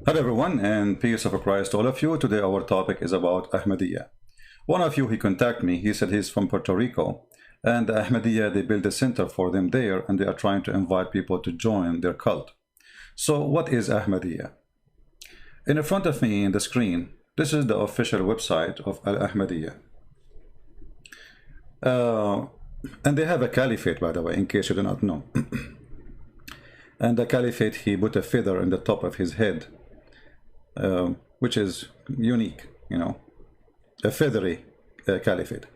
Hello everyone, and peace of Christ to all of you. Today our topic is about Ahmadiyya. One of you, he contacted me. He said he's from Puerto Rico, and the Ahmadiyya, they built a center for them there, and they are trying to invite people to join their cult. So what is Ahmadiyya? In front of me in the screen, this is the official website of Al-Ahmadiyya. And they have a caliphate, by the way, in case you do not know. And the caliphate, he put a feather in the top of his head, which is unique, you know, a feathery caliphate.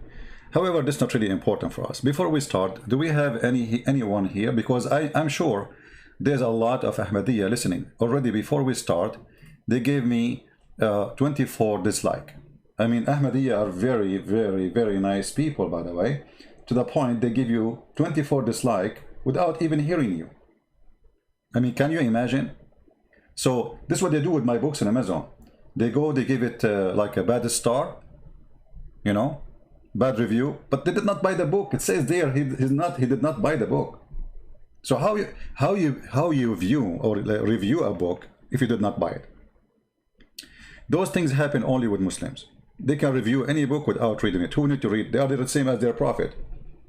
However, this is not really important for us. Before we start, do we have anyone here? Because I'm sure there's a lot of Ahmadiyya listening. Already before we start, they gave me 24 dislike. I mean, Ahmadiyya are very, very, very nice people, by the way, to the point they give you 24 dislike without even hearing you. I mean, can you imagine? So this is what they do with my books on Amazon. They go, they give it like a bad star, you know, bad review, but they did not buy the book. It says there he did not buy the book. So how you view or review a book if you did not buy it? Those things happen only with Muslims. They can review any book without reading it. Who need to read? They are the same as their prophet.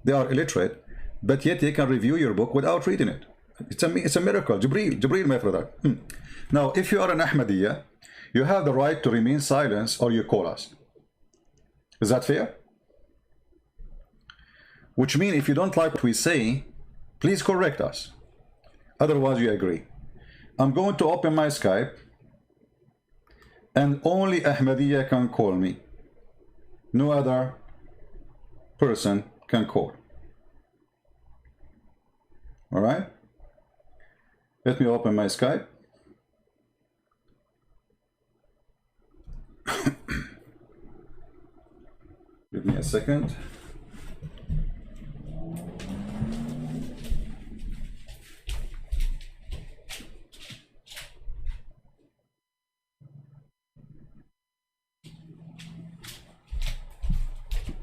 They are illiterate, but yet they can review your book without reading it. It's a miracle. Jibreel, my brother. Now, if you are an Ahmadiyya, you have the right to remain silent or you call us. Is that fair? Which means if you don't like what we say, please correct us. Otherwise, you agree. I'm going to open my Skype, and only Ahmadiyya can call me. No other person can call. All right? Let me open my Skype. Give me a second.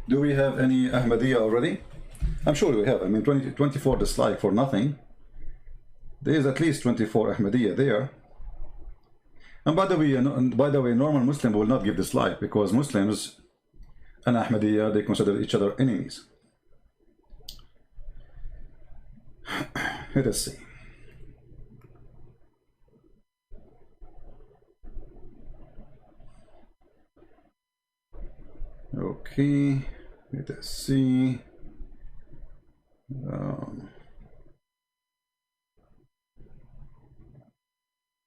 Do we have any Ahmadiyya already? I'm sure we have. I mean, 24 dislike for nothing. There is at least 24 Ahmadiyya there. And by the way, normal Muslim will not give dislike because Muslims and Ahmadiyya, they consider each other enemies. Let us see. Okay, let us see.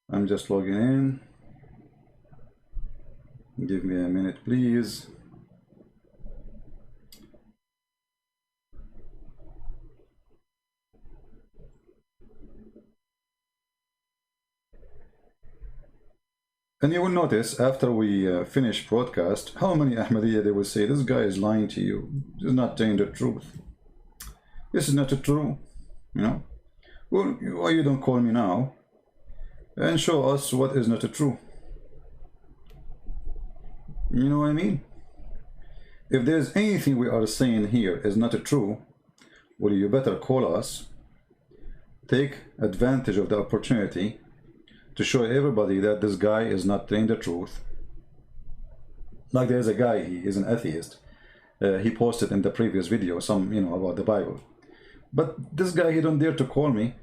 I'm just logging in. Give me a minute, please. And you will notice after we finish broadcast, how many Ahmadiyya they will say, this guy is lying to you. He's not telling the truth. This is not true, you know. Well, why you don't call me now and show us what is not true? You know what I mean? If there's anything we are saying here is not true, well, you better call us, take advantage of the opportunity to show everybody that this guy is not telling the truth. Like there's a guy, he is an atheist. He posted in the previous video some, you know, about the Bible. But this guy, he don't dare to call me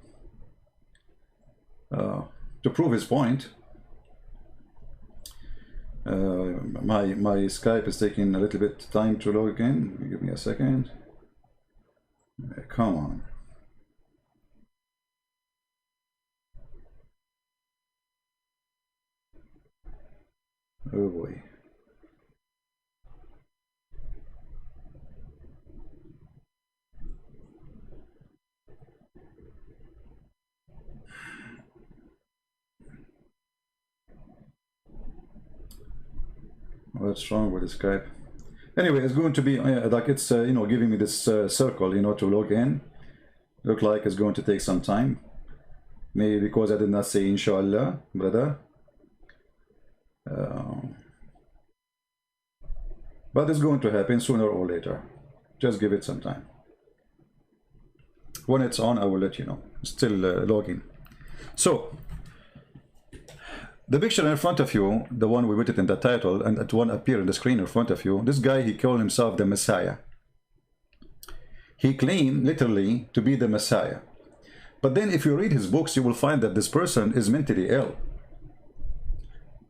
to prove his point. My Skype is taking a little bit time to log in. Give me a second. Come on. Oh boy. What's wrong with the Skype? Anyway, it's going to be like it's you know, giving me this circle, you know, to log in. Look like it's going to take some time. Maybe because I did not say inshallah, brother. But it's going to happen sooner or later. Just give it some time. When it's on, I will let you know. Still logging. So The picture in front of you, the one we put it in the title, and that one appear on the screen in front of you, this guy, he called himself the Messiah. He claimed literally to be the Messiah. But then if you read his books, you will find that this person is mentally ill.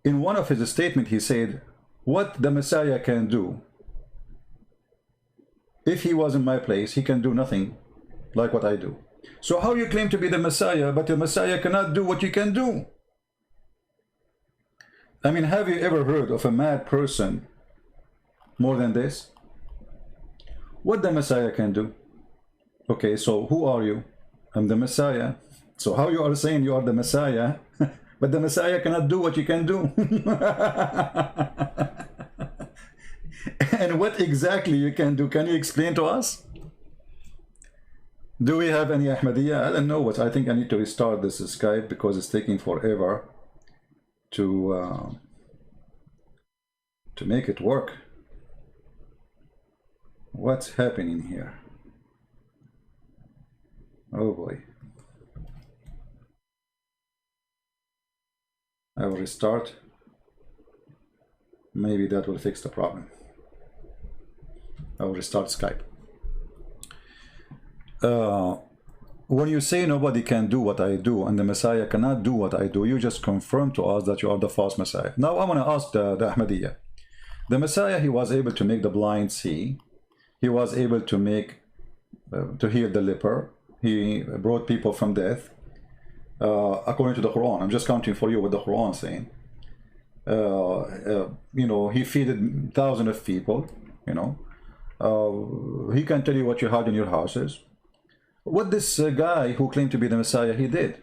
In one of his statements, he said, what the Messiah can do, if he was in my place, he can do nothing like what I do. So how you claim to be the Messiah, but the Messiah cannot do what you can do? I mean, have you ever heard of a mad person more than this? What the Messiah can do? Okay, so who are you? I'm the Messiah. So how you are saying you are the Messiah, but the Messiah cannot do what you can do? And what exactly you can do? Can you explain to us? Do we have any Ahmadiyya? I don't know what. I think I need to restart this Skype because it's taking forever to make it work. What's happening here? Oh boy. I will restart. Maybe that will fix the problem. I will restart Skype. When you say nobody can do what I do and the Messiah cannot do what I do, you just confirm to us that you are the false Messiah. Now I want to ask the Ahmadiyya. The Messiah, he was able to make the blind see. He was able to make, to heal the leper. He brought people from death. According to the Quran, I'm just counting for you what the Quran is saying. You know, he feeded thousands of people, you know. He can tell you what you had in your houses. What this guy who claimed to be the Messiah, he did.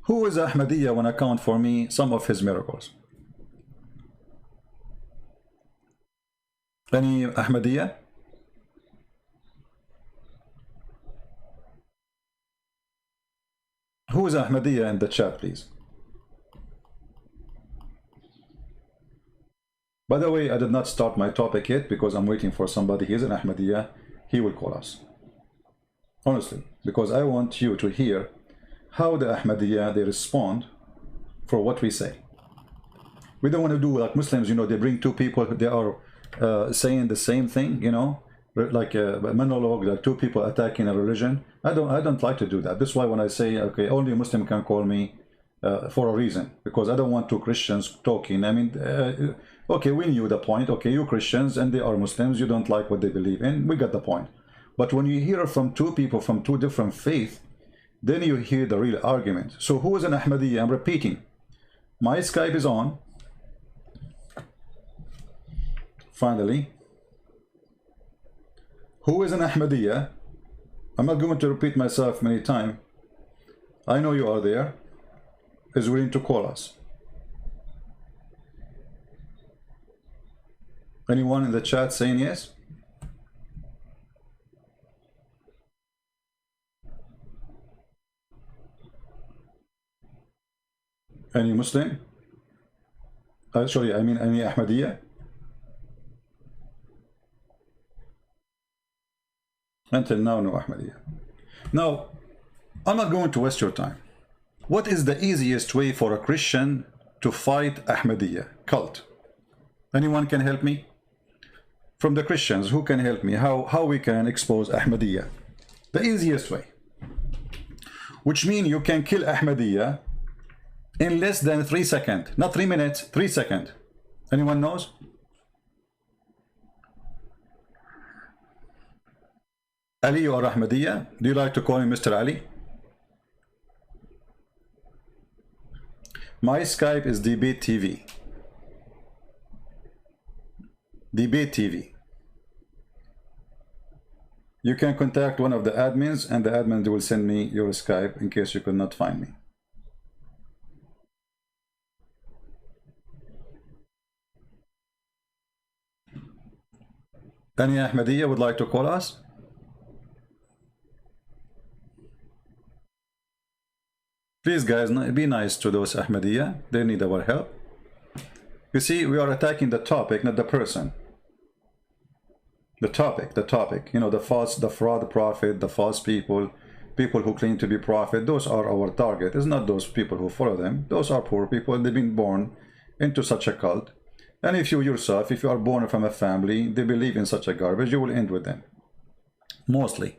Who is Ahmadiyya when I count for me some of his miracles? Any Ahmadiyya? Who is Ahmadiyya in the chat, please? By the way, I did not start my topic yet because I'm waiting for somebody. He's an Ahmadiyya. He will call us. Honestly, because I want you to hear how the Ahmadiyya, they respond for what we say. We don't want to do like Muslims, you know, they bring two people, they are saying the same thing, you know, like a monologue, like two people attacking a religion. I don't like to do that. This is why when I say, okay, only a Muslim can call me for a reason, because I don't want two Christians talking. I mean, okay, we knew the point. Okay, you Christians and they are Muslims, you don't like what they believe in. We got the point. But when you hear from two people from two different faiths, then you hear the real argument. So who is an Ahmadiyya? I'm repeating. My Skype is on. Finally. Who is an Ahmadiyya? I'm not going to repeat myself many times. I know you are there. Is willing to call us. Anyone in the chat saying yes? Any Muslim? Sorry, I mean any Ahmadiyya? Until now, no Ahmadiyya. Now, I'm not going to waste your time. What is the easiest way for a Christian to fight Ahmadiyya cult? Anyone can help me? From the Christians, who can help me? How we can expose Ahmadiyya? The easiest way. Which means you can kill Ahmadiyya in less than 3 seconds. Not 3 minutes, 3 seconds. Anyone knows? Ali or Ahmadiyya? Do you like to call him Mr. Ali? My Skype is Debate TV. Debate TV. You can contact one of the admins and the admin will send me your Skype in case you could not find me. Any Ahmadiyya would like to call us? Please guys, be nice to those Ahmadiyya. They need our help. You see, we are attacking the topic, not the person. The topic, you know, the false, the fraud prophet, the false people, people who claim to be prophet, those are our target. It's not those people who follow them. Those are poor people. They've been born into such a cult. And if you yourself, if you are born from a family, they believe in such a garbage, you will end with them. Mostly.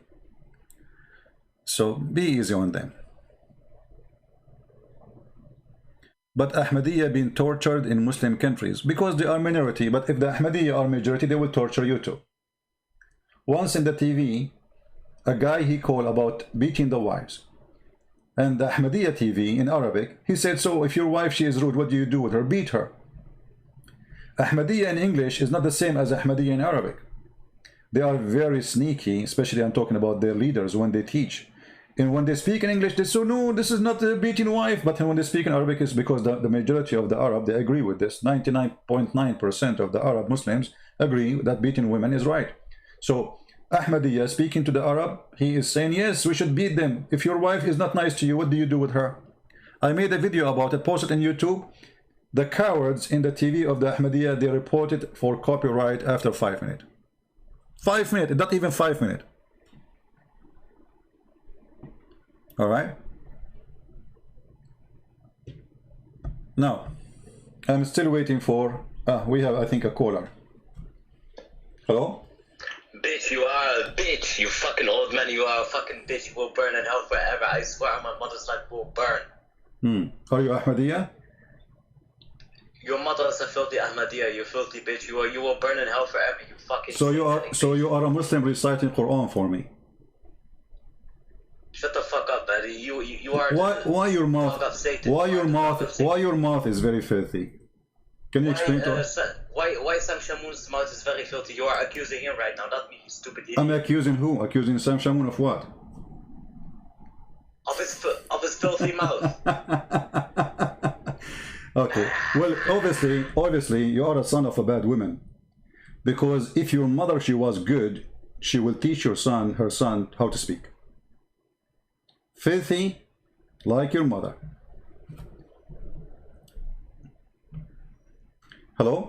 So be easy on them. But Ahmadiyya been tortured in Muslim countries because they are minority. But if the Ahmadiyya are majority, they will torture you too. Once in the TV, a guy he called about beating the wives. And the Ahmadiyya TV in Arabic, he said, so if your wife, she is rude, what do you do with her? Beat her. Ahmadiyya in English is not the same as Ahmadiyya in Arabic. They are very sneaky, especially I'm talking about their leaders when they teach. And when they speak in English, they say, no, this is not a beating wife. But when they speak in Arabic, it's because the majority of the Arab, they agree with this. 99.9% of the Arab Muslims agree that beating women is right. So Ahmadiyya speaking to the Arab, he is saying, yes, we should beat them. If your wife is not nice to you, what do you do with her? I made a video about it, posted on YouTube. The cowards in the TV of the Ahmadiyya, they reported for copyright after 5 minutes. 5 minutes, not even 5 minutes. All right. Now, I'm still waiting for. We have, I think, a caller. Hello. Bitch, you are a bitch. You fucking old man. You are a fucking bitch. You will burn in hell forever. I swear on my mother's life will burn. Are you Ahmadiyya? Your mother is a filthy Ahmadiyya. You filthy bitch. You will burn in hell forever. You fucking. So you are a Muslim reciting Quran for me. Shut the fuck up, buddy. You are. Why your mouth? Why your mouth is very filthy? Can you explain to us? Why Sam Shamoun's mouth is very filthy? You are accusing him right now, not me, you stupid idiot. I'm accusing who? Accusing Sam Shamoun of what? Of his filthy mouth. Okay. Well, obviously, you are a son of a bad woman, because if your mother, she was good, she will teach her son how to speak. Filthy, like your mother. Hello?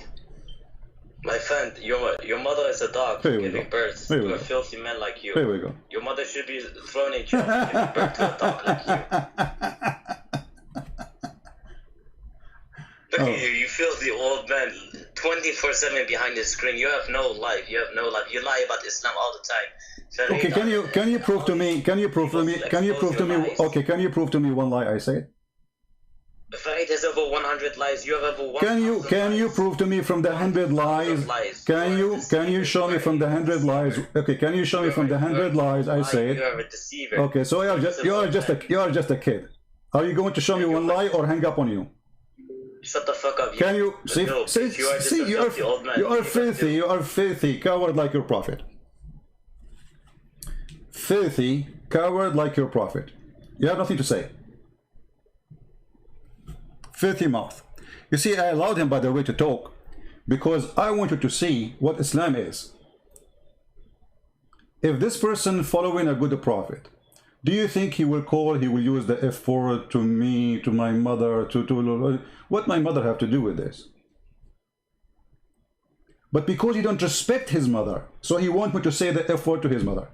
My friend, your mother is a dog giving birth to a filthy man like you. Here we go. Your mother should be thrown in jail for giving birth to a dog like you. Look at you, you filthy old man, 24/7 behind the screen. You have no life. You have no life. You lie about Islam all the time. Okay, can you prove to me? Can you prove to me? Okay, can you prove to me one lie I said? Farid has over 100 lies. You have over 100 Can you prove to me from the 100 lies? Can you show me from the 100 lies? Okay, can you show me from the 100 lies I said? You are a deceiver. Okay, so you are just a kid. Are you going to show me one lie or hang up on you? Shut the fuck up. Can you see? You are filthy, coward like your prophet. Filthy, coward like your prophet. You have nothing to say. Filthy mouth. You see, I allowed him, by the way, to talk because I wanted to see what Islam is. If this person following a good prophet, do you think he will use the F word to me, to my mother, to what my mother have to do with this? But because he don't respect his mother, so he wants me to say the F word to his mother.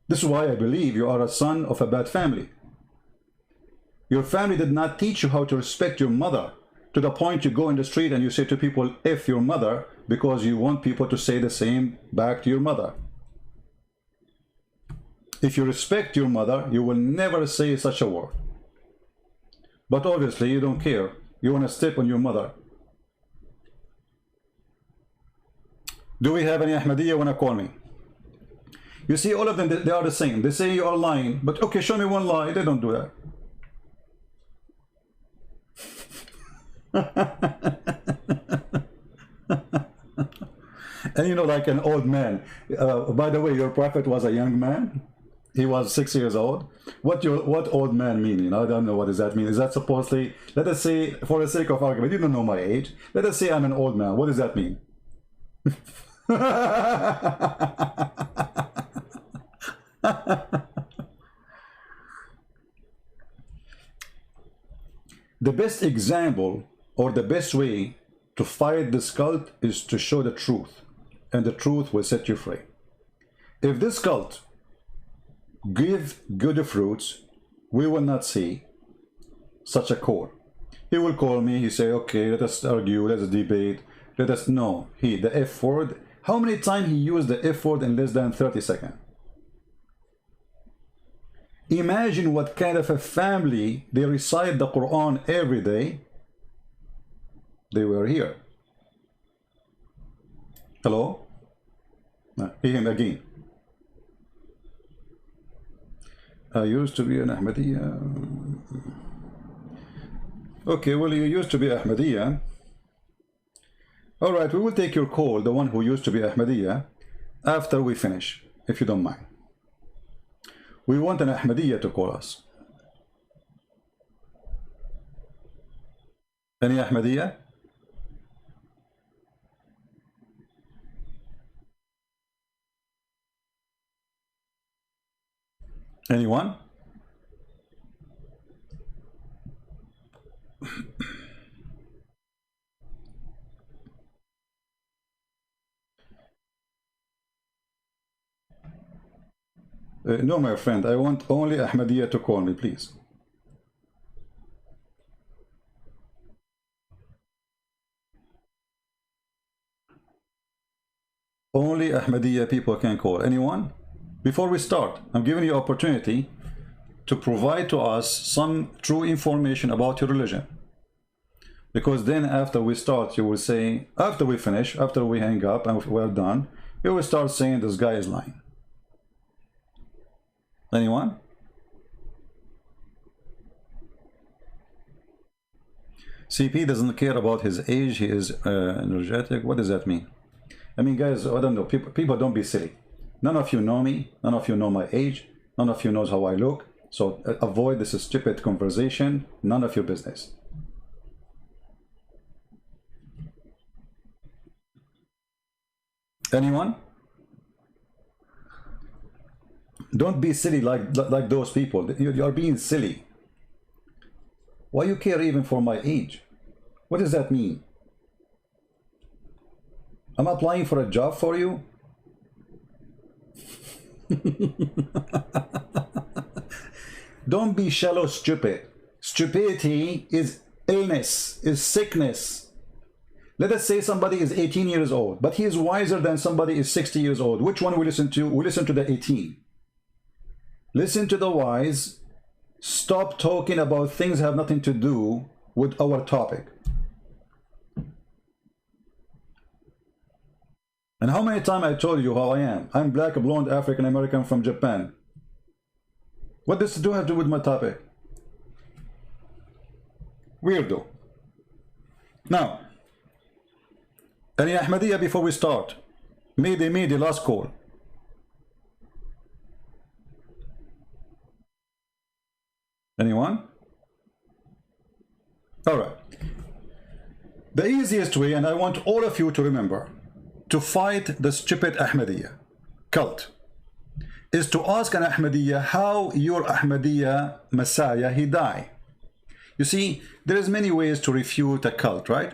This is why I believe you are a son of a bad family. Your family did not teach you how to respect your mother to the point you go in the street and you say to people, F your mother, because you want people to say the same back to your mother. If you respect your mother, you will never say such a word. But obviously you don't care. You want to step on your mother. Do we have any Ahmadiyya want to call me? You see, all of them, they are the same. They say you are lying, but okay, show me one lie. They don't do that. And you know, like an old man. By the way, your prophet was a young man. He was 6 years old. What old man mean? You know, I don't know what does that mean. Is that supposedly? Let us say, for the sake of argument, you don't know my age. Let us say I'm an old man. What does that mean? The best example or the best way to fight this cult is to show the truth, and the truth will set you free. If this cult give good fruits, we will not see such a call. He will call me, he say, okay, let us argue, let us debate, let us know. The F word, how many times he used the F word in less than 30 seconds? Imagine what kind of a family they recite the Quran every day. They were here. Hello? Hear him again. I used to be an Ahmadiyya. Okay, well, you used to be Ahmadiyya. All right, we will take your call, the one who used to be Ahmadiyya, after we finish, if you don't mind. We want an Ahmadiyya to call us. Any Ahmadiyya? Anyone? No, my friend, I want only Ahmadiyya to call me, please. Only Ahmadiyya people can call. Anyone? Before we start, I'm giving you opportunity to provide to us some true information about your religion. Because then after we start, you will say, after we finish, after we hang up and we're done, you will start saying this guy is lying. Anyone? CP doesn't care about his age. He is energetic. What does that mean? I mean, guys, I don't know. People don't be silly. None of you know me. None of you know my age. None of you knows how I look. So avoid this stupid conversation. None of your business. Anyone? Don't be silly like those people. You are being silly. Why you care even for my age? What does that mean? I'm applying for a job for you? Don't be shallow stupid. Stupidity is illness, is sickness. Let us say somebody is 18 years old, but he is wiser than somebody is 60 years old. Which one we listen to? We listen to the 18. Listen to the wise. Stop talking about things that have nothing to do with our topic. And how many times I told you how I am? I'm black, blonde, African American from Japan. What does it have to do with my topic? Weirdo. Now, any Ahmadiyya before we start? Mayday, last call. Anyone? All right. The easiest way, and I want all of you to remember, to fight the stupid Ahmadiyya cult is to ask an Ahmadiyya how your Ahmadiyya Messiah he died. You see, there is many ways to refute a cult, right?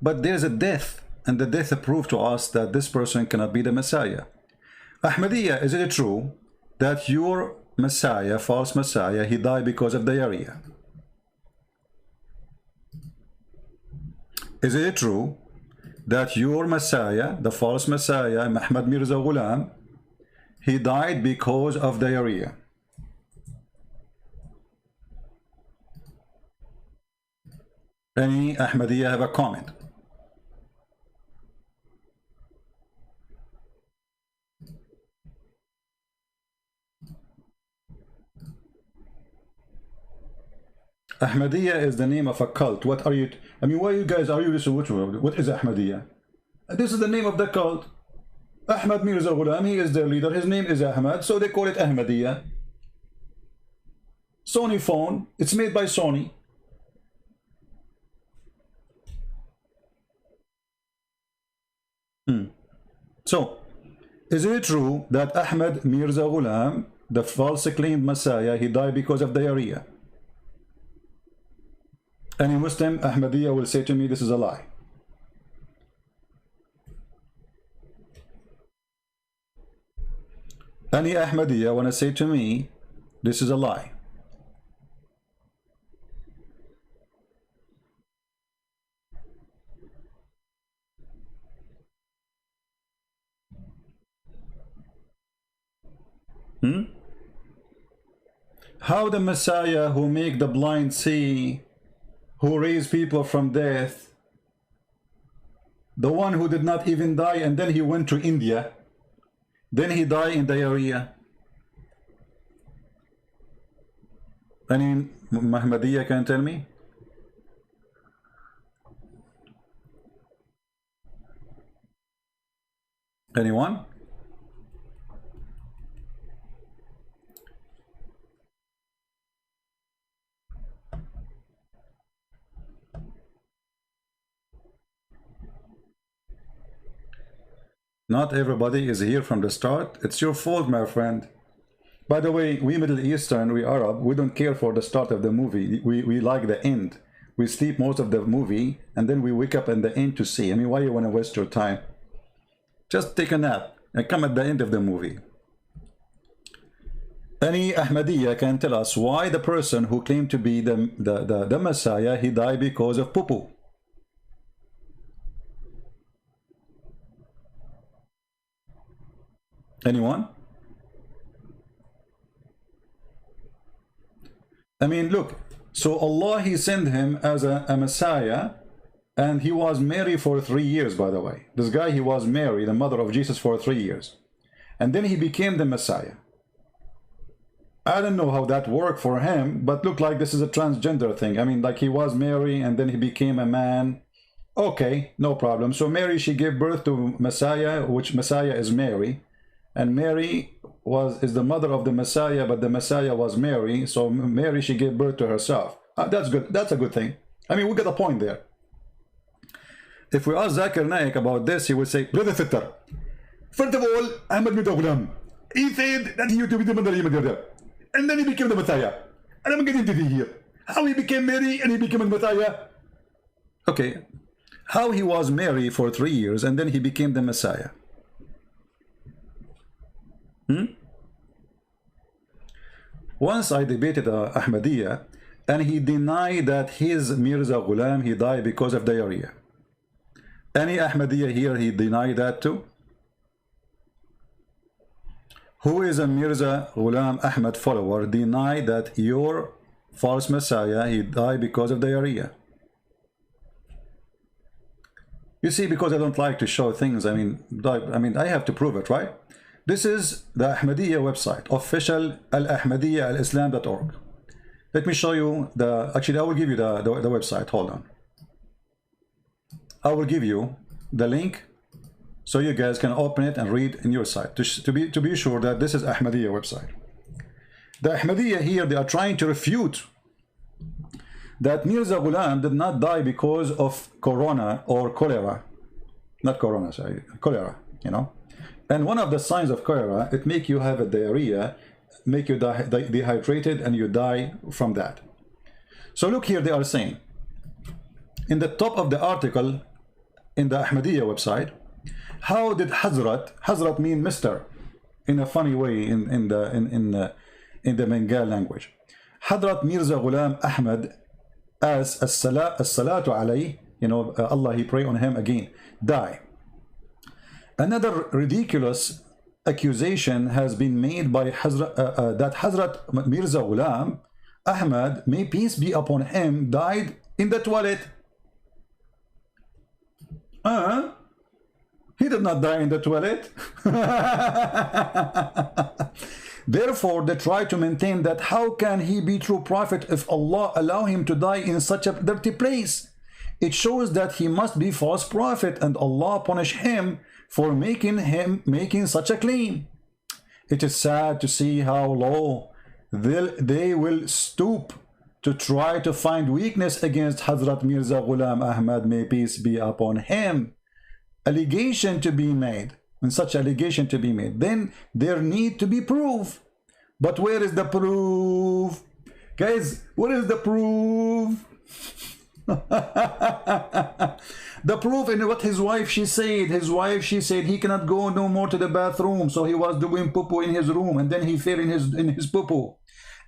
But there's a death, and the death proved to us that this person cannot be the Messiah. Ahmadiyya, is it true that your Messiah, false Messiah, he died because of diarrhea? Is it true that your Messiah, the false Messiah, Ahmad Mirza Ghulam, he died because of diarrhea? Any Ahmadiyya have a comment? Ahmadiyya is the name of a cult. What are you? I mean, why you guys are you listening? What is Ahmadiyya? This is the name of the cult. Ahmad Mirza Ghulam, he is their leader. His name is Ahmad, so they call it Ahmadiyya. Sony phone. It's made by Sony. So, is it true that Ahmad Mirza Ghulam, the false claimed Messiah, he died because of diarrhea? Any Muslim Ahmadiyya will say to me, this is a lie. Any Ahmadiyya want to say to me, this is a lie? How the Messiah who make the blind see, who raise people from death, the one who did not even die and then he went to India, then he died in diarrhea. Any Ahmadiyya can tell me? Anyone? Not everybody is here from the start. It's your fault, my friend. By the way, we Middle Eastern, we Arab, we don't care for the start of the movie. We like the end. We sleep most of the movie, and then we wake up in the end to see. I mean, why you want to waste your time? Just take a nap and come at the end of the movie. Any Ahmadiyya can tell us why the person who claimed to be the Messiah, he died because of poo-poo. Anyone? I mean, look, so Allah, he sent him as a Messiah, and he was married for 3 years, by the way. This guy, he was married, the mother of Jesus, for 3 years. And then he became the Messiah. I don't know how that worked for him, but looked like this is a transgender thing. I mean, like he was married and then he became a man. Okay, no problem. So Mary, she gave birth to Messiah, which Messiah is Mary. And Mary is the mother of the Messiah, but the Messiah was Mary. So Mary, she gave birth to herself. That's good. That's a good thing. I mean, we got a point there. If we ask Zakir Naik about this, he would say, Brother Fitter, first of all, Ahmad Mirza Ghulam, he said that he used to be the mother of Mirza. And then he became the Messiah. And I'm getting to the here. How he became Mary and he became a Messiah. Okay. How he was Mary for 3 years and then he became the Messiah. Once I debated Ahmadiyya, and he denied that his Mirza Ghulam, he died because of diarrhea. Any Ahmadiyya here, he denied that too? Who is a Mirza Ghulam Ahmad follower deny that your false Messiah, he died because of diarrhea? You see, because I don't like to show things, I mean, I have to prove it, right? This is the Ahmadiyya website, official al-Ahmadiyya al-Islam.org. Let me show you actually I will give you the website, hold on. I will give you the link so you guys can open it and read in your site to be sure that this is Ahmadiyya website. The Ahmadiyya here, they are trying to refute that Mirza Ghulam did not die because of corona or cholera. Not corona, sorry, cholera, you know. And one of the signs of cholera, it make you have a diarrhea, make you dehydrated, and you die from that. So look here, they are saying, in the top of the article, in the Ahmadiyya website, how did Hazrat mean Mr. in a funny way in the Bengal language. Hazrat Mirza Ghulam Ahmad, as as-salatu alayhi, you know, Allah, he pray on him again, die. Another ridiculous accusation has been made by that Hazrat Mirza Ghulam Ahmad, may peace be upon him, died in the toilet. He did not die in the toilet. Therefore, they try to maintain that how can he be true prophet if Allah allow him to die in such a dirty place? It shows that he must be false prophet and Allah punish him for making such a claim. It is sad to see how low they will stoop to try to find weakness against Hazrat Mirza Ghulam Ahmad, may peace be upon him. Allegation to be made, and such allegation to be made, then there need to be proof. But where is the proof? Guys, what is the proof? The proof in what his wife she said. His wife she said he cannot go no more to the bathroom, so he was doing poo-poo in his room, and then he fell in his poo-poo.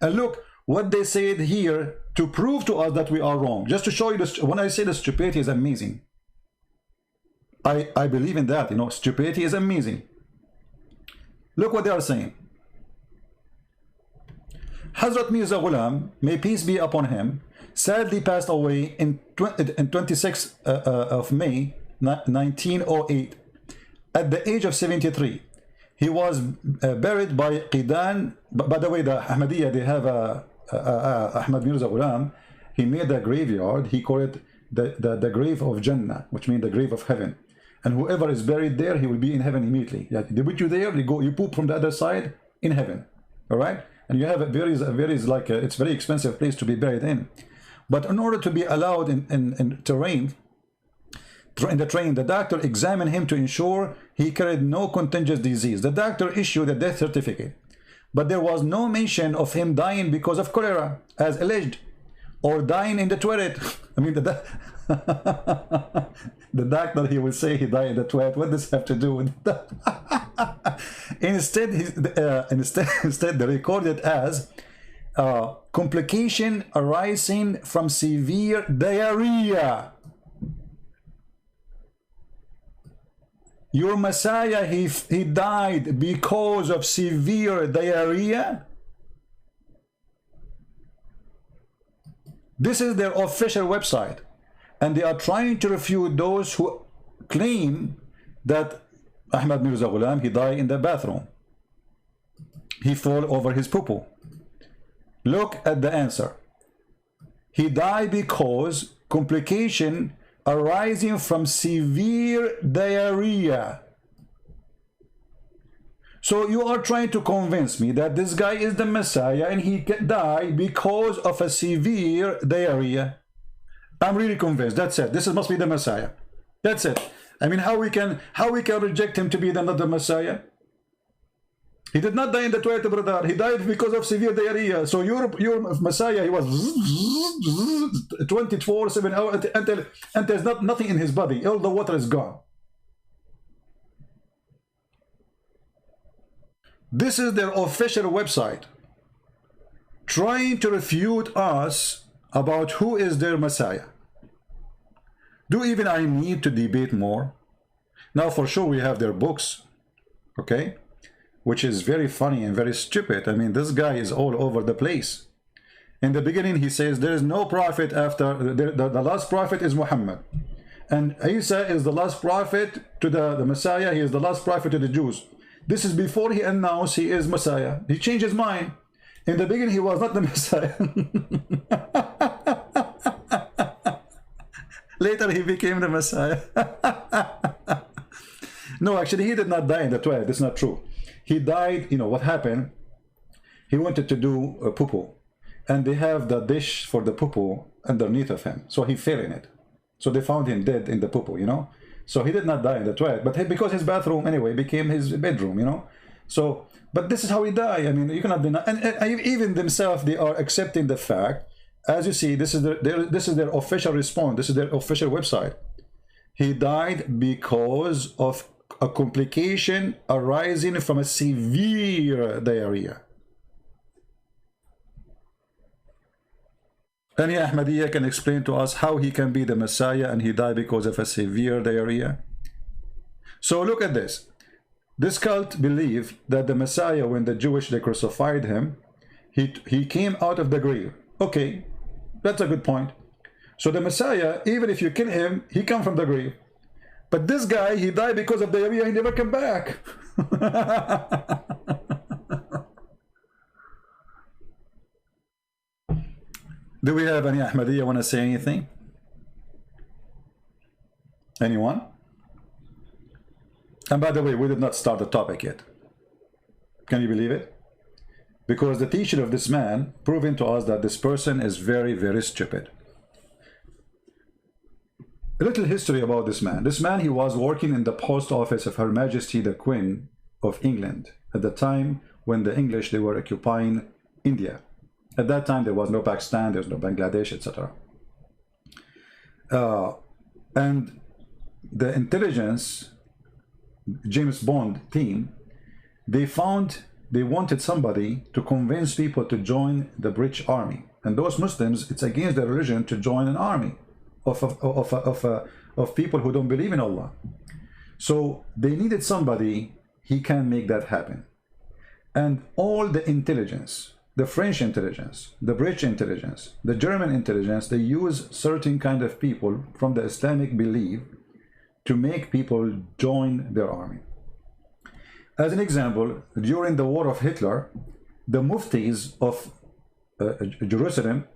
And look what they said here to prove to us that we are wrong. Just to show you this, when I say the stupidity is amazing, I believe in that. You know, stupidity is amazing. Look what they are saying. Hazrat Mirza Ghulam, may peace be upon him, sadly passed away in 26th of May 1908 at the age of 73. He was buried by Qidan. By the way, the Ahmadiyya, they have Ahmad Mirza Ghulam. He made a graveyard. He called it the grave of Jannah, which means the grave of heaven. And whoever is buried there, he will be in heaven immediately. Yeah, they put you there, you poop from the other side in heaven. All right? And you have it's very expensive place to be buried in. But in order to be allowed in the train, the doctor examined him to ensure he carried no contagious disease. The doctor issued a death certificate, but there was no mention of him dying because of cholera, as alleged, or dying in the toilet. I mean, the doctor, he will say he died in the toilet. What does this have to do with that? Instead, they recorded as complication arising from severe diarrhea. Your Messiah, he died because of severe diarrhea. This is their official website, and they are trying to refute those who claim that Ahmad Mirza Ghulam, he died in the bathroom. He fell over his poo-poo. Look at the answer. He died because complication arising from severe diarrhea. So you are trying to convince me that this guy is the Messiah and he died because of a severe diarrhea. I'm really convinced. That's it. This must be the Messiah. That's it. I mean, how we can reject him to be another Messiah? He did not die in the toilet, brother. He died because of severe diarrhea. So your Messiah, he was 24/7 hours until there's nothing in his body. All the water is gone. This is their official website, trying to refute us about who is their Messiah. Do even I need to debate more? Now, for sure, we have their books, okay, which is very funny and very stupid. I mean, this guy is all over the place. In the beginning, he says there is no prophet after the last prophet is Muhammad, and Isa is the last prophet to the Messiah. He is the last prophet to the Jews. This is before he announced he is Messiah. He changed his mind. In the beginning, he was not the Messiah. Later, he became the Messiah. No, actually, he did not die in the toilet. That's not true. He died, you know, what happened? He wanted to do a poo-poo. And they have the dish for the poo-poo underneath of him. So he fell in it. So they found him dead in the poo-poo, you know. So he did not die in the toilet. But because his bathroom, anyway, became his bedroom, you know. So, but this is how he died. I mean, you cannot deny. And even themselves, they are accepting the fact. As you see, this is their official response. This is their official website. He died because of a complication arising from a severe diarrhea. Any Ahmadiyya can explain to us how he can be the Messiah and he died because of a severe diarrhea? So look at this. This cult believed that the Messiah, when the Jewish, they crucified him, he came out of the grave. Okay, that's a good point. So the Messiah, even if you kill him, he come from the grave. But this guy, he died because of diarrhea, he never came back. Do we have any Ahmadiyya want to say anything? Anyone? And by the way, we did not start the topic yet. Can you believe it? Because the teaching of this man proving to us that this person is very, very stupid. A little history about this man. This man, he was working in the post office of Her Majesty the Queen of England at the time when the English, they were occupying India. At that time, there was no Pakistan, there was no Bangladesh, etc. And the intelligence James Bond team, they wanted somebody to convince people to join the British army. And those Muslims, it's against their religion to join an army of people who don't believe in Allah. So they needed somebody, he can make that happen. And all the intelligence, the French intelligence, the British intelligence, the German intelligence, they use certain kind of people from the Islamic belief to make people join their army. As an example, during the war of Hitler, the muftis of Jerusalem,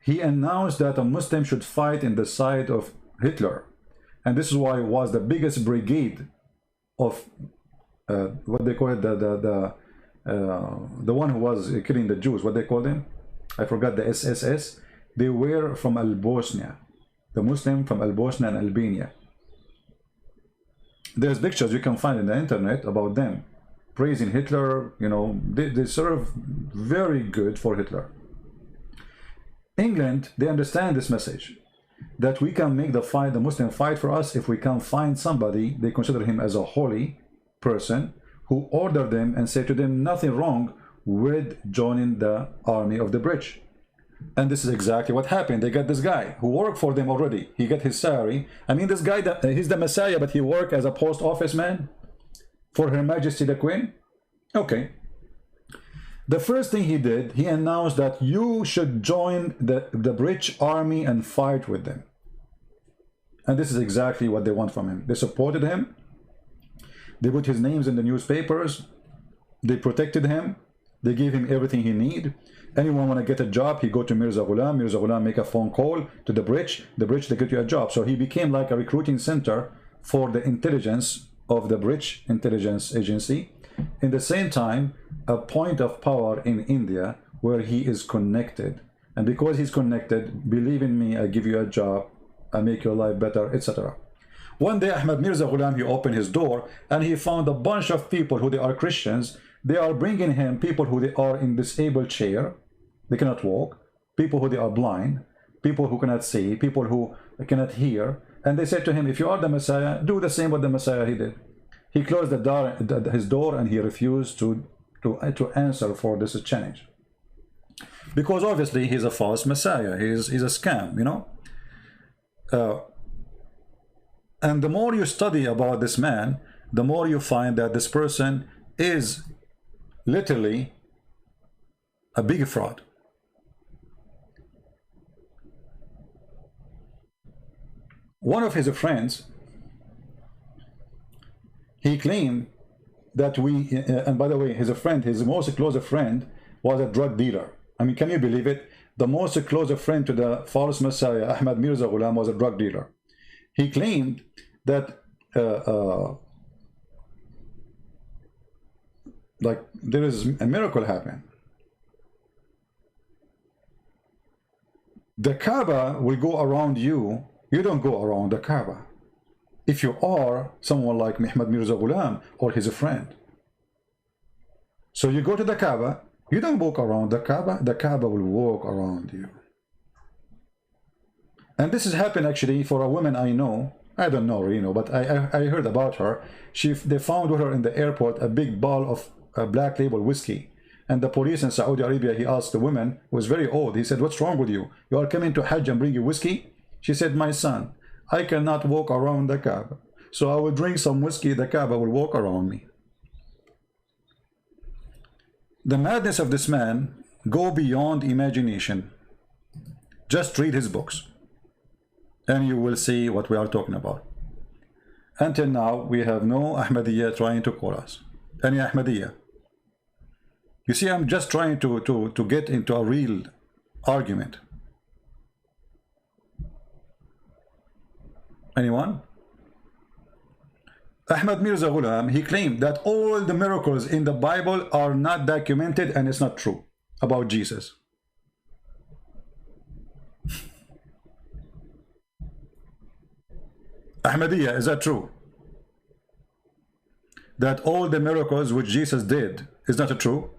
he announced that a Muslim should fight in the side of Hitler. And this is why it was the biggest brigade of what they call it, the one who was killing the Jews, what they call them? I forgot, the SSS. They were from Albosnia, the Muslim from Albosnia and Albania. There's pictures you can find in the internet about them praising Hitler. You know, they serve very good for Hitler. England, they understand this message, that we can make the Muslim fight for us if we can find somebody, they consider him as a holy person, who order them and say to them nothing wrong with joining the army of the British. And this is exactly what happened. They got this guy who worked for them already. He got his salary. I mean, this guy, he's the Messiah, but he worked as a post office man for Her Majesty the Queen. Okay. The first thing he did, he announced that you should join the British army and fight with them. And this is exactly what they want from him. They supported him. They put his names in the newspapers. They protected him. They gave him everything he needed. Anyone want to get a job, he go to Mirza Ghulam. Mirza Ghulam make a phone call to the British. The British, they get you a job. So he became like a recruiting center for the intelligence of the British intelligence agency. In the same time, a point of power in India where he is connected. And because he's connected, believe in me, I give you a job, I make your life better, etc. One day, Ahmad Mirza Ghulam, he opened his door and he found a bunch of people who they are Christians. They are bringing him people who they are in disabled chair, they cannot walk, people who they are blind, people who cannot see, people who cannot hear. And they said to him, if you are the Messiah, do the same what the Messiah he did. He closed his door and he refused to answer for this challenge. Because obviously he's a false Messiah, he's a scam, you know. And the more you study about this man, the more you find that this person is literally a big fraud. One of his friends, he claimed that and by the way, his most close friend was a drug dealer. I mean, can you believe it? The most close friend to the false Messiah, Ahmad Mirza Ghulam, was a drug dealer. He claimed that like there is a miracle happening. The Kaaba will go around you. You don't go around the Kaaba. If you are someone like Ahmad Mirza Ghulam or his friend. So you go to the Kaaba, you don't walk around the Kaaba will walk around you. And this has happened actually for a woman I know. I don't know, you know, but I heard about her. They found with her in the airport a big bottle of black label whiskey. And the police in Saudi Arabia, he asked the woman, who was very old, he said, what's wrong with you? You are coming to Hajj and bring you whiskey? She said, my son, I cannot walk around the Kaaba. So I will drink some whiskey, the Kaaba will walk around me. The madness of this man go beyond imagination. Just read his books and you will see what we are talking about. Until now, we have no Ahmadiyya trying to call us. Any Ahmadiyya. You see, I'm just trying to get into a real argument. Anyone? Ahmad Mirza Ghulam, he claimed that all the miracles in the Bible are not documented and it's not true about Jesus. Ahmadiyya, is that true? That all the miracles which Jesus did is not true?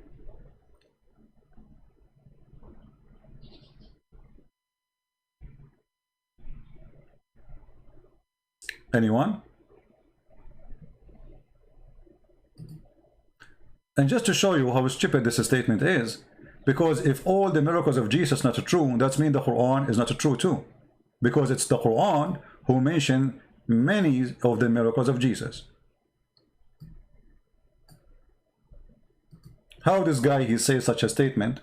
Anyone? And just to show you how stupid this statement is, because if all the miracles of Jesus not true, that means the Quran is not true too. Because it's the Quran who mentioned many of the miracles of Jesus. How this guy, he says such a statement?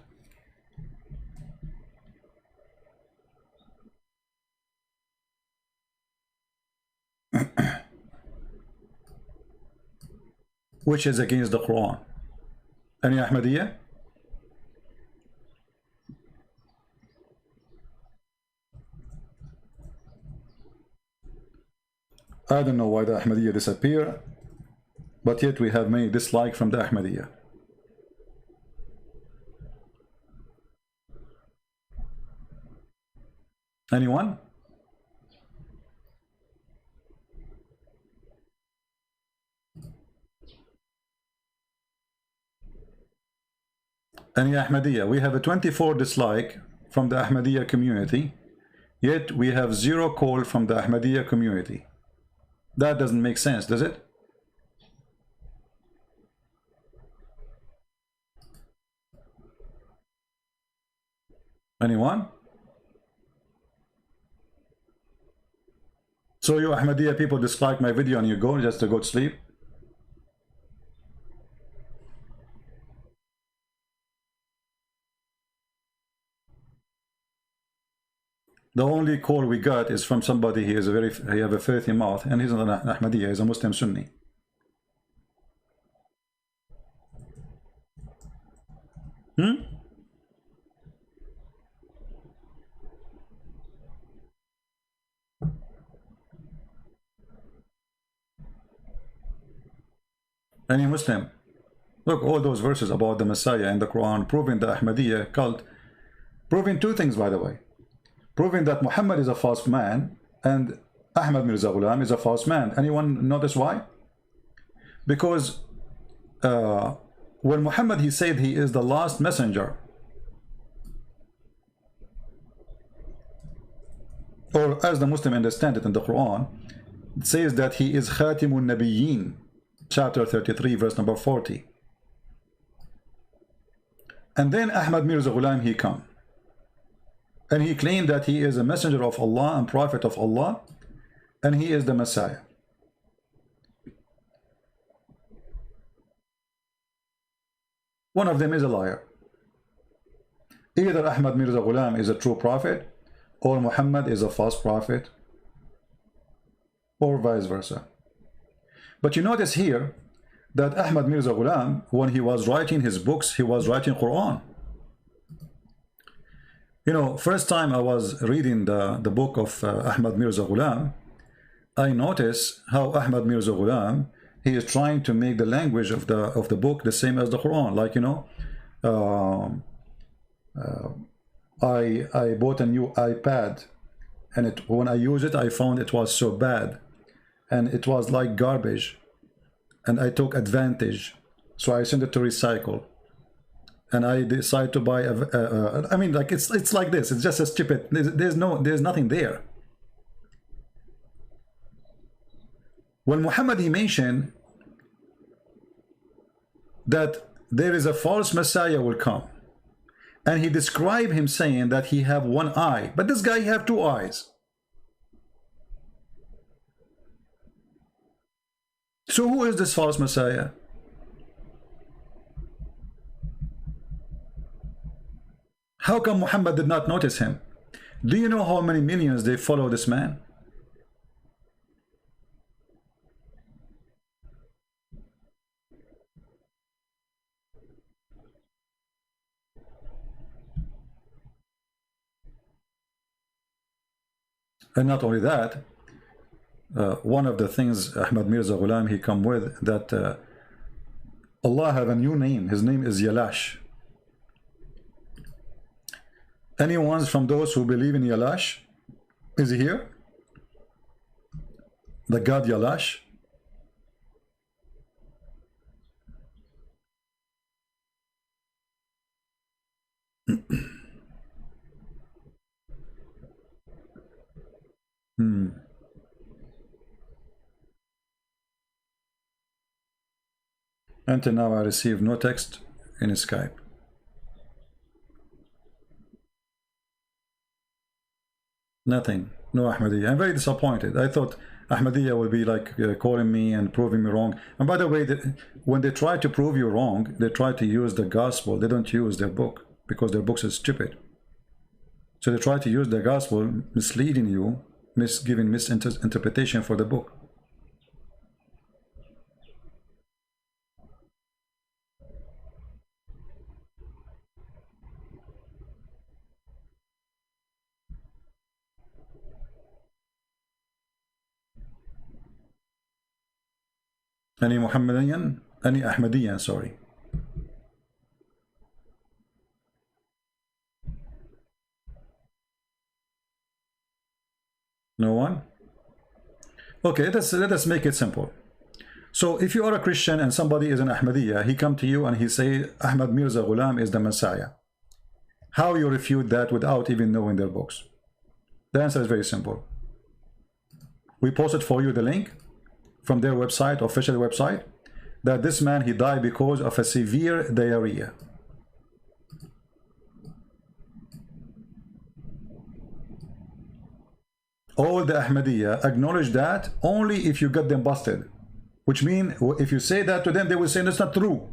Which is against the Quran. Any Ahmadiyya? I don't know why the Ahmadiyya disappear, but yet we have many dislike from the Ahmadiyya. Anyone? Any Ahmadiyya? We have a 24 dislike from the Ahmadiyya community, yet we have 0 call from the Ahmadiyya community. That doesn't make sense, does it? Anyone? So you Ahmadiyya people dislike my video and you go just to go to sleep? The only call we got is from somebody he have a filthy mouth, and he's not an Ahmadiyya, he's a Muslim Sunni. Any Muslim? Look, all those verses about the Messiah in the Quran proving the Ahmadiyya cult, proving 2 things, by the way. Proving that Muhammad is a false man and Ahmad Mirza Ghulam is a false man. Anyone notice why? Because when Muhammad, he said he is the last messenger, or as the Muslim understand it in the Quran, it says that he is Khatimun Nabiyyin, chapter 33, verse number 40. And then Ahmad Mirza Ghulam, he come. And he claimed that he is a messenger of Allah and prophet of Allah, and he is the Messiah. One of them is a liar. Either Ahmad Mirza Ghulam is a true prophet, or Muhammad is a false prophet, or vice versa. But you notice here that Ahmad Mirza Ghulam, when he was writing his books, he was writing Quran. You know, first time I was reading the book of Ahmad Mirza Ghulam, I noticed how Ahmad Mirza Ghulam, he is trying to make the language of the book the same as the Quran. Like, you know, I bought a new iPad, and when I used it, I found it was so bad, and it was like garbage, and I took advantage, so I sent it to recycle. And I decide to buy I mean, like, it's like this. It's just a stupid. There's nothing there. When Muhammad, he mentioned that there is a false Messiah will come, and he described him saying that he have 1 eye, but this guy have 2 eyes. So who is this false Messiah? How come Muhammad did not notice him? Do you know how many millions they follow this man? And not only that, one of the things Ahmad Mirza Ghulam, he come with, that Allah have a new name. His name is Yalash. Anyone from those who believe in Yalash is here? The God Yalash? Until now, I received no text in Skype. Nothing. No Ahmadiyya. I'm very disappointed. I thought Ahmadiyya would be like calling me and proving me wrong. And by the way, when they try to prove you wrong, they try to use the gospel. They don't use their book because their books are stupid. So they try to use the gospel, misleading you, giving misinterpretation for the book. Any Muhammadiyan? Any Ahmadiyyan, sorry. No one? Okay, let us make it simple. So if you are a Christian and somebody is an Ahmadiyya, he come to you and he say Ahmad Mirza Ghulam is the Messiah. How you refute that without even knowing their books? The answer is very simple. We posted for you the link from their website, official website, that this man, he died because of a severe diarrhea. All the Ahmadiyya acknowledge that only if you get them busted, which means if you say that to them, they will say that's not true.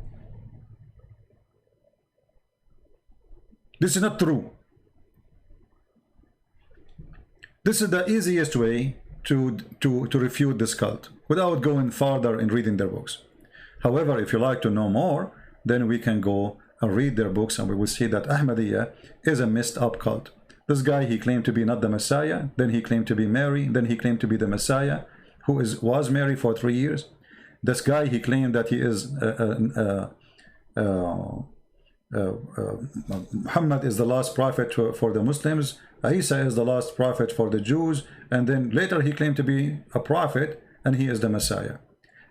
This is not true. This is the easiest way to refute this cult without going farther in reading their books. However, if you like to know more, then we can go and read their books and we will see that Ahmadiyya is a messed up cult. This guy, he claimed to be not the Messiah, then he claimed to be Mary, then he claimed to be the Messiah, who was married for 3 years. This guy, he claimed that he is Muhammad is the last prophet for the Muslims, Isa is the last prophet for the Jews, and then later he claimed to be a prophet and he is the Messiah.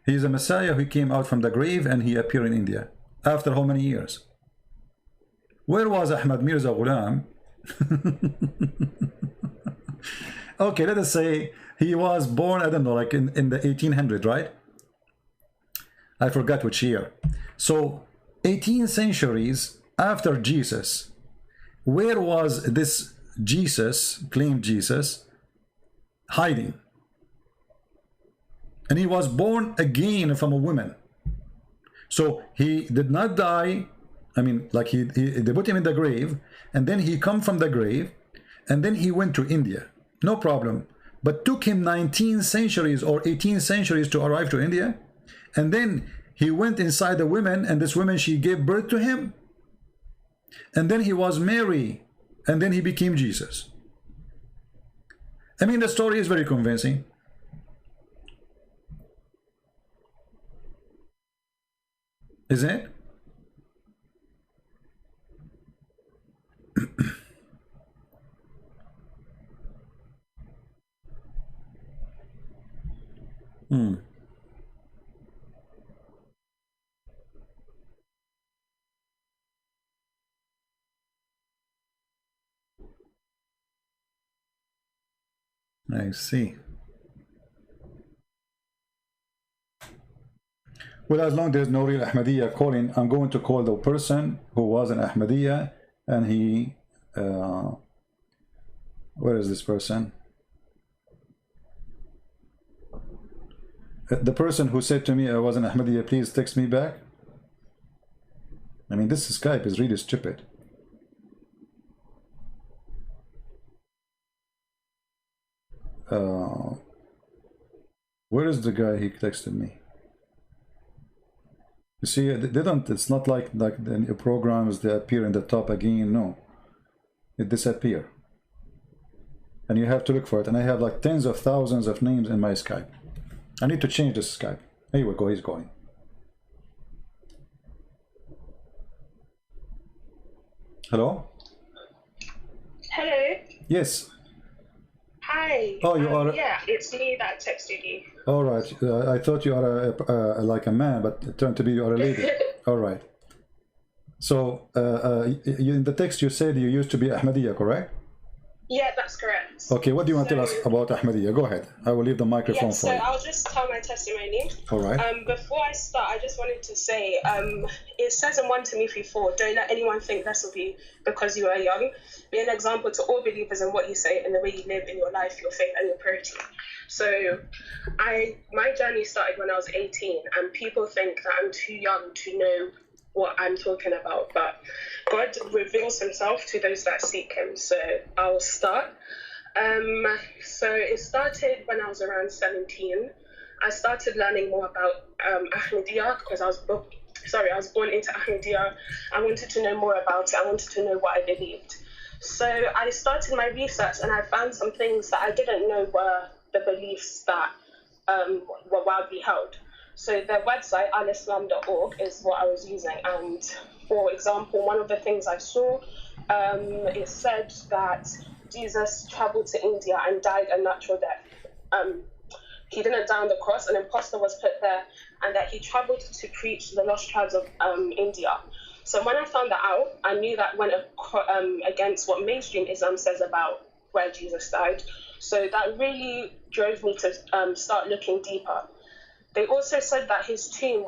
He is a Messiah who came out from the grave and he appeared in India. After how many years? Where was Ahmad Mirza Ghulam? Okay, let us say he was born, I don't know, like in the 1800s, right? I forgot which year. So 18 centuries after Jesus, where was this Jesus, claimed Jesus, hiding? And he was born again from a woman. So he did not die. I mean, like they put him in the grave, and then he come from the grave, and then he went to India. No problem. But took him 19 centuries or 18 centuries to arrive to India. And then he went inside the woman, and this woman, she gave birth to him. And then he was Mary, and then he became Jesus. I mean, the story is very convincing. Isn't it? I see. Well, as long as there's no real Ahmadiyya calling, I'm going to call the person who was an Ahmadiyya, and he, where is this person? The person who said to me I was an Ahmadiyya, please text me back. I mean, this Skype is really stupid. Where is the guy he texted me? You see, they don't, it's not like the programs, they appear in the top again. No, it disappear. And you have to look for it. And I have like tens of thousands of names in my Skype. I need to change this Skype. Here we go, he's going. Hello? Hello? Yes. Hi. Oh, you are. Yeah, it's me that texted you. All right. I thought you are like a man, but it turned to be you are a lady. All right. So in the text you said you used to be Ahmadiyya, correct? Yeah, that's correct. Okay, what do you want to tell us about Ahmadiyya? Go ahead. I will leave the microphone Yeah, for so you. I'll just tell my testimony. All right. Before I start, I just wanted to say, it says in 1 Timothy 4, don't let anyone think less of you because you are young. Be an example to all believers in what you say and the way you live in your life, your faith, and your purity. So my journey started when I was 18, and people think that I'm too young to know what I'm talking about, but God reveals himself to those that seek him. So I'll start. So it started when I was around 17. I started learning more about Ahmadiyya because I was born into Ahmadiyya. I wanted to know more about it. I wanted to know what I believed. So I started my research, and I found some things that I didn't know were the beliefs that were widely held. So their website, alislam.org, is what I was using. And for example, one of the things I saw, it said that Jesus traveled to India and died a natural death. He didn't die on the cross, an imposter was put there, and that he traveled to preach the lost tribes of India. So when I found that out, I knew that went against what mainstream Islam says about where Jesus died. So that really drove me to start looking deeper. They also said that his tomb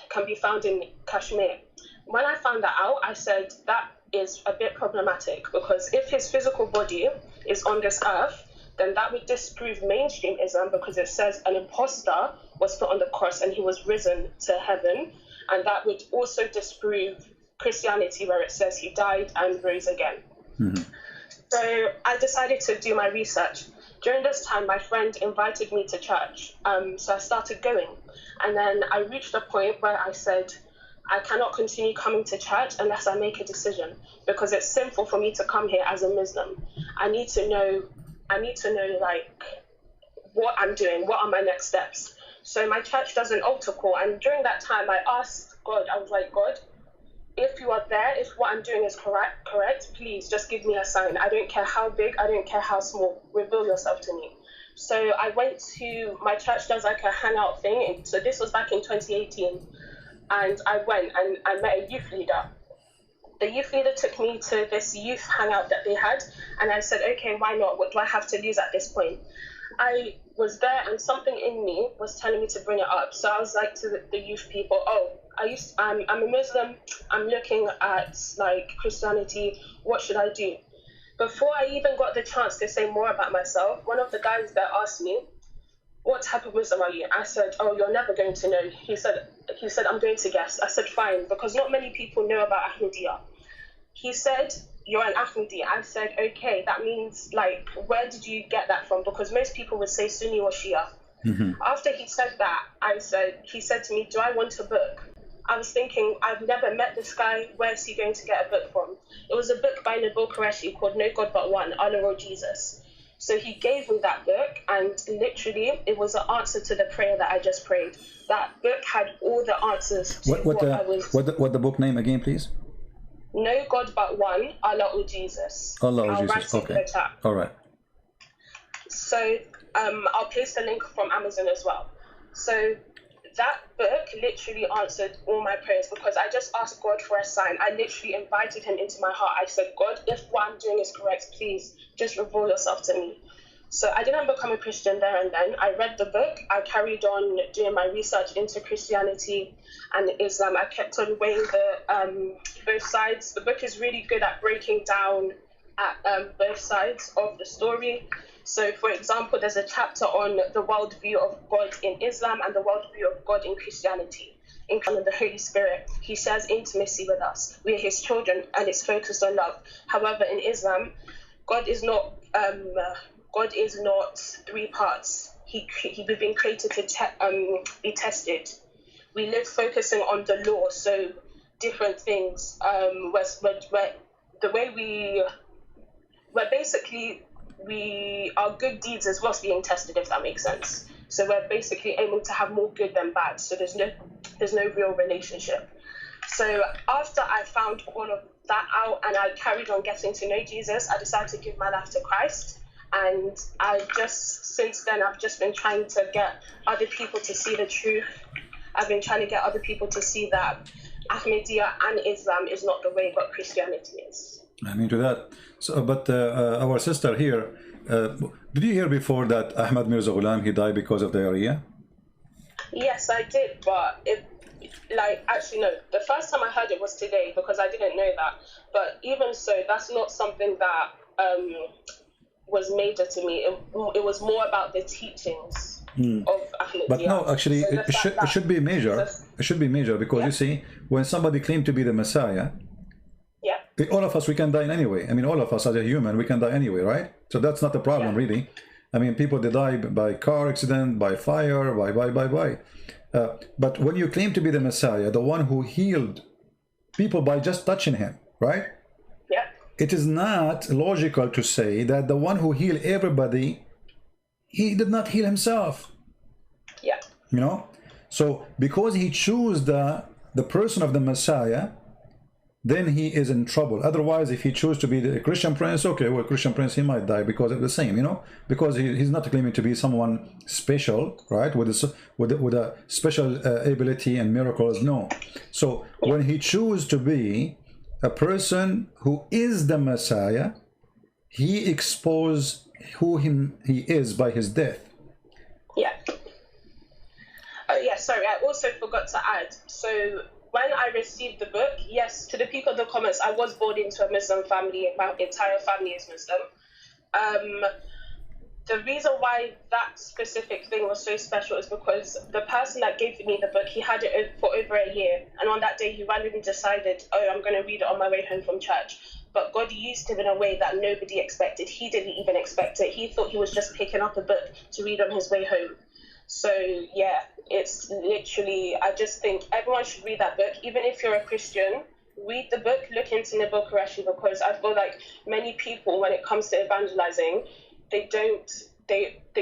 can be found in Kashmir. When I found that out, I said that is a bit problematic, because if his physical body is on this earth, then that would disprove mainstream Islam, because it says an imposter was put on the cross and he was risen to heaven, and that would also disprove Christianity, where it says he died and rose again. Mm-hmm. So I decided to do my research. During this time, my friend invited me to church, so I started going. And then I reached a point where I said, I cannot continue coming to church unless I make a decision, because it's sinful for me to come here as a Muslim. I need to know like what I'm doing, what are my next steps. So my church does an altar call, and during that time I asked God, I was like, God, if you are there, if what I'm doing is correct, please just give me a sign. I don't care how big, I don't care how small, reveal yourself to me. So I went to, my church does like a hangout thing, so this was back in 2018, and I went and I met a youth leader. The youth leader took me to this youth hangout that they had, and I said, okay, why not? What do I have to lose at this point? I was there, and something in me was telling me to bring it up. So I was like to the youth people, I'm a Muslim, I'm looking at like Christianity, what should I do? Before I even got the chance to say more about myself, one of the guys there asked me, what type of Muslim are you? I said, oh, you're never going to know. He said, I'm going to guess. I said, fine, because not many people know about Ahmadiyya. He said, you're an Ahmadi. I said, okay, that means, like, where did you get that from? Because most people would say Sunni or Shia. Mm-hmm. After he said that, he said to me, do I want a book? I was thinking, I've never met this guy. Where is he going to get a book from? It was a book by Nabil Qureshi called No God But One, Allah or Jesus. So he gave me that book, and literally it was an answer to the prayer that I just prayed. That book had all the answers to what the book name again, please? No God But One, Allah or Jesus. Allah or Jesus, okay. All right. So I'll place the link from Amazon as well. So that book literally answered all my prayers, because I just asked God for a sign. I literally invited him into my heart. I said, God, if what I'm doing is correct, please just reveal yourself to me. So I didn't become a Christian there and then. I read the book. I carried on doing my research into Christianity and Islam. I kept on weighing both sides. The book is really good at breaking down at both sides of the story. So, for example, there's a chapter on the worldview of God in Islam and the worldview of God in Christianity. In the Holy Spirit, he shares intimacy with us. We are his children, and it's focused on love. However, in Islam, God is not three parts. We've been created to be tested. We live focusing on the law, so different things. Where the way our good deeds as well as being tested, if that makes sense. So we're basically aiming to have more good than bad. So there's no real relationship. So after I found all of that out and I carried on getting to know Jesus, I decided to give my life to Christ. And since then, I've just been trying to get other people to see the truth. I've been trying to get other people to see that Ahmadiyya and Islam is not the way, but Christianity is. I mean to that. So, but our sister here, did you hear before that Ahmad Mirza Ghulam, he died because of diarrhea? Yes, I did, but actually no. The first time I heard it was today because I didn't know that. But even so, that's not something that was major to me. It was more about the teachings of Ahmadiyya. But no, actually, So it should be major. It should be major because you see, when somebody claimed to be the Messiah, all of us, we can die anyway. I mean, all of us as a human, we can die anyway, right? So that's not a problem, really. I mean, people, they die by car accident, by fire, by. But when you claim to be the Messiah, the one who healed people by just touching him, right? Yeah. It is not logical to say that the one who healed everybody, he did not heal himself. Yeah. You know? So because he chose the person of the Messiah, then he is in trouble. Otherwise, if he chose to be the Christian prince, okay, well, Christian prince, he might die because of the same, you know, because he's not claiming to be someone special, right, with a special ability and miracles. No. So when he chose to be a person who is the Messiah, he exposed who he is by his death. Yeah. Sorry, I also forgot to add. So when I received the book, yes, to the people in the comments, I was born into a Muslim family. My entire family is Muslim. The reason why that specific thing was so special is because the person that gave me the book, he had it for over a year. And on that day, he randomly decided, oh, I'm going to read it on my way home from church. But God used him in a way that nobody expected. He didn't even expect it. He thought he was just picking up a book to read on his way home. So, yeah, it's literally, I just think everyone should read that book. Even if you're a Christian, read the book, look into Nabil Qureshi, because I feel like many people, when it comes to evangelizing, they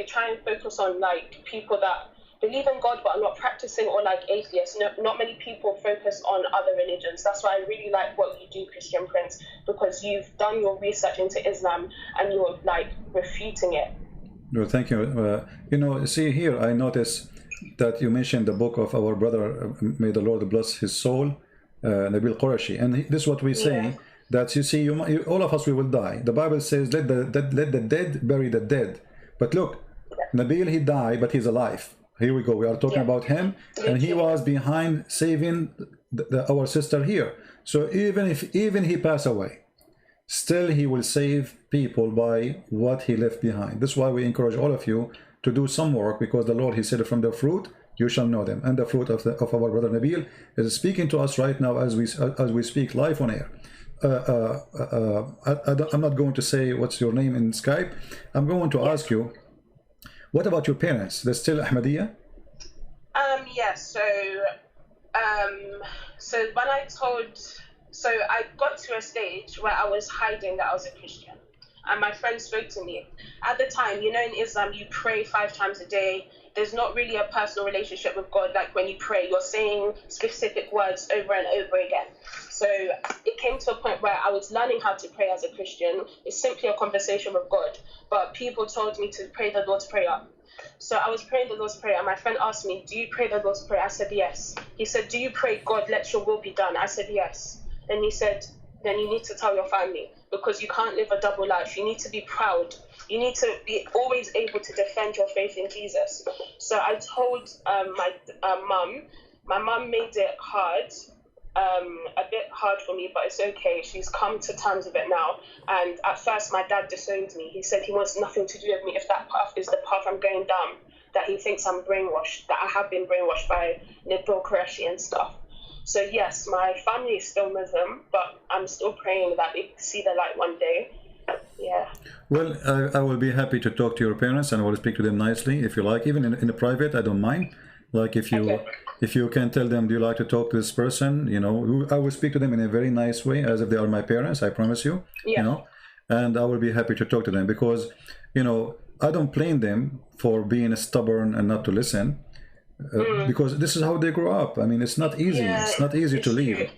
try and focus on, like, people that believe in God but are not practicing, or like atheists. Not many people focus on other religions. That's why I really like what you do, Christian Prince, because you've done your research into Islam and you're, like, refuting it. Well, thank you. You know, see here, I notice that you mentioned the book of our brother, may the Lord bless his soul, Nabil Qureshi. And this is what we say, that you see, all of us, we will die. The Bible says, let the dead bury the dead. But look, Nabil, he died, but he's alive. Here we go. We are talking about him, and he was behind saving our sister here. So even he passed away, still he will save people by what he left behind. That's why we encourage all of you to do some work, because the Lord, he said, from the fruit you shall know them. And the fruit of our brother Nabil is speaking to us right now as we speak live on air. I'm not going to say what's your name in Skype. I'm going to ask you, what about your parents? They're still Ahmadiyya? So when I got to a stage where I was hiding that I was a Christian, and my friend spoke to me. At the time, you know, in Islam, you pray 5 times a day. There's not really a personal relationship with God. Like when you pray, you're saying specific words over and over again. So it came to a point where I was learning how to pray as a Christian. It's simply a conversation with God. But people told me to pray the Lord's Prayer. So I was praying the Lord's Prayer, and my friend asked me, do you pray the Lord's Prayer? I said, yes. He said, do you pray, God, let your will be done? I said, yes. And he said, then you need to tell your family, because you can't live a double life. You need to be proud. You need to be always able to defend your faith in Jesus. So I told my mum. My mum made it hard, a bit hard for me, but it's okay. She's come to terms with it now. And at first, my dad disowned me. He said he wants nothing to do with me if that path is the path I'm going down, that he thinks I'm brainwashed, that I have been brainwashed by Nabil Qureshi and stuff. So yes, my family is still Muslim, but I'm still praying that they see the light one day. Yeah. Well, I will be happy to talk to your parents, and I will speak to them nicely if you like, even in the private. I don't mind. Like if you can tell them, do you like to talk to this person? You know, I will speak to them in a very nice way, as if they are my parents. I promise you. Yeah. You know, and I will be happy to talk to them, because, you know, I don't blame them for being stubborn and not to listen. Because this is how they grow up. I mean, it's not easy. It's not easy to leave. True.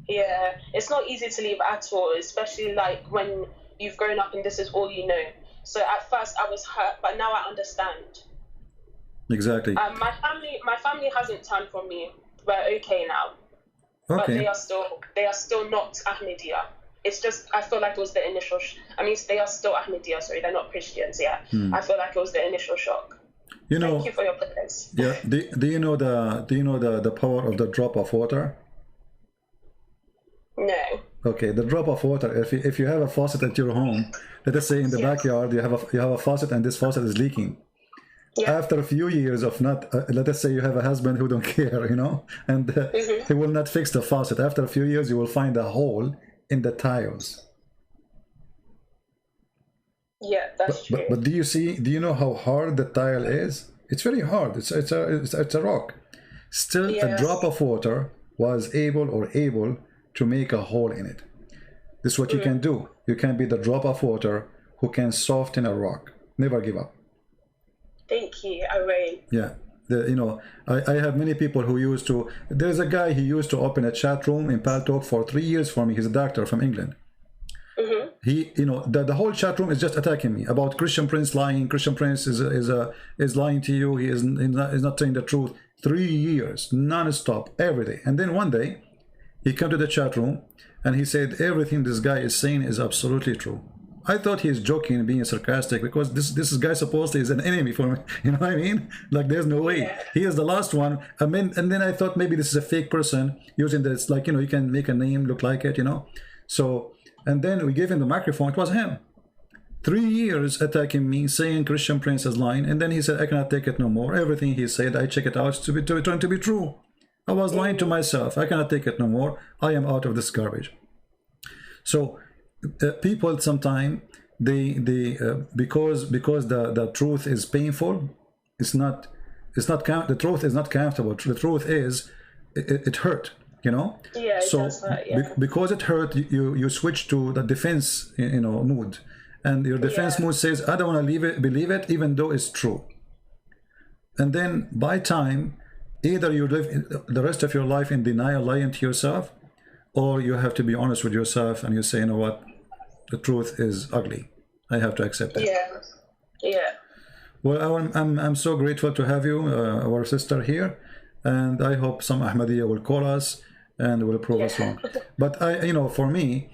Yeah, it's not easy to leave at all, especially like when you've grown up and this is all you know. So at first I was hurt, but now I understand. Exactly. My family hasn't turned from me. We're okay now. Okay. But they are still not Ahmadiyya. it's just, I feel like it was the initial, I mean, they are still Ahmadiyya, sorry, they're not Christians yet. I feel like it was the initial shock. You know, thank you for your prayers. Yeah, do you know the power of the drop of water? No. Okay, the drop of water, if you have a faucet at your home, let us say in the backyard you have a faucet and this faucet is leaking. Yeah. After a few years of not, let us say you have a husband who don't care, you know, and he will not fix the faucet. After a few years, you will find a hole in the tiles. Yeah, that's true. But do you know how hard the tile is? It's very hard. It's a rock. Still, a drop of water was able to make a hole in it. This is what you can do. You can be the drop of water who can soften a rock. Never give up. Thank you, I will. Yeah, you know, I have many people who used to. There's a guy, he used to open a chat room in Paltalk for 3 years for me. He's a doctor from England. He, you know, the whole chat room is just attacking me about Christian Prince lying. Christian Prince is lying to you. He is not telling the truth. 3 years, non-stop, every day. And then one day, he came to the chat room and he said everything this guy is saying is absolutely true. I thought he's joking and being sarcastic because this guy supposedly is an enemy for me. You know what I mean? Like, there's no way. He is the last one. I mean, and then I thought maybe this is a fake person using this, like, you know, you can make a name look like it, you know. So, and then we gave him the microphone. It was him. 3 years attacking me, saying Christian Prince is lying. And then he said, I cannot take it no more. Everything he said, I check it out to trying to be true. I was lying to myself. I cannot take it no more. I am out of this garbage. So, people sometimes because the truth is painful, the truth is not comfortable. The truth is it hurt, you know. Yeah, it does hurt, yeah. Because it hurt, you switch to the defense, you know, mood, and your defense mood says, I don't want to believe it even though it's true. And then by time, either you live the rest of your life in denial, lying to yourself, or you have to be honest with yourself and you say, you know what, the truth is ugly. I have to accept it. Yeah, yeah. Well, I'm so grateful to have you, our sister here, and I hope some Ahmadiyya will call us and will prove us wrong. But you know, for me,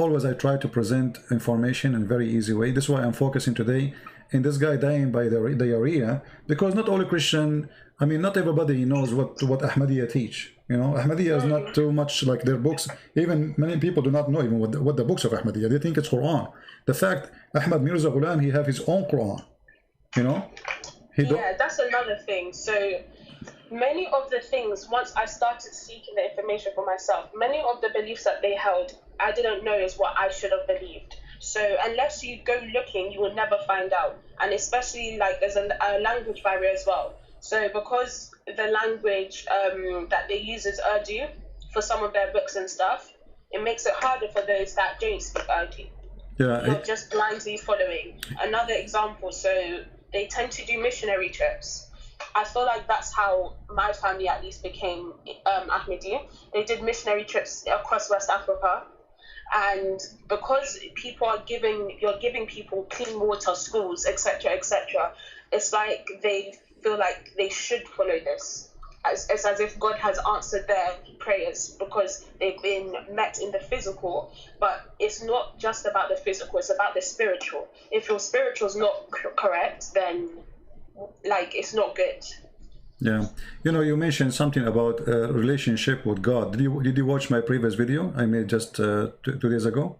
always I try to present information in a very easy way. This is why I'm focusing today in this guy dying by diarrhea, because not all Christian, I mean, not everybody knows what Ahmadiyya teach. You know, Ahmadiyya is not too much like their books. Even many people do not know even what the books of Ahmadiyya. They think it's Quran. The fact Ahmad Mirza Ghulam, he have his own Quran. You know, yeah, that's another thing. So many of the things, once I started seeking the information for myself, many of the beliefs that they held, I didn't know is what I should have believed. So unless you go looking, you will never find out. And especially, like, there's a language barrier as well. So because the language that they use is Urdu for some of their books and stuff, it makes it harder for those that don't speak Urdu. Yeah, not just blindly following. Another example, so they tend to do missionary trips. I feel like that's how my family at least became Ahmadi. They did missionary trips across West Africa. And because you're giving people clean water, schools, etc., etc., it's like they feel like they should follow this. It's as if God has answered their prayers because they've been met in the physical, but it's not just about the physical, it's about the spiritual. If your spiritual is not correct, then like it's not good. Yeah, you know, you mentioned something about relationship with God. Did you watch my previous video I made just 2 days ago?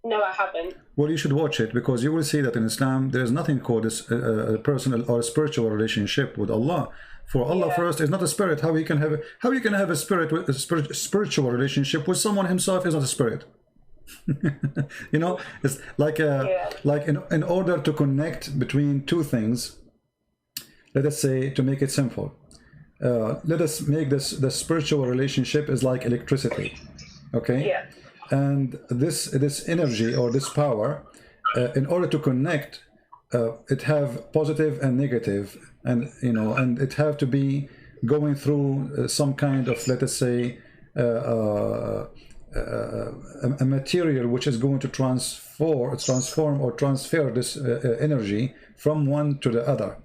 No, I haven't. Well, you should watch it because you will see that in Islam there is nothing called a personal or a spiritual relationship with Allah. For Allah first is not a spirit. How you can have a spiritual relationship with someone himself is not a spirit? You know, it's like in order to connect between two things. Let us say, to make it simple, let us make the spiritual relationship is like electricity, okay? Yeah. And this energy or this power, in order to connect, it have positive and negative, and you know, and it have to be going through some kind of, let us say, a material which is going to transform or transfer this energy from one to the other.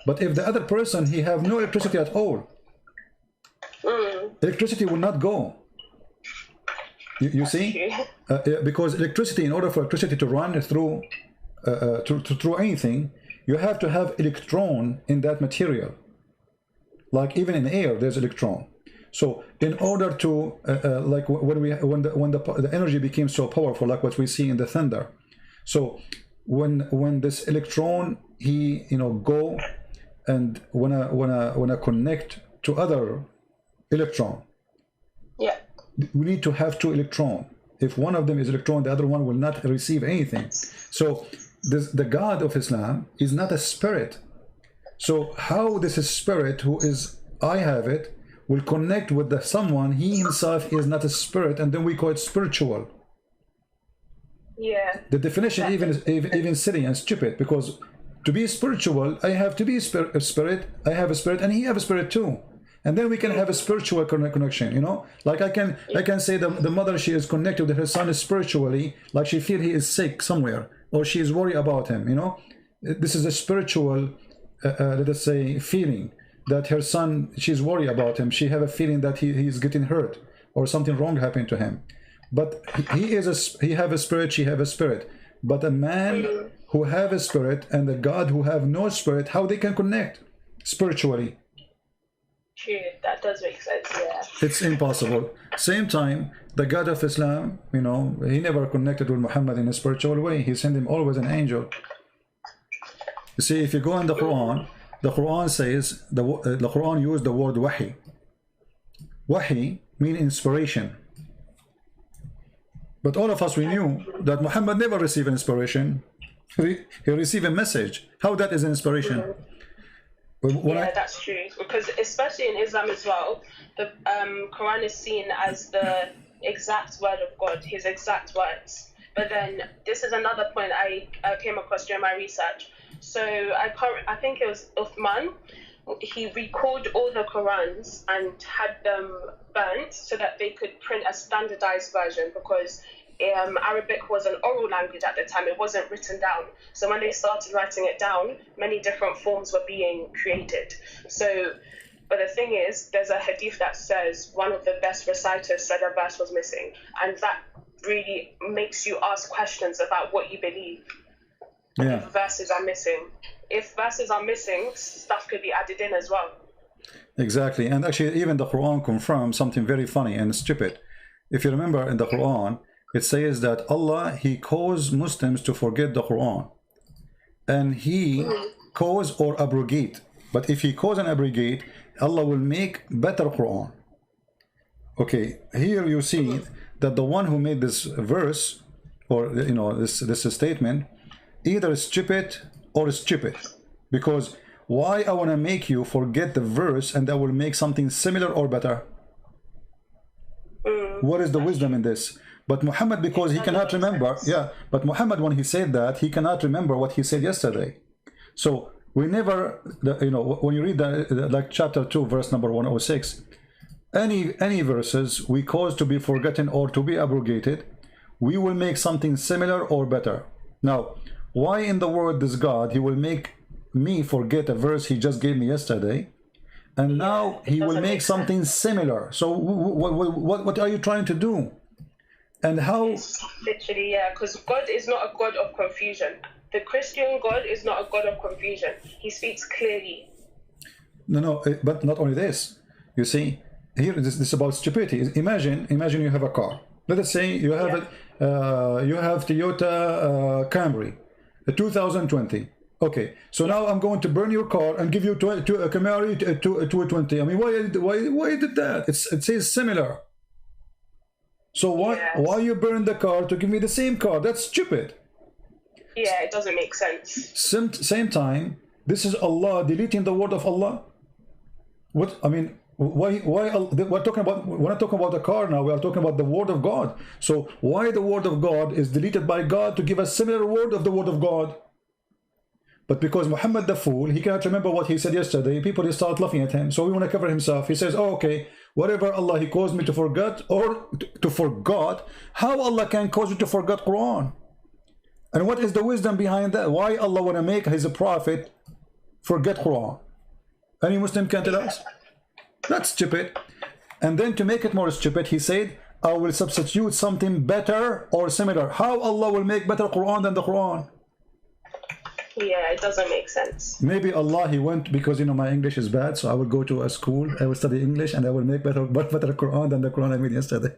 But if the other person, he have no electricity at all, electricity will not go. You see? Because electricity, in order for electricity to run through through anything, you have to have electron in that material. Like even in air, there's electron. So in order to like when the energy became so powerful, like what we see in the thunder. So when this electron, he go and wanna connect to other electron. Yeah. We need to have two electrons. If one of them is electron, the other one will not receive anything. So the God of Islam is not a spirit. So how this spirit, who is I have it, will connect with someone, he himself is not a spirit, and then we call it spiritual. Yeah. The definition even silly and stupid, because to be spiritual, I have to be a spirit, I have a spirit, and he have a spirit too. And then we can have a spiritual connection, like I can say the mother, she is connected with her son spiritually, like she feel he is sick somewhere, or she is worried about him, this is a spiritual let us say feeling that her son, she's worried about him, she have a feeling that he's getting hurt or something wrong happened to him. But he have a spirit, she have a spirit. But a man who have a spirit and a God who have no spirit, how they can connect spiritually? True, that does make sense, yeah. It's impossible. Same time, the God of Islam, he never connected with Muhammad in a spiritual way. He sent him always an angel. You see, if you go in the Quran says, the Quran used the word wahi. Wahi means inspiration. But all of us, we knew that Muhammad never received inspiration. He received a message. How that is inspiration? That's true. Because especially in Islam as well, the Quran is seen as the exact word of God, his exact words. But then this is another point I came across during my research. So I think it was Uthman. He recalled all the Qurans and had them burnt so that they could print a standardized version, because Arabic was an oral language at the time. It wasn't written down. So when they started writing it down, many different forms were being created. So, but the thing is, there's a hadith that says one of the best reciters said a verse was missing. And that really makes you ask questions about what you believe. Yeah. If verses are missing. If verses are missing, stuff could be added in as well. Exactly. And actually, even the Quran confirms something very funny and stupid. If you remember in the Quran, it says that Allah, he caused Muslims to forget the Quran. And he cause or abrogate. But if he cause and abrogate, Allah will make better Quran. Okay, here you see that the one who made this verse, or this statement, either stupid or stupid. Because why I want to make you forget the verse and I will make something similar or better? What is the wisdom in this? But Muhammad, because he cannot remember, but Muhammad, when he said that, he cannot remember what he said yesterday. So we never, when you read like chapter 2, verse number 106, any verses we cause to be forgotten or to be abrogated, we will make something similar or better. Now, why in the world this God, he will make me forget a verse he just gave me yesterday, and now he will make something similar? So what are you trying to do? And how? Literally, because God is not a God of confusion. The Christian God is not a God of confusion. He speaks clearly. No, but not only this. You see, here this is about stupidity. Imagine you have a car. Let us say you have you have Toyota Camry, 2020. Okay, so now I'm going to burn your car and give you a Camry 220. I mean, why did that? It says similar. So why you burn the car to give me the same car? That's stupid. Yeah, it doesn't make sense. Same time, this is Allah deleting the word of Allah. What I mean, why we're talking not talking about the car now, we are talking about the word of God. So why the word of God is deleted by God to give a similar word of the word of God? But because Muhammad the fool, he cannot remember what he said yesterday, people start laughing at him. So we want to cover himself. He says, oh, okay, whatever Allah he caused me to forget or to forgot, how Allah can cause you to forget Quran? And what is the wisdom behind that? Why Allah want to make his prophet forget Quran? Any Muslim can tell us? That's stupid. And then to make it more stupid, he said, I will substitute something better or similar. How Allah will make better Quran than the Quran? Yeah, it doesn't make sense. Maybe Allah, he went, because you know my English is bad, so I will go to a school, I will study English, and I will make better Quran than the Quran I made yesterday.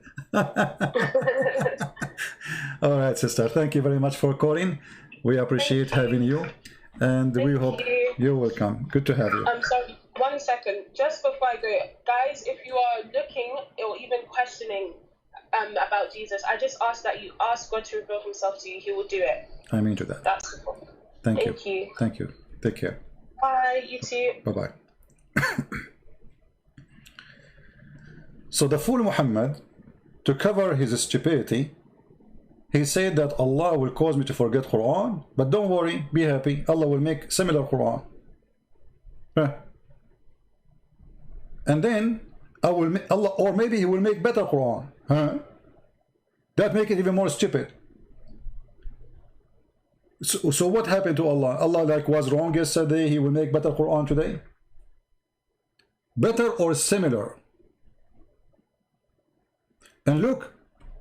All right, sister, thank you very much for calling. We appreciate having you, and we hope you're welcome. Good to have you. I'm sorry, 1 second, just before I go, guys, if you are looking or even questioning about Jesus, I just ask that you ask God to reveal himself to you. He will do it. I'm into that. That's cool. Thank you. Thank you. Take care. Bye, you too. Bye-bye. So the fool Muhammad, to cover his stupidity, he said that Allah will cause me to forget Quran, but don't worry, be happy, Allah will make similar Quran. And then I will make Allah, or maybe he will make better Quran. That make it even more stupid. So what happened to Allah? Allah like was wrong yesterday, he will make better Quran today? Better or similar? And look,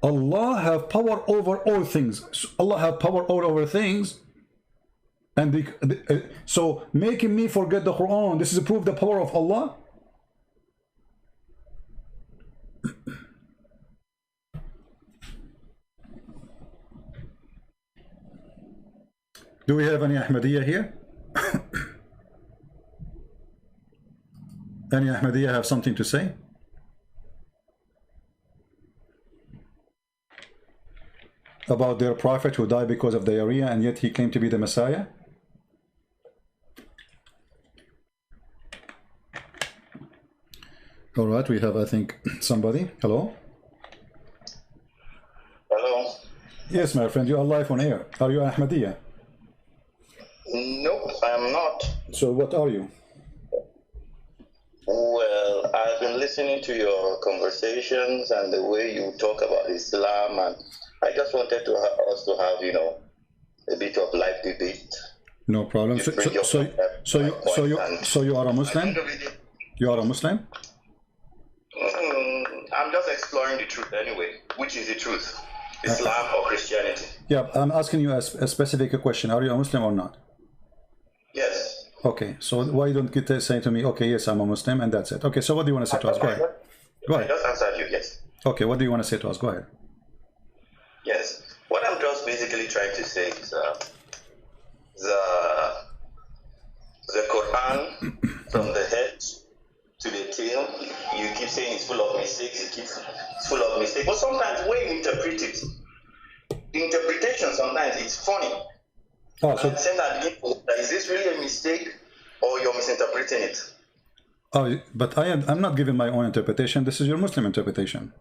Allah have power over all things. Allah have power over things. And so making me forget the Quran, this is to prove the power of Allah? Do we have any Ahmadiyya here? Any Ahmadiyya have something to say? About their prophet who died because of diarrhea and yet he claimed to be the Messiah? All right, we have, I think, somebody. Hello? Hello? Yes, my friend, you are live on air. Are you Ahmadiyya? Nope, I'm not. So what are you? Well, I've been listening to your conversations and the way you talk about Islam, and I just wanted to us to have, you know, a bit of live debate. No problem. So you are a Muslim? You are a Muslim? I'm just exploring the truth anyway. Which is the truth? Islam or Christianity? Yeah, I'm asking you a specific question. Are you a Muslim or not? Yes. Okay, so why don't you say to me, okay, yes, I'm a Muslim, and that's it. Okay, so what do you want to say to us? Go ahead. Go ahead. I just answered you, yes. Okay, what do you want to say to us? Go ahead. Yes. What I'm just basically trying to say is the Quran, from the head to the tail, you keep saying it's full of mistakes, it's full of mistakes. But sometimes when you interpret it, the interpretation sometimes it's funny. Oh, so is this really a mistake or you're misinterpreting it? Oh, but I'm not giving my own interpretation. This is your Muslim interpretation.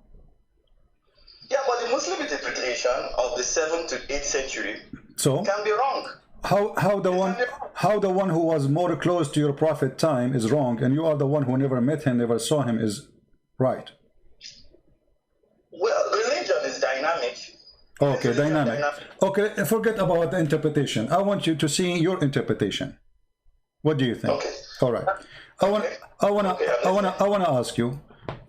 Yeah, but the Muslim interpretation of the 7th to 8th century can be wrong. How the one who was more close to your prophet time is wrong, and you are the one who never met him, never saw him, is right? Well, religion is dynamic. Okay, dynamic. Okay, forget about the interpretation. I want you to see your interpretation. What do you think? Okay. All right. I want to ask you.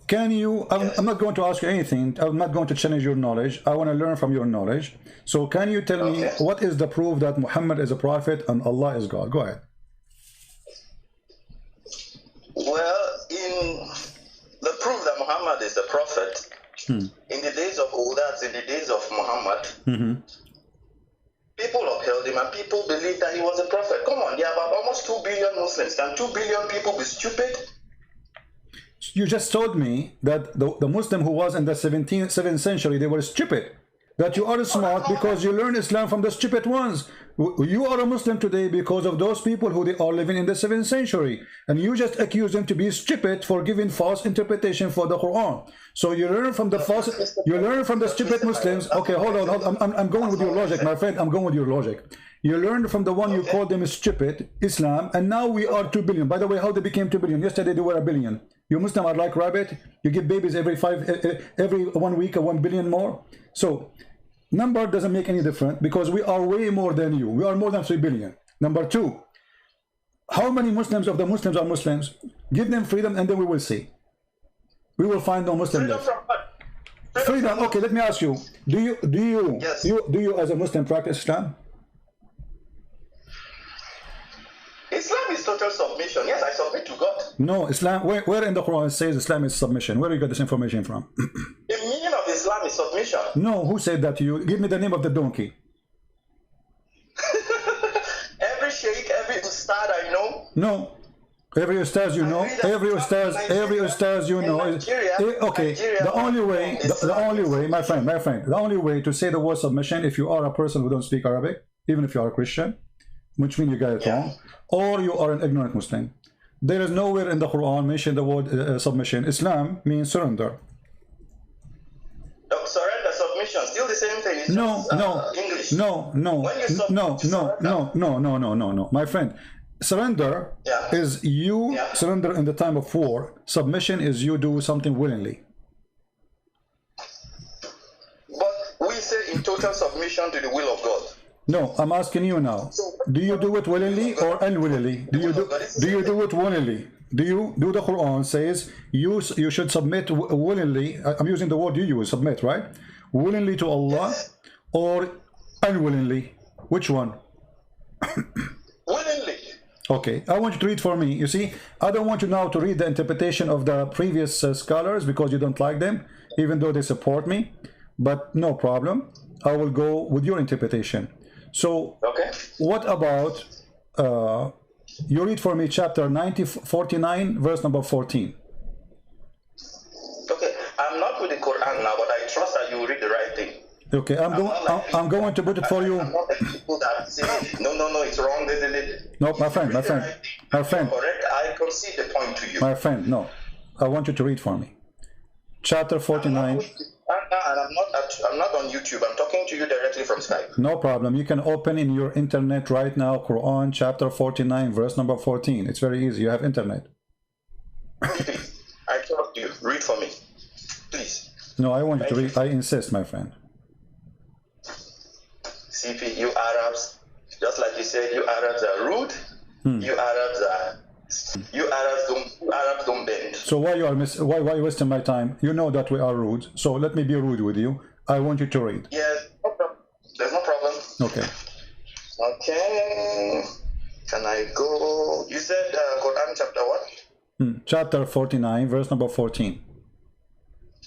Can you? I'm not going to ask you anything. I'm not going to challenge your knowledge. I want to learn from your knowledge. So, can you tell me what is the proof that Muhammad is a prophet and Allah is God? Go ahead. Well, in the proof that Muhammad is a prophet, in the days of Udat, in the days of Muhammad, people upheld him and people believed that he was a prophet. Come on, there are about almost 2 billion Muslims. Can 2 billion people be stupid? You just told me that the Muslim who was in the 7th century, they were stupid. That you are smart because you learn Islam from the stupid ones. You are a Muslim today because of those people who they are living in the 7th century. And you just accuse them to be stupid for giving false interpretation for the Quran. So you learn from the stupid Muslims. Okay, hold on. I'm going with your logic, my friend. I'm going with your logic. You learned from the one you called them stupid, Islam, and now we are 2 billion. By the way, how they became 2 billion? Yesterday they were 1 billion. You Muslims are like rabbit. You give babies every 1 week 1 billion more. So number doesn't make any difference because we are way more than you. We are more than 3 billion. Number two, how many Muslims of the Muslims are Muslims? Give them freedom and then we will see. We will find no Muslim left. Freedom. Okay, let me ask you. Do you Yes. do you as a Muslim practice Islam? Islam is total submission. Yes, I submit to God. No, Islam. Where in the Quran it says Islam is submission? Where do you get this information from? The meaning of Islam is submission. No, who said that to you? Give me the name of the donkey. Every sheikh, every ustad I know. No. Every ustaz you know, every ustaz you know. Okay, the only way, my friend, the only way to say the word submission, if you are a person who don't speak Arabic, even if you are a Christian, which means you got it wrong, or you are an ignorant Muslim. There is nowhere in the Quran mention the word submission. Islam means surrender. Surrender, submission, still the same thing. It's No, just, English. no, my friend. Surrender is you surrender in the time of war. Submission is you do something willingly. But we say in total submission to the will of God. No, I'm asking you now. Do you do it willingly or unwillingly? Do you do it willingly? Do the Quran says you should submit willingly? I'm using the word you use, submit, right? Willingly to Allah or unwillingly? Which one? Willingly. Okay, I want you to read for me. You see, I don't want you now to read the interpretation of the previous scholars because you don't like them, even though they support me. But no problem. I will go with your interpretation. So, what about, you read for me chapter 49, verse number 14. Okay, I'm not with the Quran now, but I trust that you will read the right thing. Okay, I'm going to put it for you. I'm not the people that say, no, it's wrong. No, my friend. Correct. I concede the point to you. My friend, no. I want you to read for me. Chapter 49. I'm not on YouTube. I'm talking to you directly from Skype. No problem. You can open in your internet right now, Quran chapter 49, verse number 14. It's very easy. You have internet. Please, I trust you. Read for me. Please. No, I want you to read. I insist, my friend. CP, you Arabs, just like you said, you Arabs are rude. You Arabs don't bend. So why you are why you wasting my time? You know that we are rude. So let me be rude with you. I want you to read. Yes, no problem. There's no problem. Okay. Okay. Can I go? You said Quran chapter what? Chapter 49, verse number 14.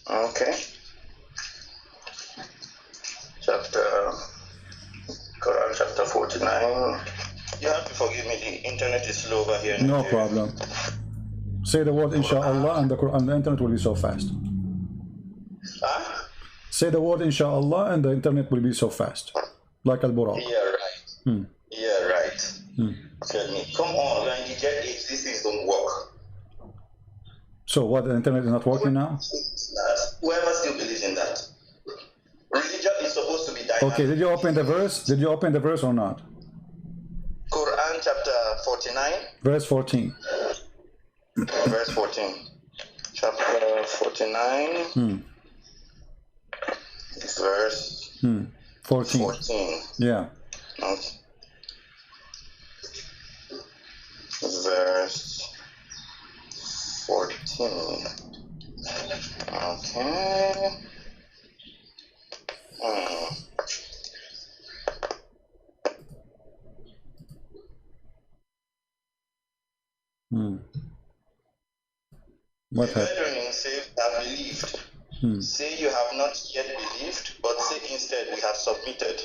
Okay. Quran chapter 49. You have to forgive me, the internet is slow over here. No problem. Say the word inshallah and the internet will be so fast. Huh? Say the word inshallah and the internet will be so fast. Like al-Buraq. Yeah, right. Yeah, right. Tell me, come on, when you get it, these things don't work. So what, the internet is not working now? Whoever still believes in that. Religion is supposed to be dynamic. Okay, did you open the verse? Did you open the verse or not? Quran chapter 49. Verse 14. Verse 14. Chapter 49. Verse 14. Yeah. Okay. Verse 14. Okay. What happened? Brethren say have believed. Say you have not yet believed, but say instead we have submitted.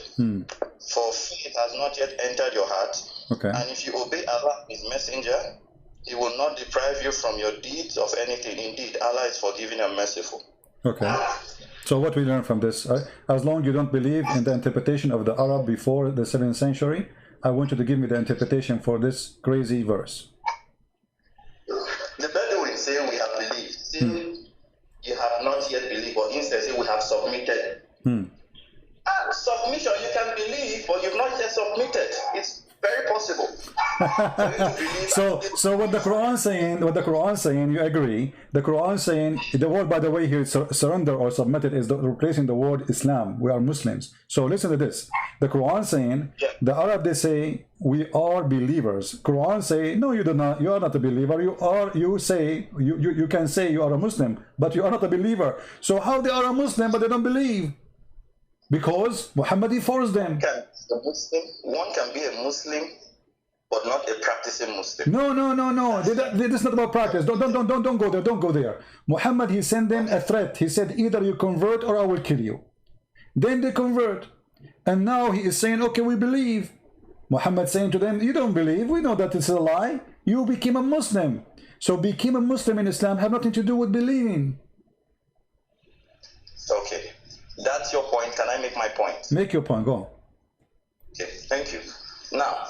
For faith has not yet entered your heart. Okay. And if you obey Allah, His messenger, He will not deprive you from your deeds of anything. Indeed, Allah is forgiving and merciful. Okay. So what we learn from this, as long as you don't believe in the interpretation of the Arab before the 7th century, I want you to give me the interpretation for this crazy verse. The Bedouin say we have believed. Say you have not yet believed, but instead say we have submitted. Submission, you can believe, but you've not yet submitted. It's very possible. So what the Quran saying, you agree? The Quran saying the word, by the way, here surrender or submitted is replacing the word Islam. We are Muslims. So listen to this. The Quran saying, the Arab, they say we are believers. Quran say no, you do not. You are not a believer. You can say you are a Muslim, but you are not a believer. So how they are a Muslim but they don't believe? Because Muhammad forced them. One can be a Muslim but not a practicing Muslim. No. This is not about practice. Don't go there. Don't go there. Muhammad, he sent them a threat. He said, either you convert or I will kill you. Then they convert. And now he is saying, okay, we believe. Muhammad saying to them, you don't believe. We know that it's a lie. You became a Muslim. So became a Muslim in Islam have nothing to do with believing. Okay. That's your point. Can I make my point? Make your point. Go. Okay. Thank you. Now,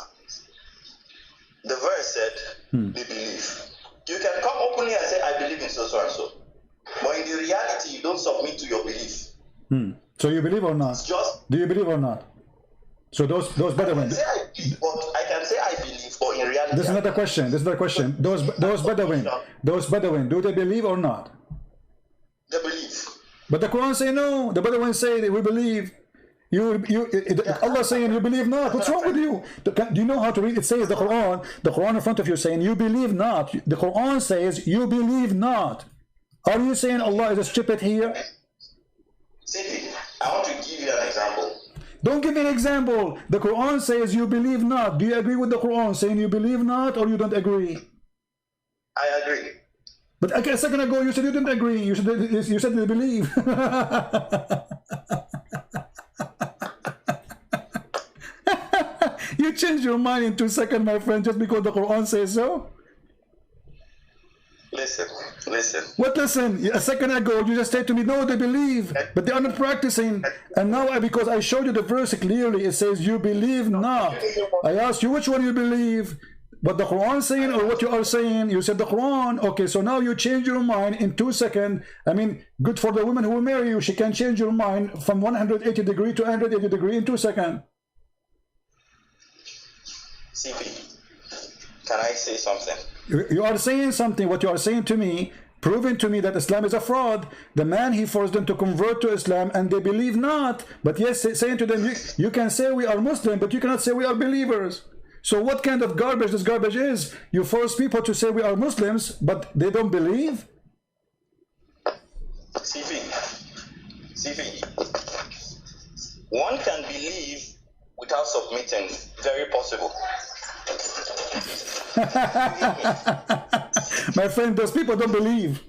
the verse said, they believe. You can come openly and say, I believe in so and so. But in the reality, you don't submit to your belief. So you believe or not? Do you believe or not? So those Bedouin. I can say I believe, but in reality. This is not a question. Those Bedouin, do they believe or not? They believe. But the Quran say no. The Bedouin say that we believe. Allah saying you believe not. What's wrong with you? Do you know how to read? It says the Quran in front of you saying you believe not. The Quran says you believe not. Are you saying Allah is stupid here? See, I want to give you an example. Don't give me an example. The Quran says you believe not. Do you agree with the Quran saying you believe not, or you don't agree? I agree. But a second ago you said you didn't agree. You said you believe. You changed your mind in 2 seconds, my friend, just because the Quran says so? Listen. What listen? A second ago you just said to me, no, they believe, but they are not practicing. And now because I showed you the verse clearly, it says you believe not. I asked you which one you believe, what the Quran saying or what you are saying. You said the Quran. Okay, so now you change your mind in 2 seconds. I mean, good for the woman who will marry you. She can change your mind from 180 degree to 180 degree in 2 seconds. CP, can I say something? You are saying something. What you are saying to me, proving to me that Islam is a fraud. The man, he forced them to convert to Islam and they believe not. But yes, saying to them, you can say we are Muslim, but you cannot say we are believers. So what kind of garbage this garbage is? You force people to say we are Muslims, but they don't believe? CP, one can believe without submitting. Very possible. My friend, those people don't believe.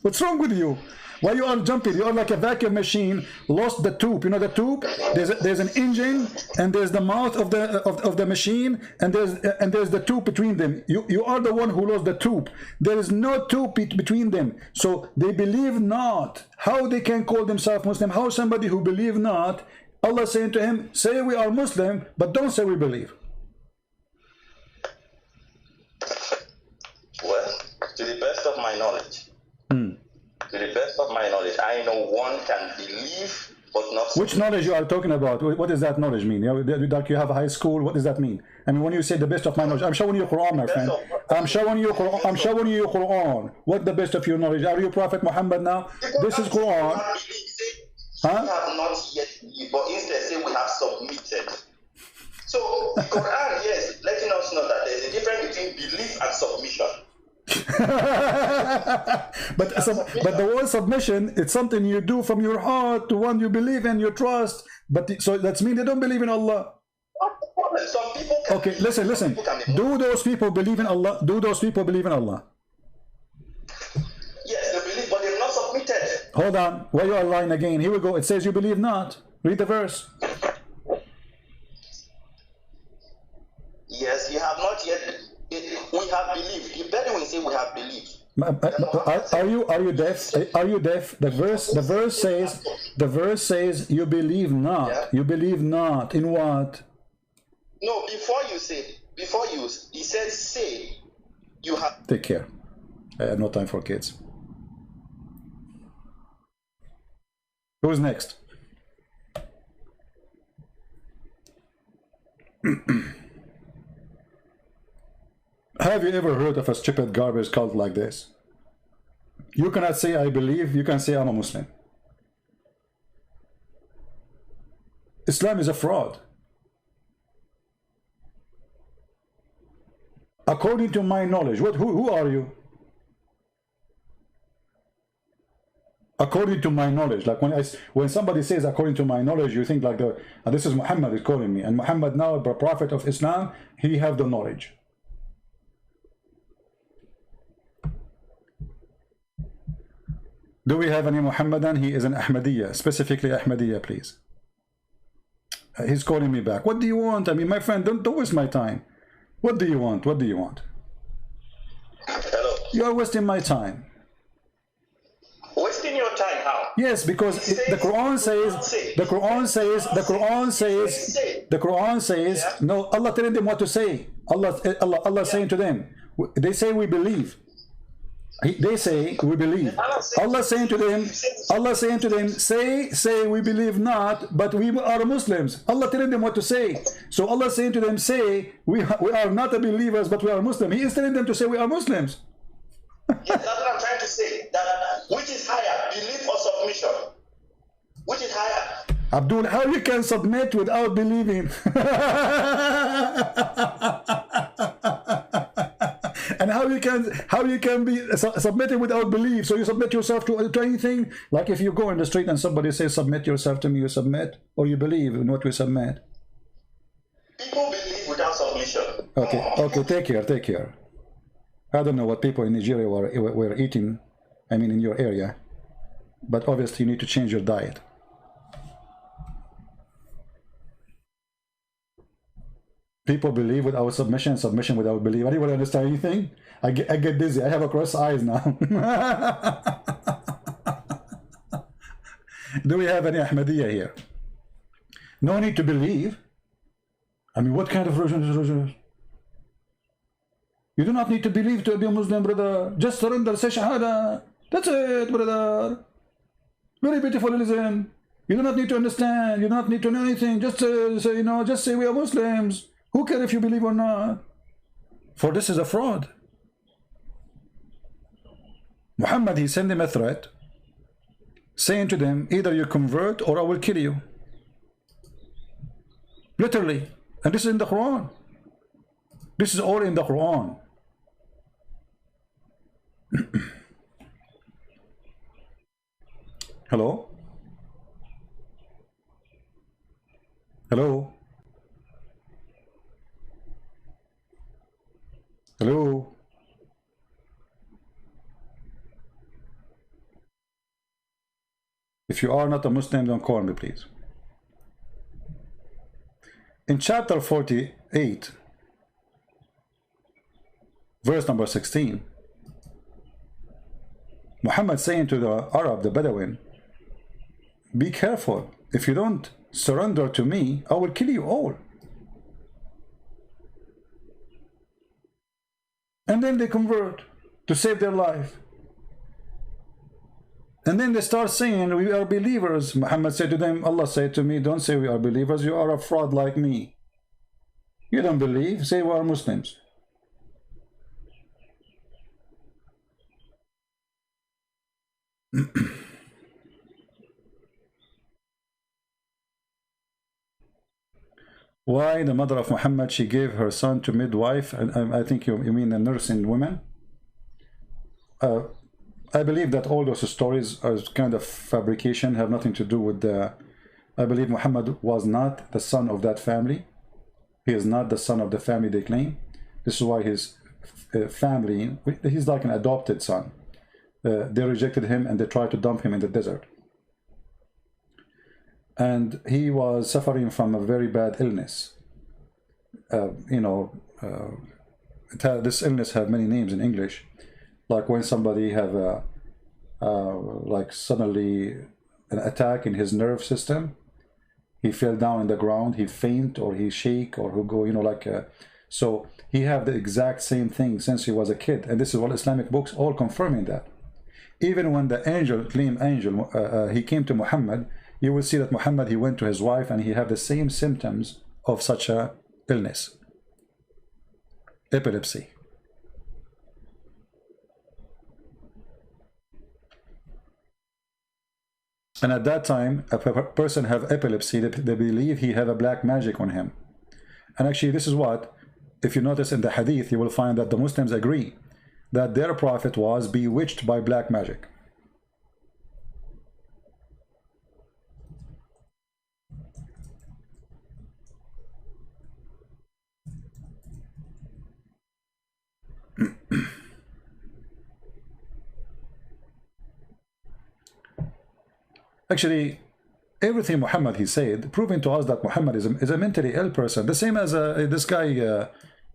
What's wrong with you? Why you are jumping? You are like a vacuum machine, lost the tube. You know the tube? There's an engine and there's the mouth of the machine and there's the tube between them. You are the one who lost the tube. There is no tube between them. So they believe not. How they can call themselves Muslim? How somebody who believe not, Allah saying to him, say we are Muslim, but don't say we believe. Well, to the best of my knowledge, I know one can believe but not. Which knowledge you are talking about? What does that knowledge mean? Like you have a high school. What does that mean? I mean, when you say the best of my knowledge, I'm showing you Quran, my friend. I'm showing you Quran. What the best of your knowledge? Are you Prophet Muhammad now? This is Quran. We have not yet believed, but instead say we have submitted. So the Quran, yes, letting us know that there is a difference between belief and submission. but the word submission, it's something you do from your heart to one you believe in, you trust. But so that's mean they don't believe in Allah. Some people okay, listen. Do those people believe in Allah? Do those people believe in Allah? Yes, they believe, but they're not submitted. Hold on, why you are lying again? Here we go. It says you believe not. Read the verse. Yes, you have not yet. We have believed. The Bedouin say we have believed. Are you deaf? Are you deaf? The verse says you believe not. Yeah. You believe not in what? No, he said say you have. Take care. I have no time for kids. Who's next? Have you ever heard of a stupid garbage cult like this? You cannot say I believe, you can say I'm a Muslim. Islam is a fraud. According to my knowledge, who are you? According to my knowledge, like when somebody says according to my knowledge, you think like this is Muhammad is calling me, and Muhammad now, the prophet of Islam, he have the knowledge. Do we have any Muhammadan? He is an Ahmadiyya, specifically Ahmadiyya, please. He's calling me back. What do you want? I mean, my friend, don't waste my time. What do you want? What do you want? Hello. You are wasting my time. Wasting your time how? Yes, because the Quran says, no, Allah telling them what to say. Allah saying to them, they say we believe. They say we believe. Allah saying to them, say we believe not, but we are Muslims. Allah telling them what to say. So Allah saying to them, say we are not a believers, but we are Muslims. He is telling them to say we are Muslims. Yes, that's what I'm trying to say. That which is higher, belief or submission? Which is higher? Abdul, how you can submit without believing? And how you can be submitted without belief? So you submit yourself to anything? Like if you go in the street and somebody says submit yourself to me, you submit, or you believe in what we submit? People believe without submission. Okay, take care. I don't know what people in Nigeria were eating, I mean in your area, but obviously you need to change your diet. People believe without submission, submission without belief. Anybody understand anything? I get dizzy. I have a cross eyes now. Do we have any Ahmadiyya here? No need to believe. I mean, what kind of religion is religion? You do not need to believe to be a Muslim, brother. Just surrender, say Shahada. That's it, brother. Very beautiful religion. You do not need to understand. You do not need to know anything. Just say, just say we are Muslims. Who cares if you believe or not? For this is a fraud. Muhammad, he sent them a threat, saying to them, either you convert or I will kill you. Literally. And this is in the Quran. This is all in the Quran. Hello? Hello? Hello? If you are not a Muslim, don't call me, please. In chapter 48, verse number 16, Muhammad saying to the Arab, the Bedouin, be careful. If you don't surrender to me, I will kill you all. And then they convert to save their life. And then they start saying, we are believers. Muhammad said to them, Allah said to me, don't say we are believers, you are a fraud like me. You don't believe, say we are Muslims. Why the mother of Muhammad, she gave her son to midwife? I think you mean a nursing woman. I believe that all those stories are kind of fabrication, have nothing to do with the... I believe Muhammad was not the son of that family. He is not the son of the family they claim. This is why his family, he's like an adopted son. They rejected him and they tried to dump him in the desert. And he was suffering from a very bad illness. This illness has many names in English. Like when somebody have a, like suddenly an attack in his nerve system, he fell down in the ground, he faint or he shake or he go, so he have the exact same thing since he was a kid. And this is all Islamic books all confirming that. Even when the angel, he came to Muhammad, you will see that Muhammad, he went to his wife and he had the same symptoms of such a illness. Epilepsy. And at that time, a person have epilepsy, they believe he have a black magic on him. And actually, this is what, if you notice in the hadith, you will find that the Muslims agree that their prophet was bewitched by black magic. Actually, everything Muhammad he said, proving to us that Muhammad is a mentally ill person. The same as this guy,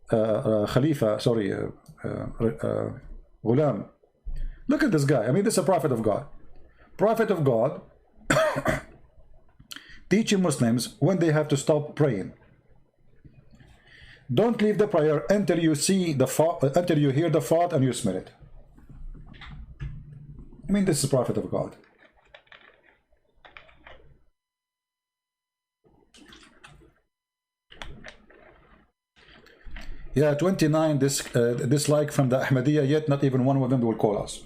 Khalifa, sorry, Ghulam. Look at this guy. I mean, this is a prophet of God. Prophet of God teaching Muslims when they have to stop praying. Don't leave the prayer until you see the fart, until you hear the fart and you smell it. I mean, this is prophet of God. Yeah, 29 dislike from the Ahmadiyya, yet not even one of them will call us.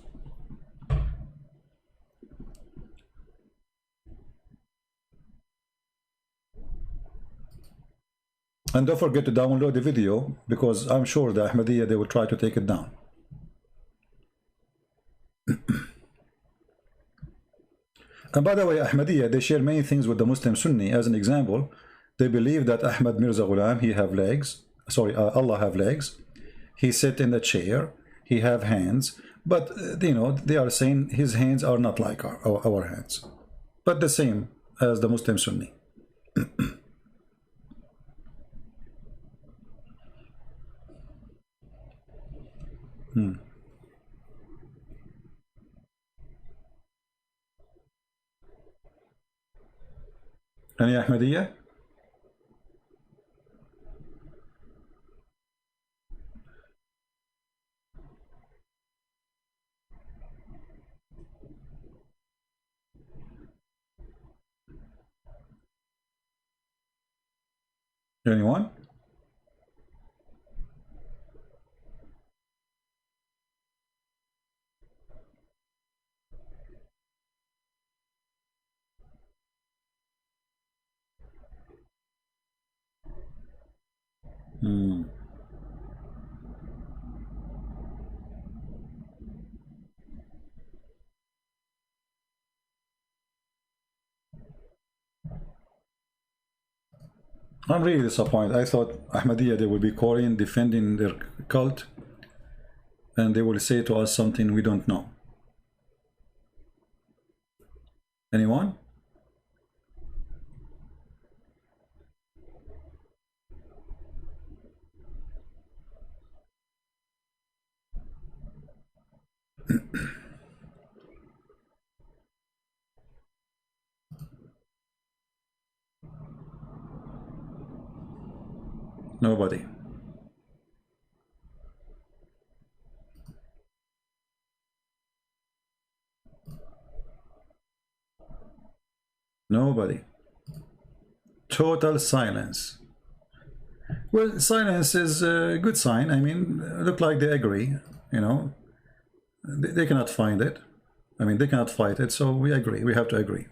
And don't forget to download the video, because I'm sure the Ahmadiyya, they will try to take it down. And by the way, Ahmadiyya, they share many things with the Muslim Sunni. As an example, they believe that Ahmad Mirza Ghulam, he have legs. Sorry, Allah have legs. He sit in the chair. He have hands. But, you know, they are saying his hands are not like our hands. But the same as the Muslim Sunni. Any Ahmadiyya? Anyone? I'm really disappointed. I thought Ahmadiyya, they will be Korean, defending their cult, and they will say to us something we don't know. Anyone? Nobody. Nobody. Total silence. Well, silence is a good sign. I mean, look like they agree, you know. They cannot find it. I mean, they cannot fight it, so we agree. We have to agree.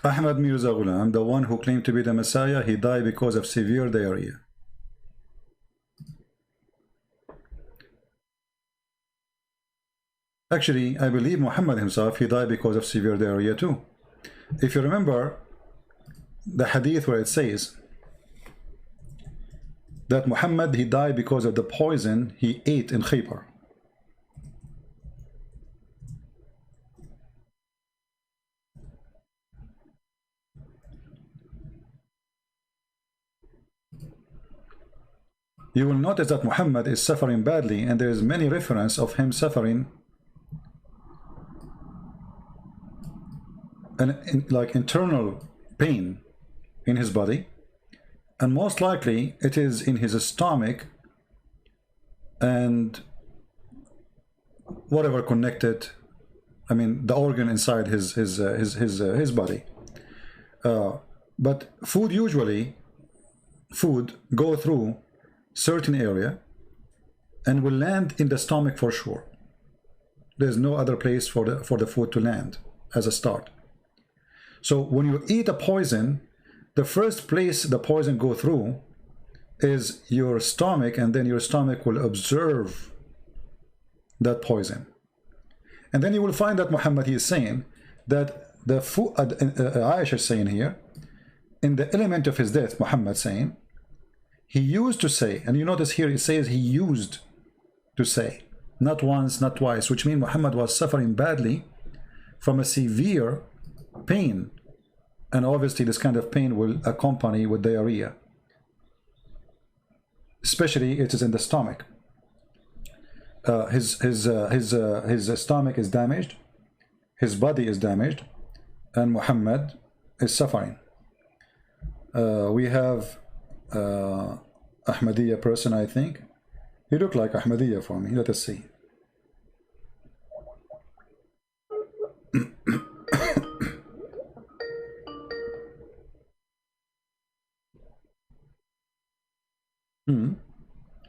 Ahmad Mirza Ghulam, the one who claimed to be the Messiah, he died because of severe diarrhea. Actually, I believe Muhammad himself, he died because of severe diarrhea too. If you remember the hadith where it says that Muhammad, he died because of the poison he ate in Khaybar. You will notice that Muhammad is suffering badly, and there is many reference of him suffering like internal pain in his body, and most likely it is in his stomach and whatever connected, I mean the organ inside his body. But food go through certain area, and will land in the stomach for sure. There's no other place for the food to land as a start. So when you eat a poison, the first place the poison go through is your stomach, and then your stomach will absorb that poison. And then you will find that Muhammad, he is saying that the food, Aisha is saying here, in the element of his death, Muhammad saying, he used to say, and you notice here it says he used to say, not once, not twice, which means Muhammad was suffering badly from a severe pain. And obviously this kind of pain will accompany with diarrhea. Especially it is in the stomach. His stomach is damaged, his body is damaged, and Muhammad is suffering. We have Ahmadiyya person, I think. He looked like Ahmadiyya for me. Let us see.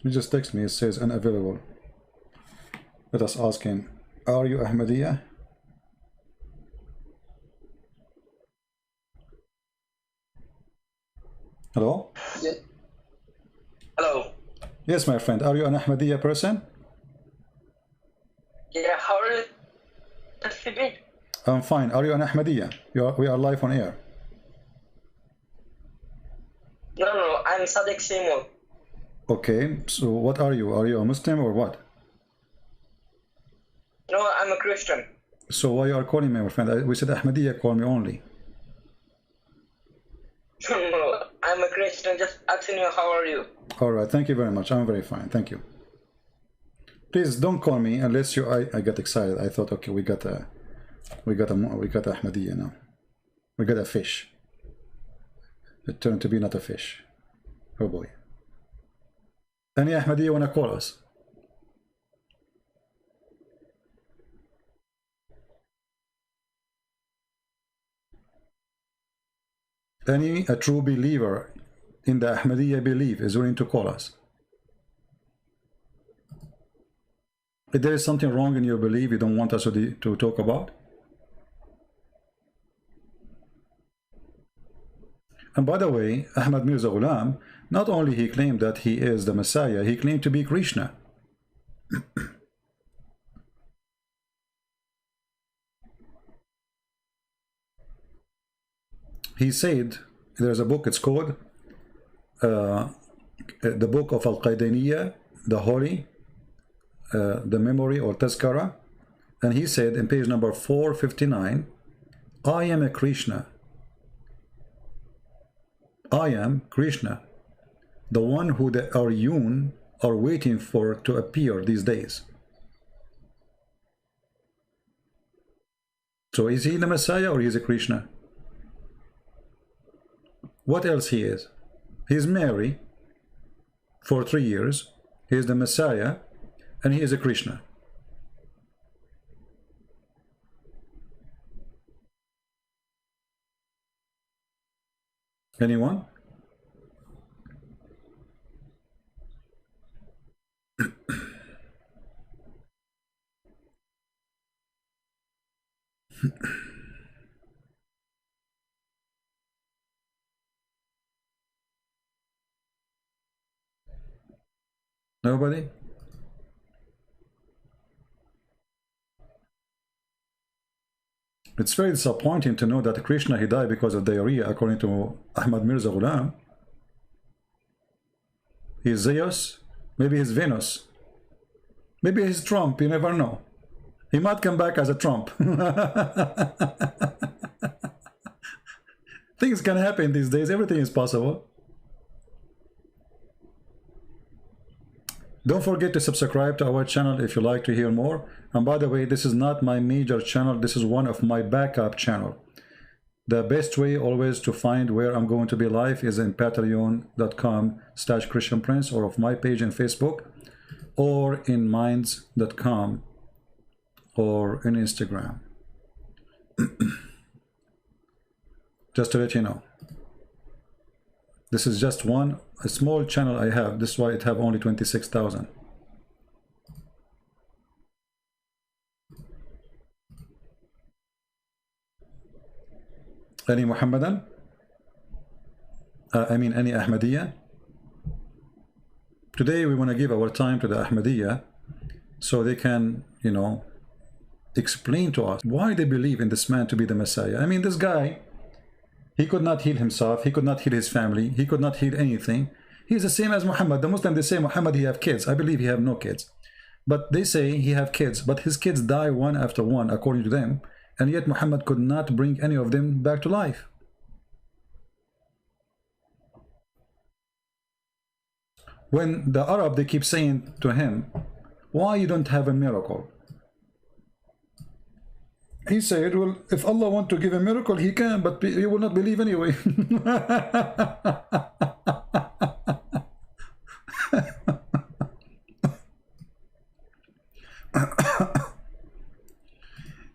He just texted me. It says unavailable. Let us ask him. Are you Ahmadiyya? Hello? Yeah. Hello. Yes, my friend. Are you an Ahmadiyya person? Yeah, how are you? I'm fine. Are you an Ahmadiyya? We are live on air. No, I'm Sadiq Seymour. Okay, so what are you? Are you a Muslim or what? No, I'm a Christian. So why you are calling me, my friend? We said Ahmadiyya, call me only. No, I'm a Christian. Just asking you, how are you? All right, thank you very much. I'm very fine. Thank you. Please don't call me unless you. I got excited. I thought, okay, we got Ahmadiyya now. We got a fish. It turned to be not a fish. Oh boy. Any Ahmadiyya wanna call us? A true believer in the Ahmadiyya belief is willing to call us. If there is something wrong in your belief you don't want us to talk about. And by the way, Ahmad Mirza Ghulam, not only he claimed that he is the Messiah, he claimed to be Krishna. He said, there's a book, it's called the book of Al-Qaidaniya, the Holy, the Memory or Tazkara, and he said in page number 459, I am a Krishna. I am Krishna, the one who the Aryun are waiting for to appear these days. So is he the Messiah or is he Krishna? What else he is? He's Mary for 3 years. He is the Messiah and he is a Krishna. Anyone? Nobody? It's very disappointing to know that Krishna, he died because of diarrhea, according to Ahmad Mirza Ghulam. He's Zeus, maybe he's Venus, maybe he's Trump, you never know. He might come back as a Trump. Things can happen these days, everything is possible. Don't forget to subscribe to our channel if you like to hear more. And by the way, this is not my major channel, this is one of my backup channel. The best way always to find where I'm going to be live is in patreon.com/ChristianPrince, or of my page in Facebook, or in minds.com, or in Instagram. Just to let you know. This is just a small channel I have. This is why it have only 26,000. Any Muhammadan? I mean, any Ahmadiyya? Today we want to give our time to the Ahmadiyya so they can, you know, explain to us why they believe in this man to be the Messiah. I mean, this guy, he could not heal himself, he could not heal his family, he could not heal anything. He's the same as Muhammad. The Muslims, they say Muhammad, he have kids. I believe he have no kids. But they say he have kids, but his kids die one after one, according to them. And yet Muhammad could not bring any of them back to life. When the Arab, they keep saying to him, why you don't have a miracle? He said, well, if Allah want to give a miracle, he can, but you will not believe anyway.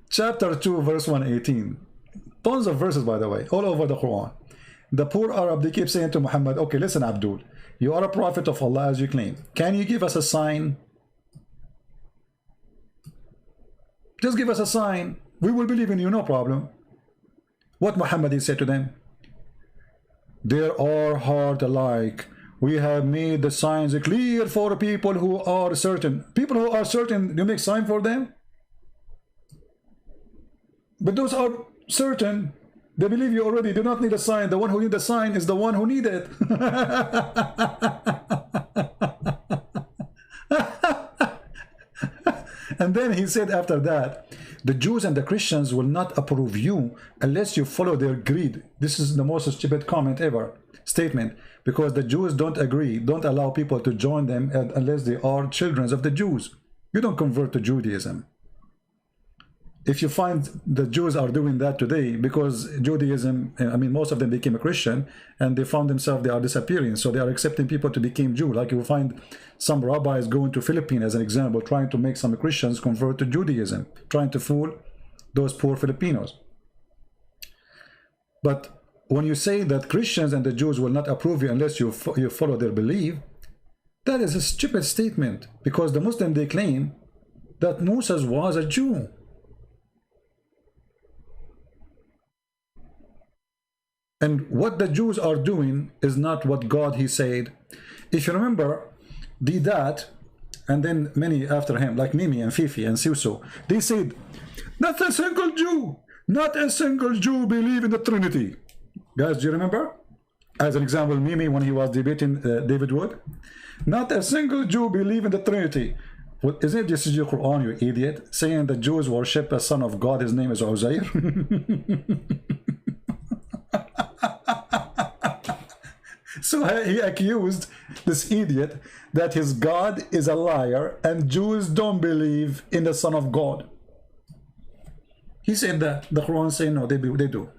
Chapter 2, verse 118. Tons of verses, by the way, all over the Quran. The poor Arab, they keep saying to Muhammad, okay, listen, Abdul, you are a prophet of Allah as you claim. Can you give us a sign? Just give us a sign. We will believe in you, no problem. What Muhammad said to them? There are heart alike. We have made the signs clear for people who are certain. People who are certain, you make sign for them? But those are certain. They believe you already. Do not need a sign. The one who needs a sign is the one who needs it. And then he said after that, the Jews and the Christians will not approve you unless you follow their greed. This is the most stupid comment ever, statement, because the Jews don't agree, don't allow people to join them unless they are children of the Jews. You don't convert to Judaism. If you find the Jews are doing that today, because Judaism, I mean, most of them became a Christian, and they found themselves, they are disappearing, so they are accepting people to become Jew. Like you will find some rabbis going to Philippines, as an example, trying to make some Christians convert to Judaism, trying to fool those poor Filipinos. But when you say that Christians and the Jews will not approve you unless you follow their belief, that is a stupid statement, because the Muslim, they claim that Moses was a Jew. And what the Jews are doing is not what God, he said. If you remember, Didat, and then many after him, like Mimi and Fifi and Siuso, they said, not a single Jew believe in the Trinity. Guys, do you remember? As an example, Mimi, when he was debating David Wood, not a single Jew believe in the Trinity. Well, isn't it just your Quran, you idiot, saying the Jews worship a son of God, his name is Uzair? So he accused this idiot that his God is a liar and Jews don't believe in the Son of God. He said that. The Quran says no, they do.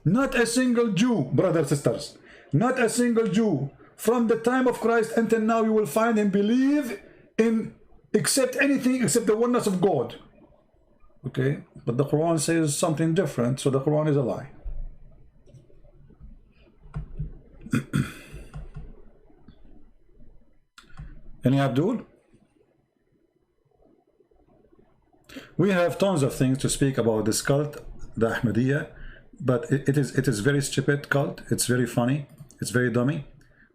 Not a single Jew, brothers and sisters, not a single Jew from the time of Christ until now you will find him believe in accept anything except the oneness of God. Okay, but the Quran says something different, so the Quran is a lie. Any Abdul? We have tons of things to speak about this cult, the Ahmadiyya, but it is very stupid cult. It's very funny. It's very dummy,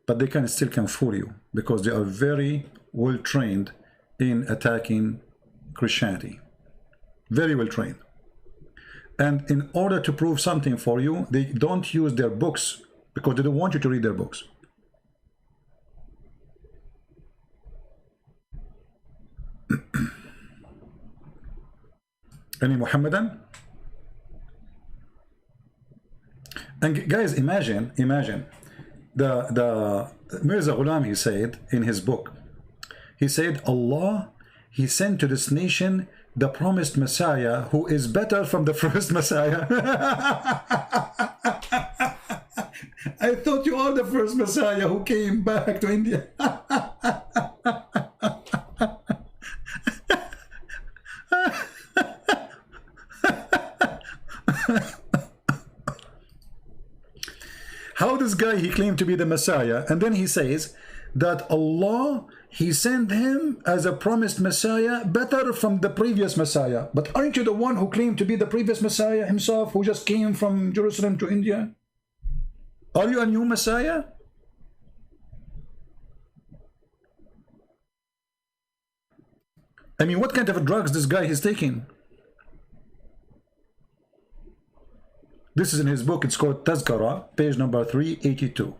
but they still can fool you because they are very well trained in attacking Christianity. Very well trained. And in order to prove something for you, they don't use their books because they don't want you to read their books. Any Muhammadan? And guys, imagine the Mirza Ghulam, he said in his book, he said Allah, he sent to this nation the promised Messiah who is better from the first Messiah. I thought you are the first Messiah who came back to India. How this guy guy, he claimed to be the Messiah, and then he says that Allah, he sent him as a promised Messiah, better from the previous Messiah. But aren't you the one who claimed to be the previous Messiah himself, who just came from Jerusalem to India? Are you a new Messiah? I mean, what kind of drugs this guy is taking? This is in his book. It's called Tazkara, page number 382.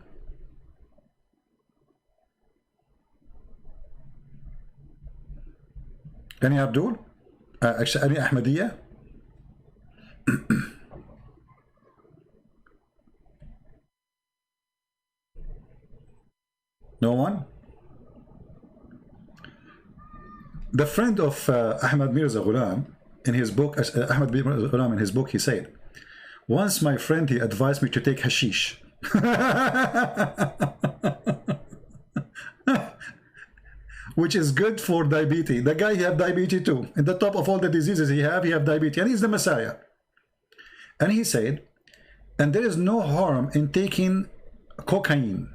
Any Abdul? Actually, any Ahmadiyya? No one? The friend of Ahmad Mirza Ghulam, in his book, Ahmad Mirza Ghulam, in his book, he said, once my friend, he advised me to take hashish. Which is good for diabetes. The guy, he have diabetes too. In the top of all the diseases he have diabetes. And he's the Messiah. And he said, and there is no harm in taking cocaine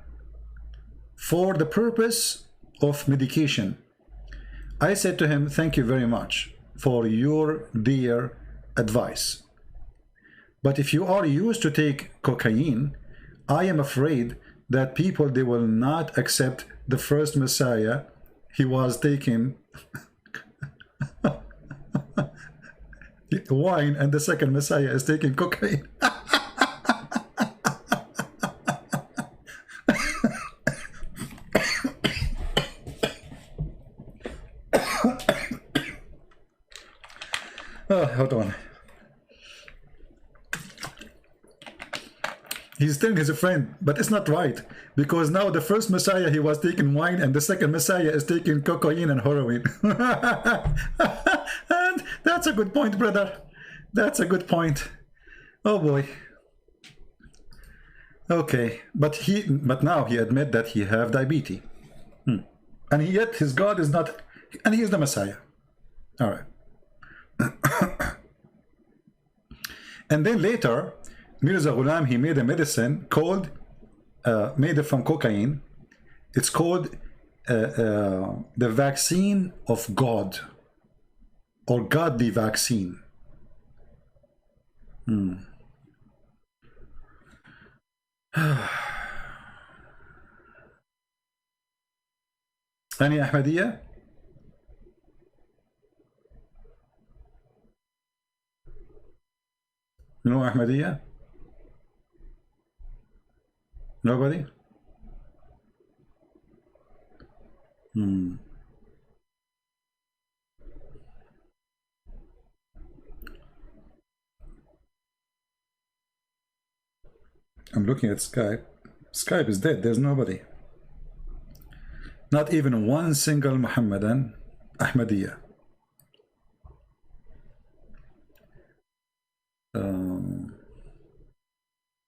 for the purpose of medication. I said to him, thank you very much for your dear advice. But if you are used to take cocaine, I am afraid that people, they will not accept the first Messiah. He was taking wine, and the second Messiah is taking cocaine. Oh, hold on. He's telling his friend, but it's not right, because now the first Messiah, he was taking wine, and the second Messiah is taking cocaine and heroin. And that's a good point, brother. That's a good point. Oh boy. Okay, but now he admit that he have diabetes, and yet his God is not, and he is the Messiah. All right. And then later, Mirza Ghulam, he made a medicine called, made it from cocaine. It's called the vaccine of God, or godly vaccine. Any Ahmadiyya? No Ahmadiyya? Nobody? I'm looking at Skype. Skype is dead. There's nobody. Not even one single Muhammadan Ahmadiyya.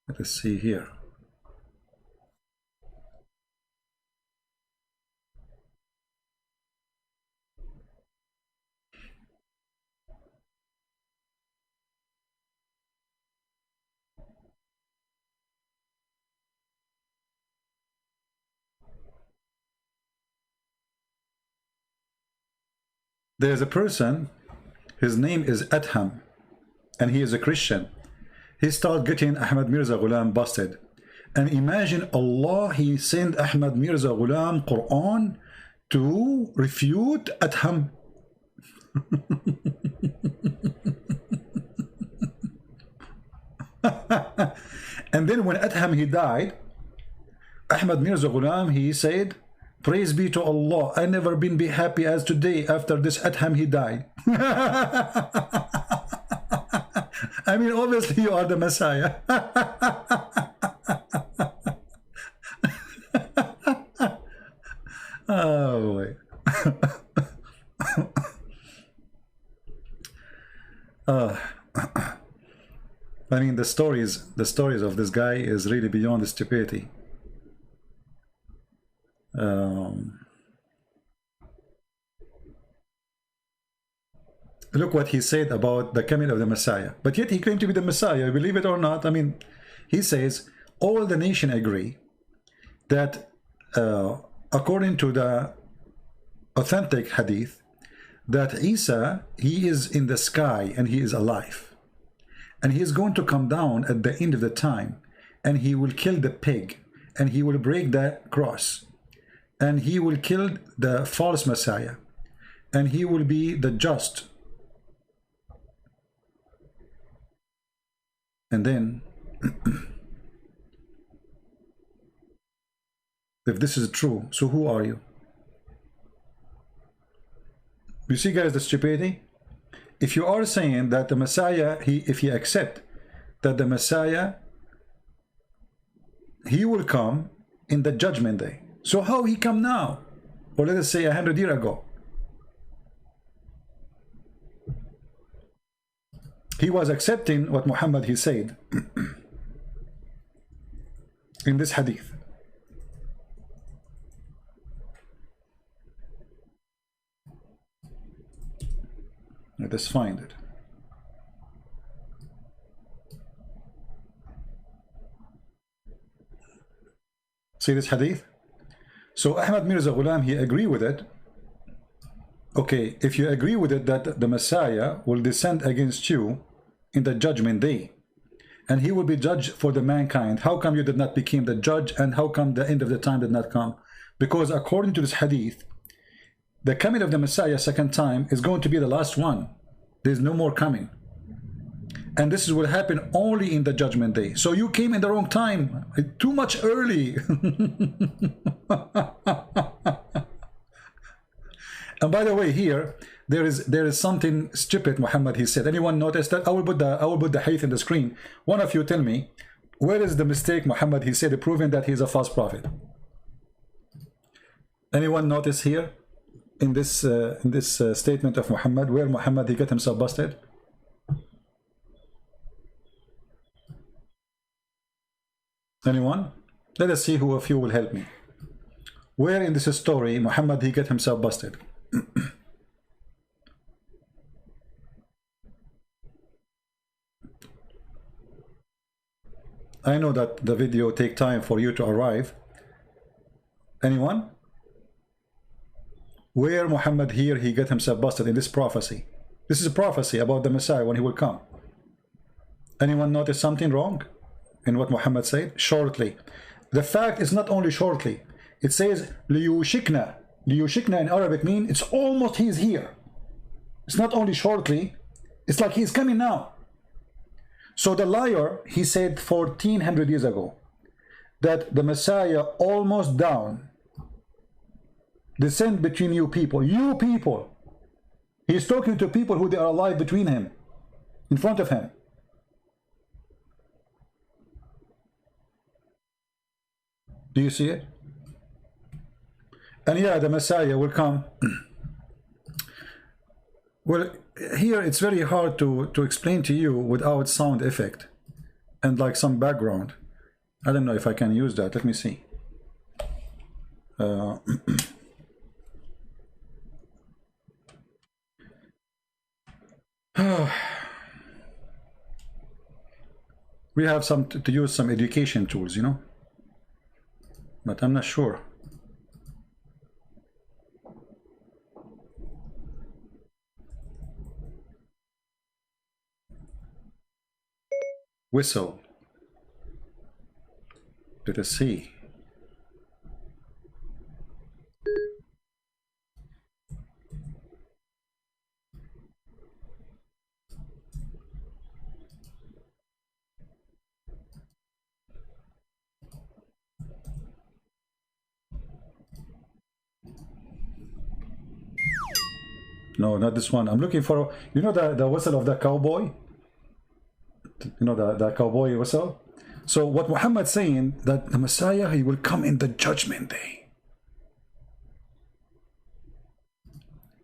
Let us see here. There's a person, his name is Adham, and he is a Christian. He started getting Ahmad Mirza Ghulam busted. And imagine Allah, he sent Ahmad Mirza Ghulam Quran to refute Adham. And then when Adham, he died, Ahmad Mirza Ghulam, he said, praise be to Allah, I never been be happy as today after this Adham, he died. I mean, obviously you are the Messiah. Oh boy. I mean, the stories of this guy is really beyond stupidity. Look what he said about the coming of the Messiah. But yet he claimed to be the Messiah, believe it or not. I mean, he says, all the nation agree that according to the authentic hadith, that Isa, he is in the sky and he is alive. And he is going to come down at the end of the time, and he will kill the pig, and he will break the cross, and he will kill the false Messiah, and he will be the just. And then, if this is true, so who are you? You see, guys, the stupidity? If you are saying that the Messiah, if you accept that the Messiah, he will come in the judgment day. So how he come now? Or let us say 100 years ago. He was accepting what Muhammad he said in this hadith. Let us find it. See this hadith? So Ahmad Mirza Ghulam, he agree with it. Okay, if you agree with it that the Messiah will descend against you in the judgment day, and he will be judged for the mankind, how come you did not become the judge, and how come the end of the time did not come? Because according to this hadith, the coming of the Messiah second time is going to be the last one. There's no more coming. And this will happen only in the judgment day. So you came in the wrong time, too much early. And by the way, here there is something stupid Muhammad he said. Anyone notice that? I will put the hadith in the screen. One of you tell me, where is the mistake Muhammad he said proving that he is a false prophet? Anyone notice here in this statement of Muhammad where Muhammad he got himself busted? Anyone? Let us see who of you will help me. Where in this story Muhammad he got himself busted? I know that the video take time for you to arrive. Anyone? Where Muhammad here he got himself busted in this prophecy? This is a prophecy about the Messiah when he will come. Anyone notice something wrong in what Muhammad said? Shortly. The fact is not only shortly. It says liyushikna. Liyushikna in Arabic means it's almost he's here. It's not only shortly. It's like he's coming now. So the liar, he said 1400 years ago that the Messiah almost down, descend between you people. You people. He's talking to people who they are alive between him, in front of him. Do you see it? And yeah, the Messiah will come. Well, here it's very hard to explain to you without sound effect and like some background. I don't know if I can use that. Let me see. We have some to use some education tools, you know, but I'm not sure. Whistle. Let us see. No, not this one. I'm looking for, you know, the whistle of the cowboy? You know, the cowboy whistle? So what Muhammad's saying, that the Messiah, he will come in the judgment day.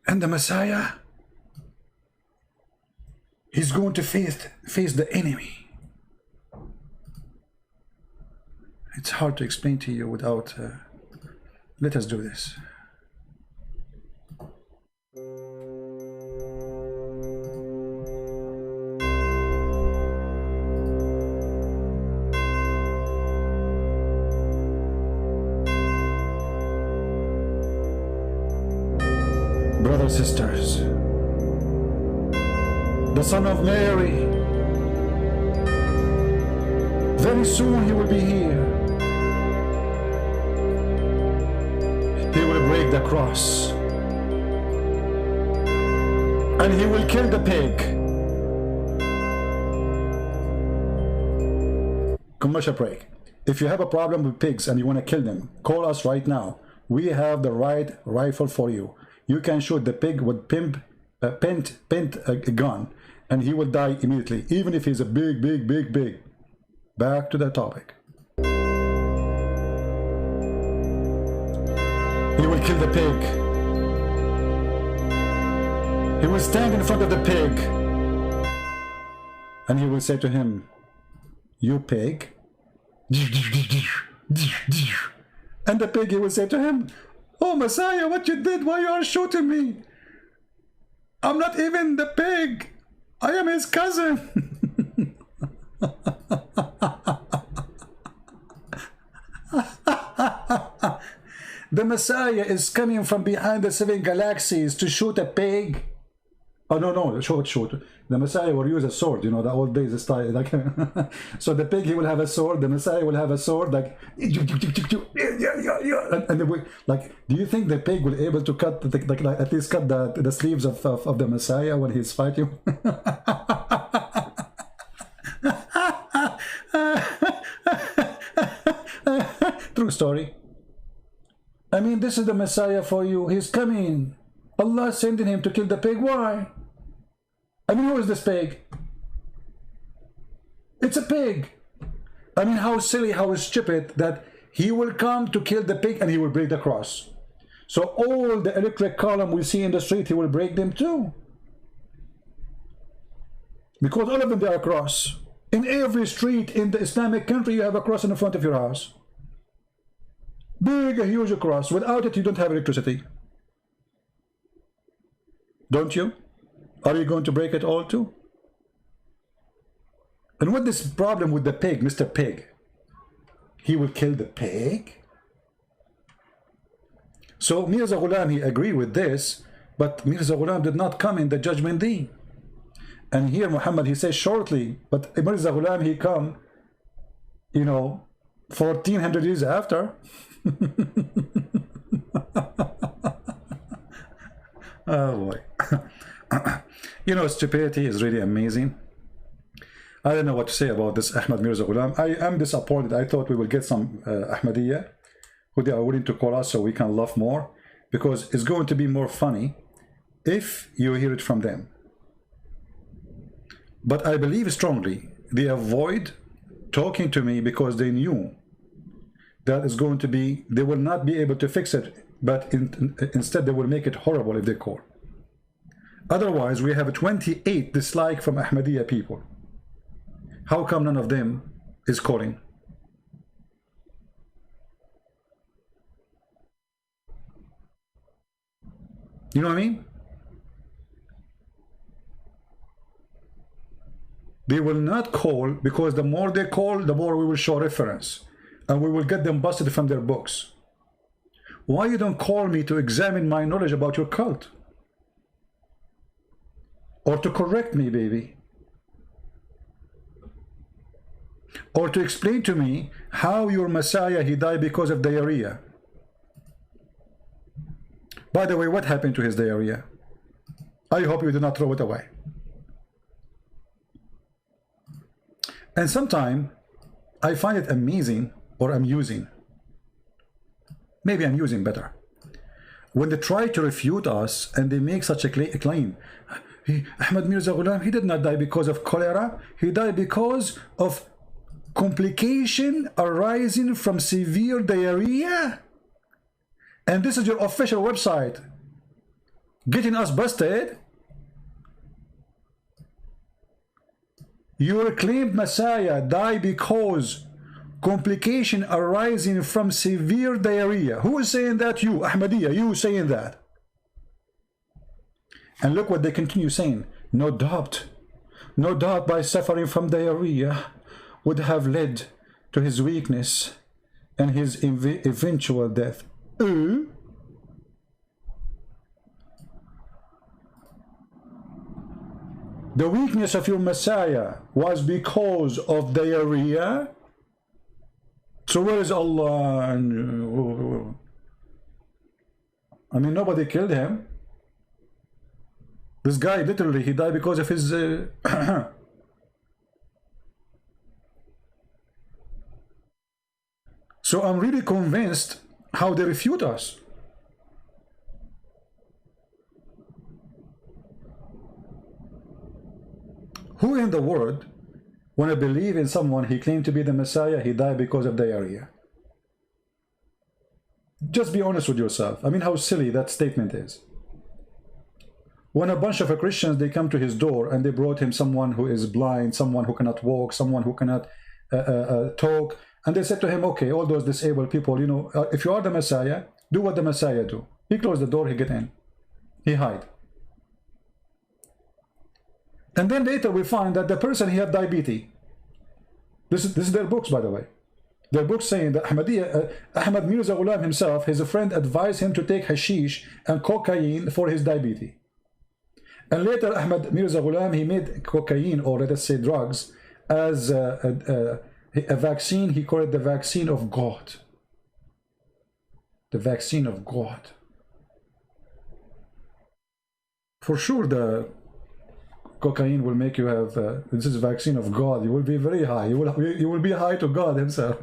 And the Messiah, he's going to face the enemy. It's hard to explain to you without... let us do this. Brothers, sisters, the Son of Mary, very soon he will be here. He will break the cross and he will kill the pig. Commercial break. If you have a problem with pigs and you want to kill them, call us right now. We have the right rifle for you. You can shoot the pig with pint a gun and he will die immediately, even if he's a big. Back to the topic. He will kill the pig. He will stand in front of the pig and he will say to him, "You pig." And the pig, he will say to him, "Oh Messiah, what you did? Why you are shooting me? I'm not even the pig. I am his cousin." The Messiah is coming from behind the 7 galaxies to shoot a pig. Oh no, shoot. The Messiah will use a sword, you know, the old days style. Like, so the pig, he will have a sword. The Messiah will have a sword, like, and like, do you think the pig will be able to cut, like at least cut the sleeves of the Messiah when he's fighting? True story. I mean, this is the Messiah for you. He's coming. Allah sending him to kill the pig. Why? I mean, who is this pig? It's a pig. I mean, how silly, how stupid that he will come to kill the pig and he will break the cross. So all the electric column we see in the street, he will break them too. Because all of them, they are cross. In every street in the Islamic country, you have a cross in the front of your house. Big, a huge cross. Without it, you don't have electricity. Don't you? Are you going to break it all too? And what this problem with the pig, Mr. Pig? He will kill the pig? So Mirza Ghulam, he agreed with this, but Mirza Ghulam did not come in the judgment day. And here Muhammad, he says shortly, but Mirza Ghulam, he come, you know, 1400 years after. Oh boy. You know, stupidity is really amazing. I don't know what to say about this Ahmad Mirza Ghulam. I am disappointed. I thought we will get some Ahmadiyya who they are willing to call us so we can laugh more, because it's going to be more funny if you hear it from them. But I believe strongly they avoid talking to me because they knew that is going to be, they will not be able to fix it, but instead they will make it horrible if they call. Otherwise, we have 28 dislike from Ahmadiyya people. How come none of them is calling? You know what I mean? They will not call because the more they call, the more we will show reference. And we will get them busted from their books. Why you don't call me to examine my knowledge about your cult? Or to correct me, baby? Or to explain to me how your Messiah, he died because of diarrhea. By the way, what happened to his diarrhea? I hope you did not throw it away. And sometimes I find it amazing or amusing. Maybe I'm using better. When they try to refute us and they make such a claim. Ahmad Mirza Ghulam, he did not die because of cholera. He died because of complication arising from severe diarrhea. And this is your official website getting us busted. Your claimed Messiah died because complication arising from severe diarrhea. Who is saying that? You, Ahmadiyya, you saying that. And look what they continue saying. No doubt by suffering from diarrhea would have led to his weakness and his eventual death. The weakness of your Messiah was because of diarrhea. So where is Allah? I mean, nobody killed him. This guy literally, he died because of his So I'm really convinced how they refute us. Who in the world, when I believe in someone, he claimed to be the Messiah, he died because of diarrhea? Just be honest with yourself. I mean, how silly that statement is. When a bunch of Christians, they come to his door and they brought him someone who is blind, someone who cannot walk, someone who cannot talk, and they said to him, okay, all those disabled people, you know, if you are the Messiah, do what the Messiah do. He closed the door, he get in, he hide. And then later we find that the person, he had diabetes. This is their books, by the way. Their books saying that Ahmadiyya, Ahmad Mirza Ghulam himself, his friend advised him to take hashish and cocaine for his diabetes. And later Ahmad Mirza Ghulam, he made cocaine, or let us say drugs, as a vaccine. He called it the vaccine of God. The vaccine of God. For sure the cocaine will make you have, this is vaccine of God. You will be very high. You will be high to God himself.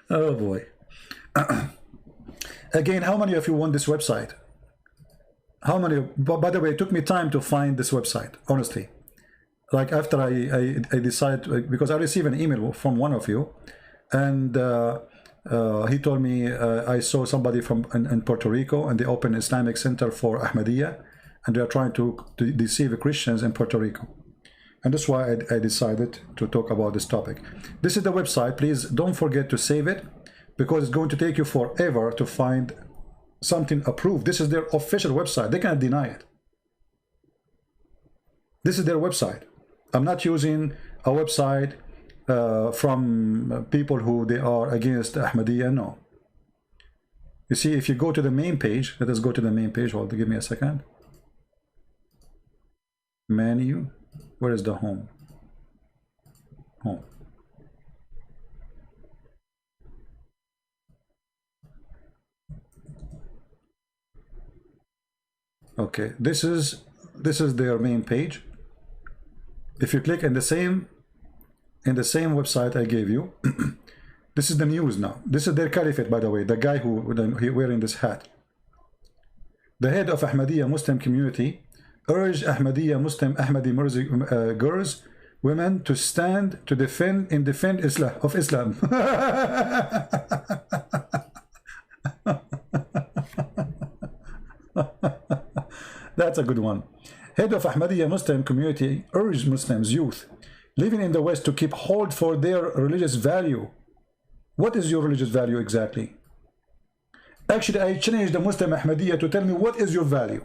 Oh boy. Again, how many of you want this website? How many? By the way, it took me time to find this website, honestly. Like after I decided, because I received an email from one of you, and he told me I saw somebody from in Puerto Rico, and they opened Islamic Center for Ahmadiyya, and they are trying to deceive Christians in Puerto Rico. And that's why I decided to talk about this topic. This is the website. Please don't forget to save it, because it's going to take you forever to find something approved. This is their official website. They can't deny it. This is their website. I'm not using a website from people who they are against Ahmadiyya. No. You see, if you go to the main page, let us go to the main page. Hold, give me a second. Menu. Where is the home? Home. Okay, this is their main page. If you click in the same website I gave you, this is the news now. This is their caliphate, by the way. The guy who wearing this hat. The head of Ahmadiyya Muslim community urged Ahmadiyya Muslim Ahmadi Mirza girls, women to stand to defend Islam. That's a good one. Head of Ahmadiyya Muslim community urged Muslims youth living in the West to keep hold for their religious value. What is your religious value exactly? Actually, I challenge the Muslim Ahmadiyya to tell me what is your value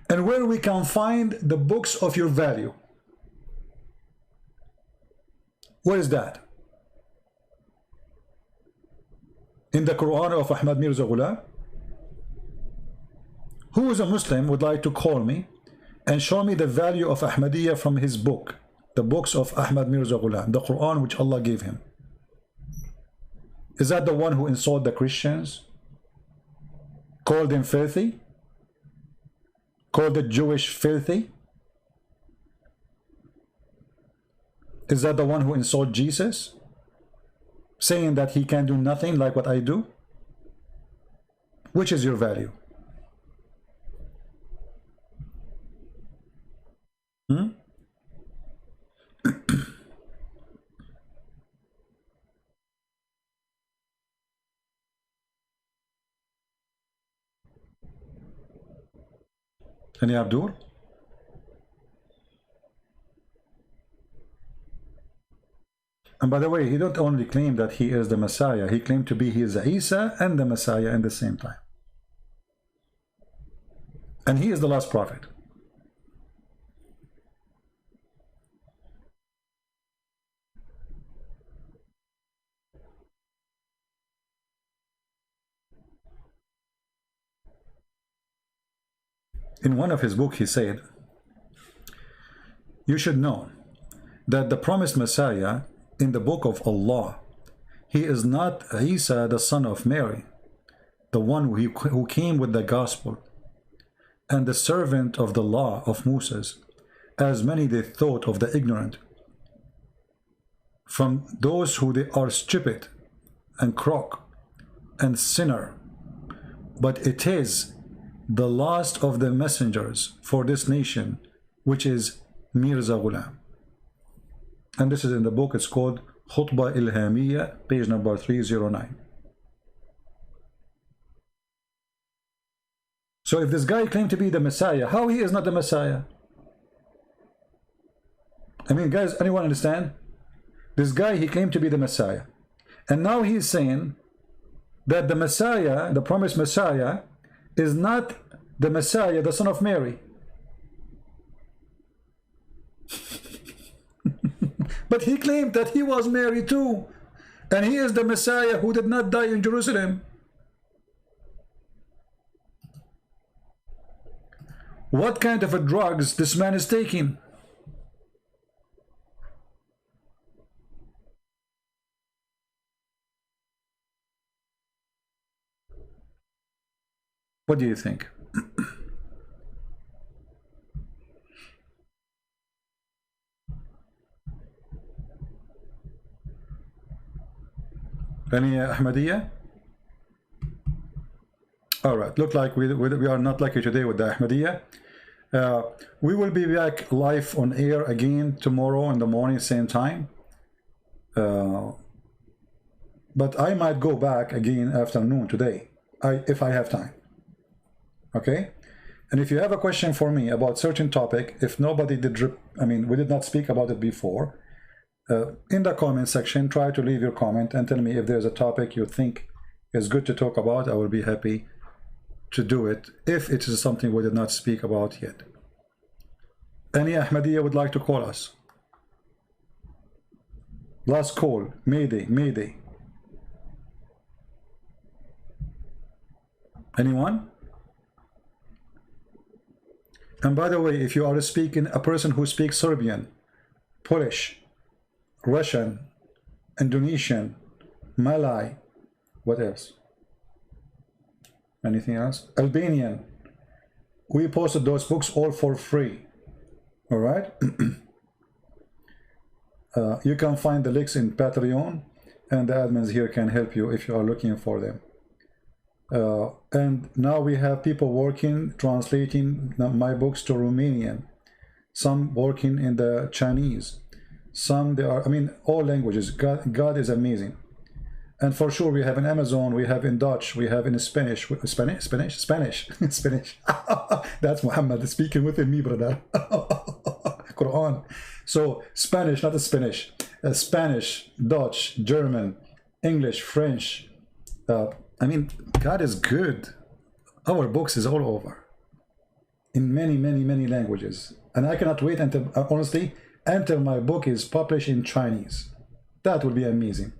and where we can find the books of your value. Where is that? In the Quran of Ahmad Mirza Ghulam? Who is a Muslim would like to call me and show me the value of Ahmadiyya from his book, the books of Ahmad Mirza Ghulam, the Quran which Allah gave him? Is that the one who insulted the Christians? Called them filthy? Called the Jewish filthy? Is that the one who insulted Jesus? Saying that he can do nothing like what I do? Which is your value? Any Abdul? And by the way, he don't only claim that he is the Messiah, he claimed to be he is Isa and the Messiah at the same time. And he is the last prophet. in one of his books, he said, you should know that the promised Messiah in the book of Allah, he is not Isa, the son of Mary, the one who came with the gospel, and the servant of the law of Moses, as many they thought of the ignorant, from those who they are stupid and crook and sinner. But it is the last of the messengers for this nation, which is Mirza Ghulam. And this is in the book, it's called Khutbah Ilhamiyya, page number 309. So if this guy claimed to be the Messiah, how he is not the Messiah? I mean, guys, anyone understand? This guy, he claimed to be the Messiah. And now he's saying that the Messiah, the promised Messiah, is not the Messiah, the son of Mary. But he claimed that he was Mary too. And he is the Messiah who did not die in Jerusalem. What kind of a drugs this man is taking? What do you think? Any Ahmadiyya? All right, look like we are not lucky today with the Ahmadiyya. We will be back live on air again tomorrow in the morning, same time. But I might go back again afternoon today, if I have time. Okay? And if you have a question for me about certain topic, if nobody did, we did not speak about it before, in the comment section, try to leave your comment and tell me if there's a topic you think is good to talk about. I will be happy to do it if it is something we did not speak about yet. Any Ahmadiyya would like to call us? Last call. Mayday, Mayday. Anyone? And by the way, if you are speaking, a person who speaks Serbian, Polish, Russian, Indonesian, Malay, what else? Anything else? Albanian. We posted those books all for free. All right? You can find the links in Patreon, and the admins here can help you if you are looking for them. And now we have people working, translating my books to Romanian, some working in the Chinese, some they are, all languages. God is amazing. And for sure, we have in Amazon, we have in Dutch, we have in Spanish. Spanish. That's Muhammad speaking within me, brother. Quran. So Spanish, not the Spanish. Spanish, Dutch, German, English, French. God is good. Our books is all over. In many, many, many languages. And I cannot wait until, honestly, until my book is published in Chinese. That will be amazing.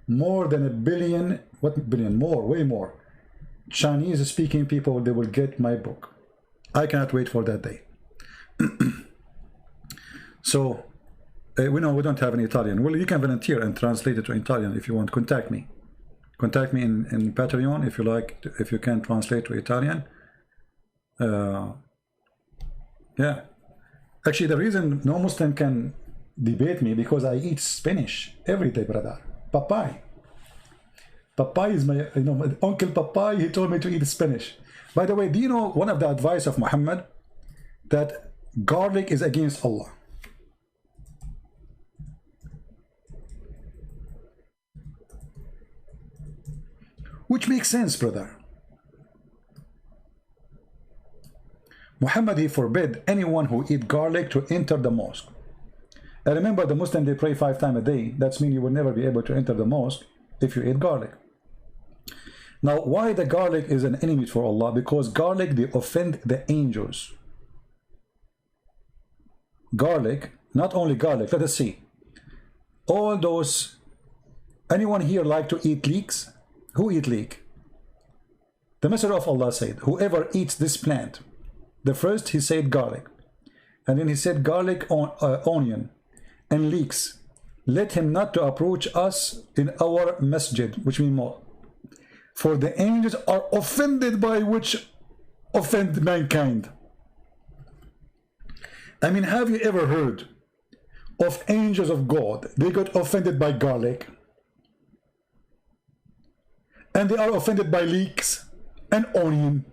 More than 1 billion, what billion? More, way more. Chinese speaking people, they will get my book. I cannot wait for that day. So, we know we don't have any Italian. Well, you can volunteer and translate it to Italian if you want. Contact me. Contact me in Patreon if you like, if you can translate to Italian. Yeah. Actually, the reason no Muslim can debate me because I eat spinach every day, brother. Papai. Papai is my Uncle Papai, he told me to eat spinach. By the way, do you know one of the advice of Muhammad? That garlic is against Allah. Which makes sense, brother. Muhammad, he forbid anyone who eat garlic to enter the mosque. And remember, the Muslim, they pray 5 times a day. That means you will never be able to enter the mosque if you eat garlic. Now, why the garlic is an enemy for Allah? Because garlic, they offend the angels. Garlic, not only garlic, let us see. All those, anyone here like to eat leeks? Who eat leek? The Messenger of Allah said, whoever eats this plant, The first he said garlic, and then he said garlic, onion, and leeks. Let him not to approach us in our masjid, which means more. For the angels are offended by which offend mankind. I mean, have you ever heard of angels of God? They got offended by garlic, and they are offended by leeks and onion.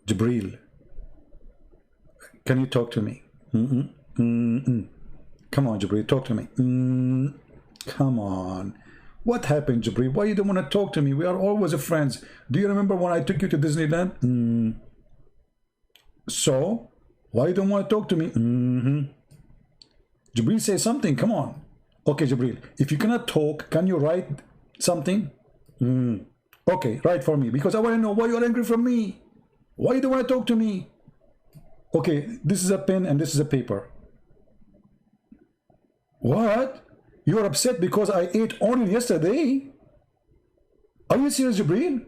Jibreel, can you talk to me? Come on, Jibreel, talk to me. Come on. What happened, Jibreel? Why you don't want to talk to me? We are always friends. Do you remember when I took you to Disneyland? So, why you don't want to talk to me? Jibreel, say something. Come on. Okay, Jibreel, if you cannot talk, can you write something? Okay, write for me, because I want to know why you're angry from me. Why you don't want to talk to me? Okay, this is a pen and this is a paper. What? You are upset because I ate onion yesterday? Are you serious, Jibreel?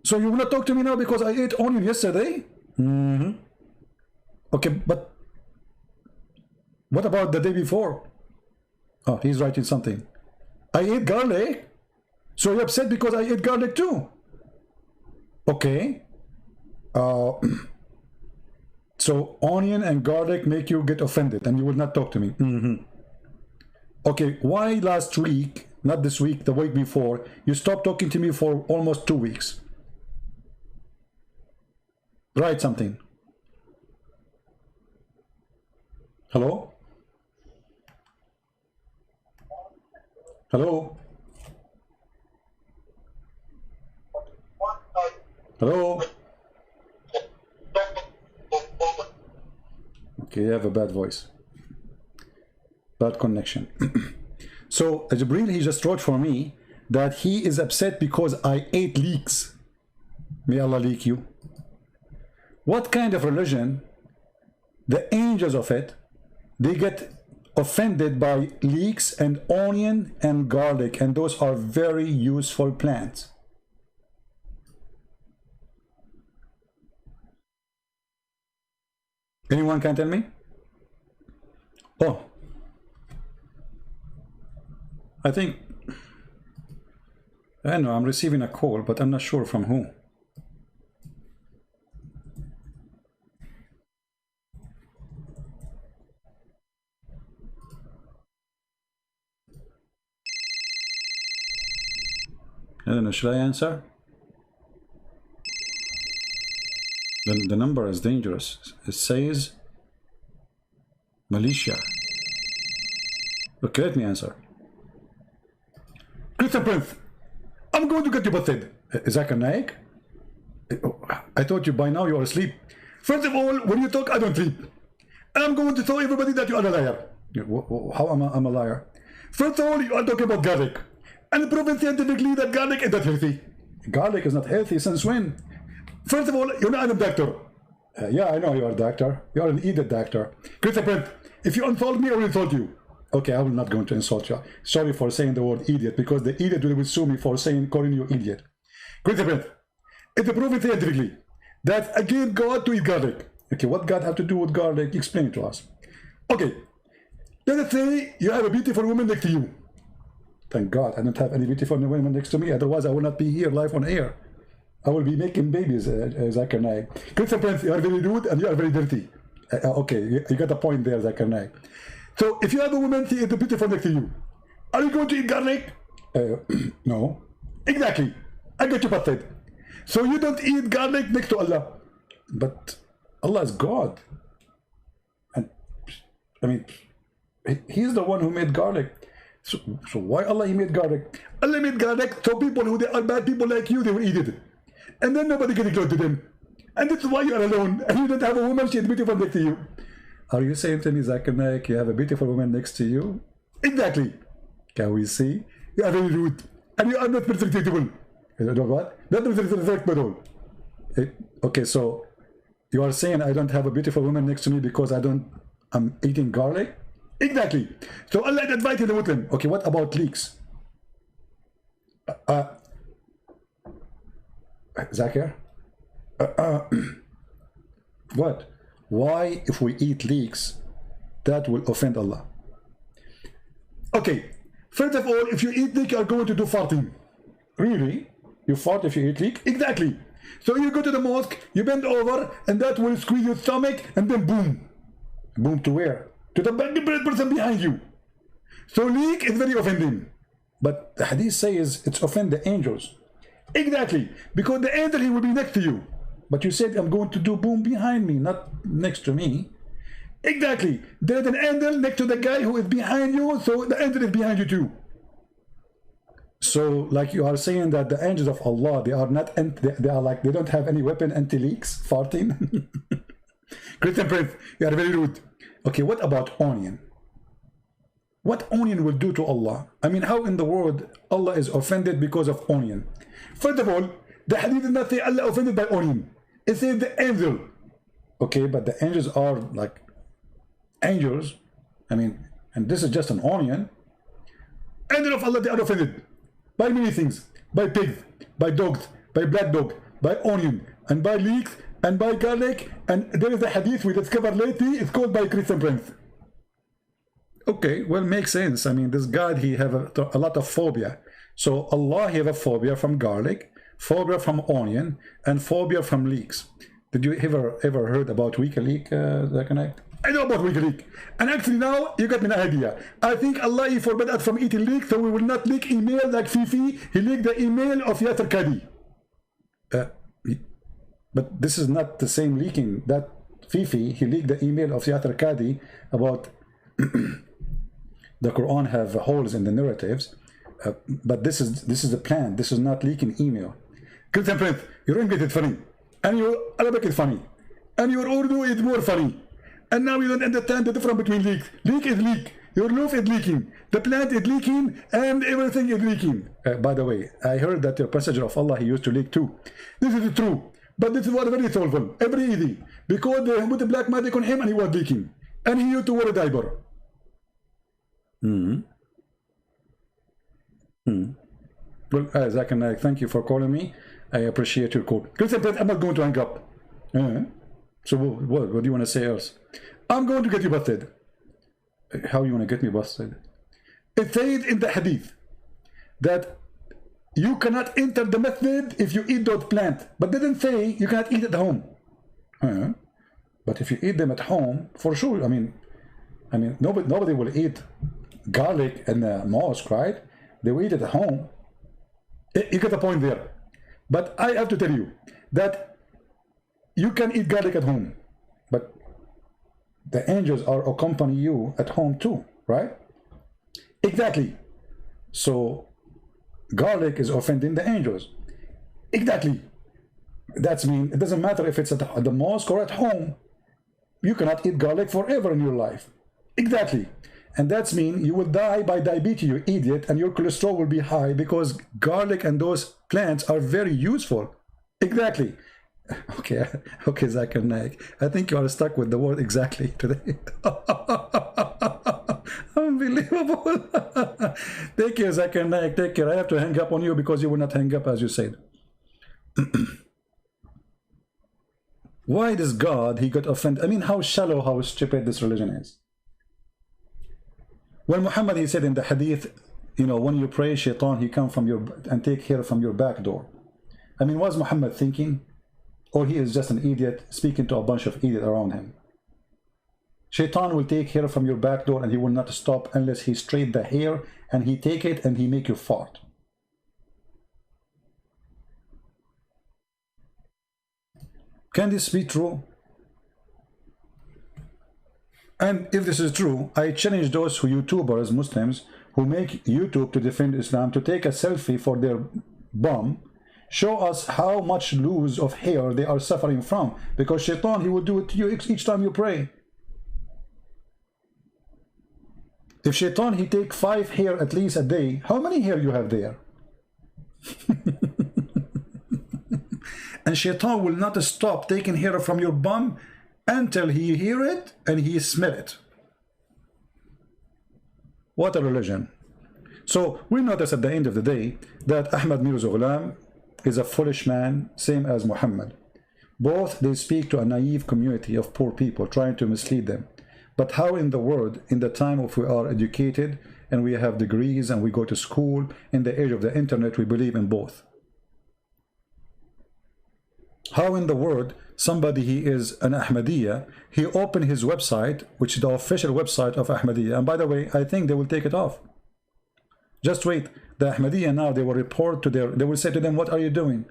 So you want to talk to me now because I ate onion yesterday? Okay, but what about the day before? Oh, he's writing something. I ate garlic? So you're upset because I ate garlic too? Okay. So onion and garlic make you get offended and you will not talk to me. Okay, why last week, not this week, the week before, you stopped talking to me for almost 2 weeks? Write something. Hello? Hello? Hello? Okay, you have a bad voice. Bad connection. So Jibreel, he just wrote for me that he is upset because I ate leeks. May Allah leak you. What kind of religion? The angels of it, they get offended by leeks and onion and garlic, and those are very useful plants. Anyone can tell me? Oh, I think, I know I'm receiving a call, but I'm not sure from who. I don't know, should I answer? The number is dangerous. It says Malaysia. Okay, let me answer. Christian Prince, I'm going to get you busted. Is that a Naik? I thought you by now you are asleep. First of all, when you talk, I don't sleep. I'm going to tell everybody that you are a liar. How am I a liar? First of all, you are talking about garlic. And proven scientifically that garlic is not healthy. Garlic is not healthy since when? First of all, you're not a doctor. Yeah, I know you are a doctor. You are an idiot doctor. Christian Prince, if you insult me, I will insult you. Okay, I will not going to insult you. Sorry for saying the word idiot, because the idiot will sue me for calling you idiot. Christian Prince, it's proven scientifically that again God to eat garlic. Okay, what God have to do with garlic? Explain it to us. Okay, let us say you have a beautiful woman next to you. Thank God I don't have any beautiful women next to me. Otherwise, I will not be here live on air. I will be making babies, Zakir Naik. Christian Prince, you are very rude and you are very dirty. Okay, you got a point there, Zakir Naik. So, if you have a woman she is beautiful next to you, are you going to eat garlic? No. Exactly. I get you busted. So, you don't eat garlic next to Allah. But Allah is God. And, I mean, He's the one who made garlic. So why Allah he made garlic? Allah made garlic so people who they are bad people like you, they will eat it. And then nobody can close to them. And that's why you are alone. And you don't have a woman, she is beautiful next to you. Are you saying to me, Zakir Naik, you have a beautiful woman next to you? Exactly. Can we see? You are very rude. And you are not respectable. You know what? Not respectable. Okay, so you are saying I don't have a beautiful woman next to me because I'm eating garlic? Exactly. So Allah invited the Muslim. Okay, what about leeks? Zakir? What? Why, if we eat leeks, that will offend Allah? Okay, first of all, if you eat leek, you are going to do farting. Really? You fart if you eat leek? Exactly. So you go to the mosque, you bend over, and that will squeeze your stomach, and then boom. Boom to where? To the person behind you. So leek is very offending. But the hadith says it's offend the angels. Exactly. Because the angel, he will be next to you. But you said, I'm going to do boom behind me, not next to me. Exactly. There's an angel next to the guy who is behind you, so the angel is behind you too. So, like you are saying that the angels of Allah, they are not, they are like, they don't have any weapon anti-leaks, farting. Christian Prince, you are very rude. Okay, what about onion? What onion will do to Allah? I mean, how in the world Allah is offended because of onion? First of all, the hadith does not say Allah offended by onion. It says the angel. Okay, but the angels are like angels. I mean, and this is just an onion. Angel of Allah, they are offended by many things. By pigs, by dogs, by black dog, by onion, and by leeks, and by garlic. And there is a hadith we discovered lately, it's called by Christian Prince. Okay, well, makes sense. I mean, this God, he have a lot of phobia. So Allah, he have a phobia from garlic, phobia from onion, and phobia from leeks. Did you ever heard about WikiLeaks? I know about WikiLeaks. And actually now, you got me an idea. I think Allah, he forbid us from eating leeks, so we will not leak email like Fifi. He leaked the email of Yasser Kadi. But this is not the same leaking. That Fifi, he leaked the email of Yasser Kadi about the Quran have holes in the narratives. But this is the plan. This is not leaking email. Christian Prince, your English is funny, and your Arabic is funny, and your Urdu is more funny. And now you don't understand the difference between leak. Leak is leak. Your loaf is leaking. The plant is leaking, and everything is leaking. By the way, I heard that your messenger of Allah, he used to leak too. This is true, but this is what very solvable, very easy, because they put the black magic on him, and he was leaking, and he used to wear a diaper. Well, Zach and I, thank you for calling me. I appreciate your call. Christian, I'm not going to hang up. So what do you want to say else? I'm going to get you busted. How you want to get me busted? It says in the hadith that you cannot enter the masjid if you eat those plants, but didn't say you cannot eat at home. But if you eat them at home, for sure. I mean, nobody will eat garlic in the mosque, right? They will eat it at home. You get the point there. But I have to tell you that you can eat garlic at home, but the angels are accompany you at home too, right? Exactly. So garlic is offending the angels. Exactly. That's mean it doesn't matter if it's at the mosque or at home. You cannot eat garlic forever in your life. Exactly. And that's mean you will die by diabetes, you idiot, and your cholesterol will be high because garlic and those plants are very useful. Exactly. Okay, Zakir Naik. I think you are stuck with the word exactly today. Unbelievable. Take care, Zakir Naik. Take care. I have to hang up on you because you will not hang up as you said. Why does God, he got offended? I mean, how shallow, how stupid this religion is. When Muhammad, he said in the hadith, you know, when you pray, shaitan, he come from your and take hair from your back door. I mean, was Muhammad thinking? Or he is just an idiot speaking to a bunch of idiots around him? Shaitan will take hair from your back door and he will not stop unless he straight the hair and he take it and he make you fart. Can this be true? And if this is true, I challenge those who YouTubers, Muslims, who make YouTube to defend Islam to take a selfie for their bum, show us how much loss of hair they are suffering from, because shaitan, he will do it to you each time you pray. If shaitan, he take 5 hair at least a day, how many hair you have there? And shaitan will not stop taking hair from your bum until he hear it and he smell it. What a religion. So we notice at the end of the day that Ahmad Mirza Ghulam is a foolish man, same as Muhammad. Both, they speak to a naive community of poor people, trying to mislead them. But how in the world, in the time of we are educated and we have degrees and we go to school, in the age of the internet, we believe in both? How in the world, somebody, he is an Ahmadiyya, he opened his website, which is the official website of Ahmadiyya, and by the way, I think they will take it off. Just wait, the Ahmadiyya now, they will report to they will say to them, what are you doing?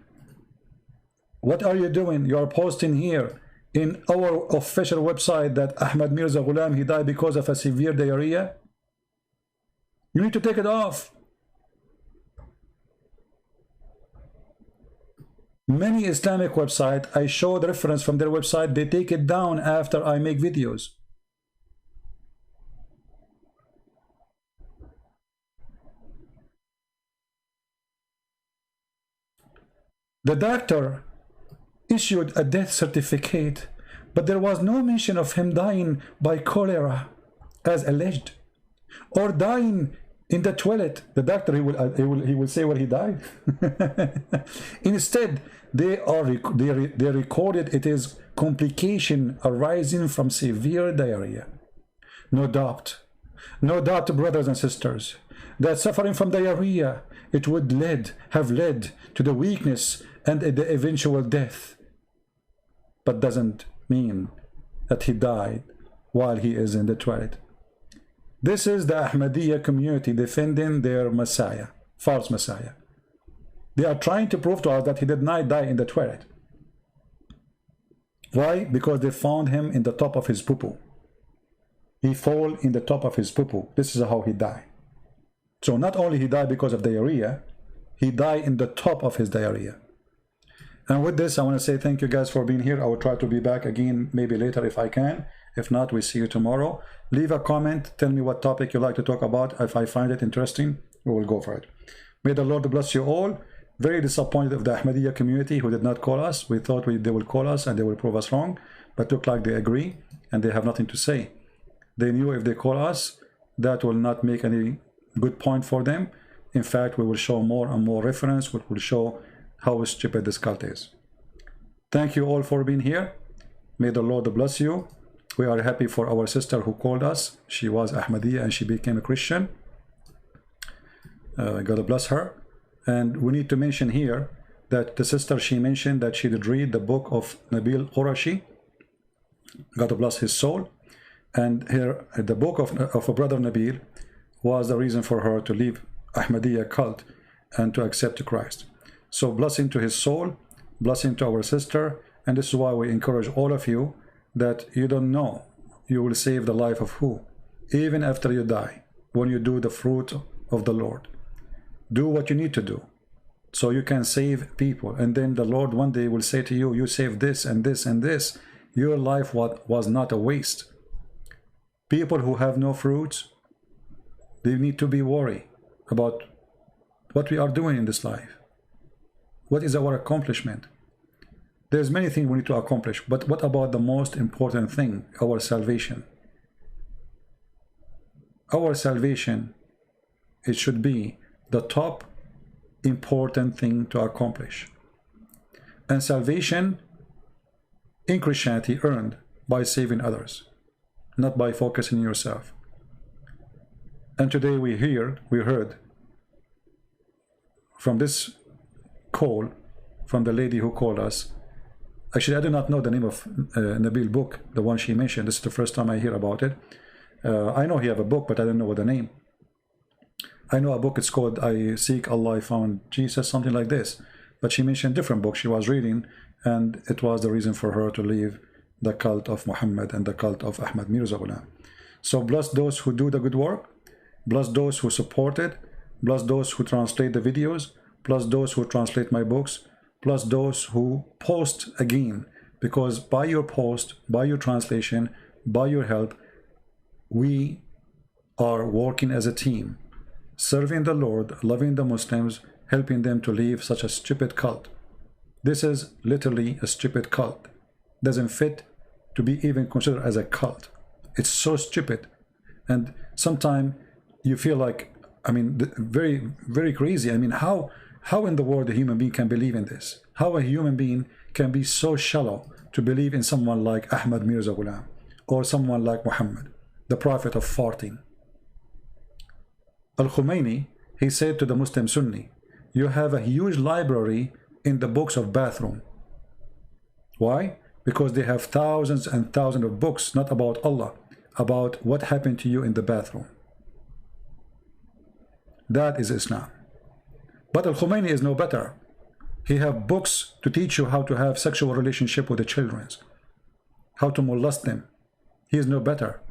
What are you doing? You are posting here in our official website that Ahmad Mirza Ghulam, he died because of a severe diarrhea. You need to take it off. Many Islamic websites, I show the reference from their website, they take it down after I make videos. The doctor issued a death certificate, but there was no mention of him dying by cholera, as alleged, or dying in the toilet. The doctor, he will say where he died. Instead, they recorded it is complication arising from severe diarrhea. No doubt, brothers and sisters, that suffering from diarrhea, it would have led to the weakness and the eventual death, but doesn't mean that he died while he is in the toilet. This is the Ahmadiyya community defending their Messiah, false Messiah. They are trying to prove to us that he did not die in the toilet. Why? Because they found him in the top of his poo-poo. He fell in the top of his poo-poo. This is how he died. So not only he died because of diarrhea, he died in the top of his diarrhea. And with this, I want to say thank you guys for being here. I will try to be back again maybe later if I can. If not, we see you tomorrow. Leave a comment. Tell me what topic you like to talk about. If I find it interesting, we will go for it. May the Lord bless you all. Very disappointed of the Ahmadiyya community who did not call us. We thought they will call us and they will prove us wrong. But look like they agree and they have nothing to say. They knew if they call us, that will not make any good point for them. In fact, we will show more and more reference, which will show how stupid this cult is. Thank you all for being here. May the Lord bless you. We are happy for our sister who called us. She was Ahmadiyya and she became a Christian. God bless her. And we need to mention here that the sister, she mentioned that she did read the book of Nabil Qurashi. God bless his soul. And here, the book of a brother Nabil was the reason for her to leave Ahmadiyya cult and to accept Christ. So blessing to his soul, blessing to our sister, and this is why we encourage all of you that you don't know you will save the life of who, even after you die, when you do the fruit of the Lord. Do what you need to do so you can save people, and then the Lord one day will say to you, you saved this and this and this. Your life was not a waste. People who have no fruits, they need to be worried about what we are doing in this life. What is our accomplishment? There's many things we need to accomplish, but what about the most important thing, our salvation? Our salvation, it should be the top important thing to accomplish. And salvation in Christianity earned by saving others, not by focusing on yourself. And today we heard from this call from the lady who called us. Actually, I do not know the name of Nabil book, the one she mentioned. This is the first time I hear about it. I know he have a book, but I don't know what the name. I know a book, it's called I Seek Allah, I Found Jesus, something like this. But she mentioned different books she was reading, and it was the reason for her to leave the cult of Muhammad and the cult of Ahmad Mirza Ghulam. So bless those who do the good work, bless those who support it, bless those who translate the videos, plus those who translate my books, plus those who post again, because by your post, by your translation, by your help, we are working as a team, serving the Lord, loving the Muslims, helping them to leave such a stupid cult. This is literally a stupid cult. Doesn't fit to be even considered as a cult. It's so stupid. And sometimes you feel like, I mean, very, very crazy. I mean, how How in the world a human being can believe in this? How a human being can be so shallow to believe in someone like Ahmad Mirza Ghulam or someone like Muhammad, the prophet of farting? Al-Khomeini, he said to the Muslim Sunni, you have a huge library in the books of bathroom. Why? Because they have thousands and thousands of books, not about Allah, about what happened to you in the bathroom. That is Islam. But Al-Khomeini is no better. He have books to teach you how to have sexual relationship with the children, how to molest them. He is no better.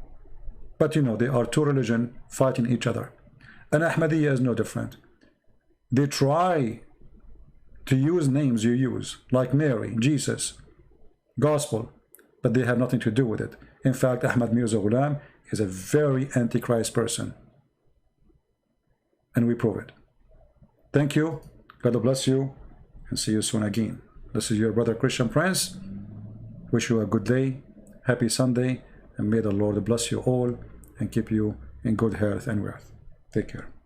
But you know, they are two religions fighting each other. And Ahmadiyya is no different. They try to use names you use, like Mary, Jesus, Gospel, but they have nothing to do with it. In fact, Ahmad Mirza Ghulam is a very antichrist person. And we prove it. Thank you. God bless you. And see you soon again. This is your brother Christian Prince. Wish you a good day. Happy Sunday. And may the Lord bless you all and keep you in good health and wealth. Take care.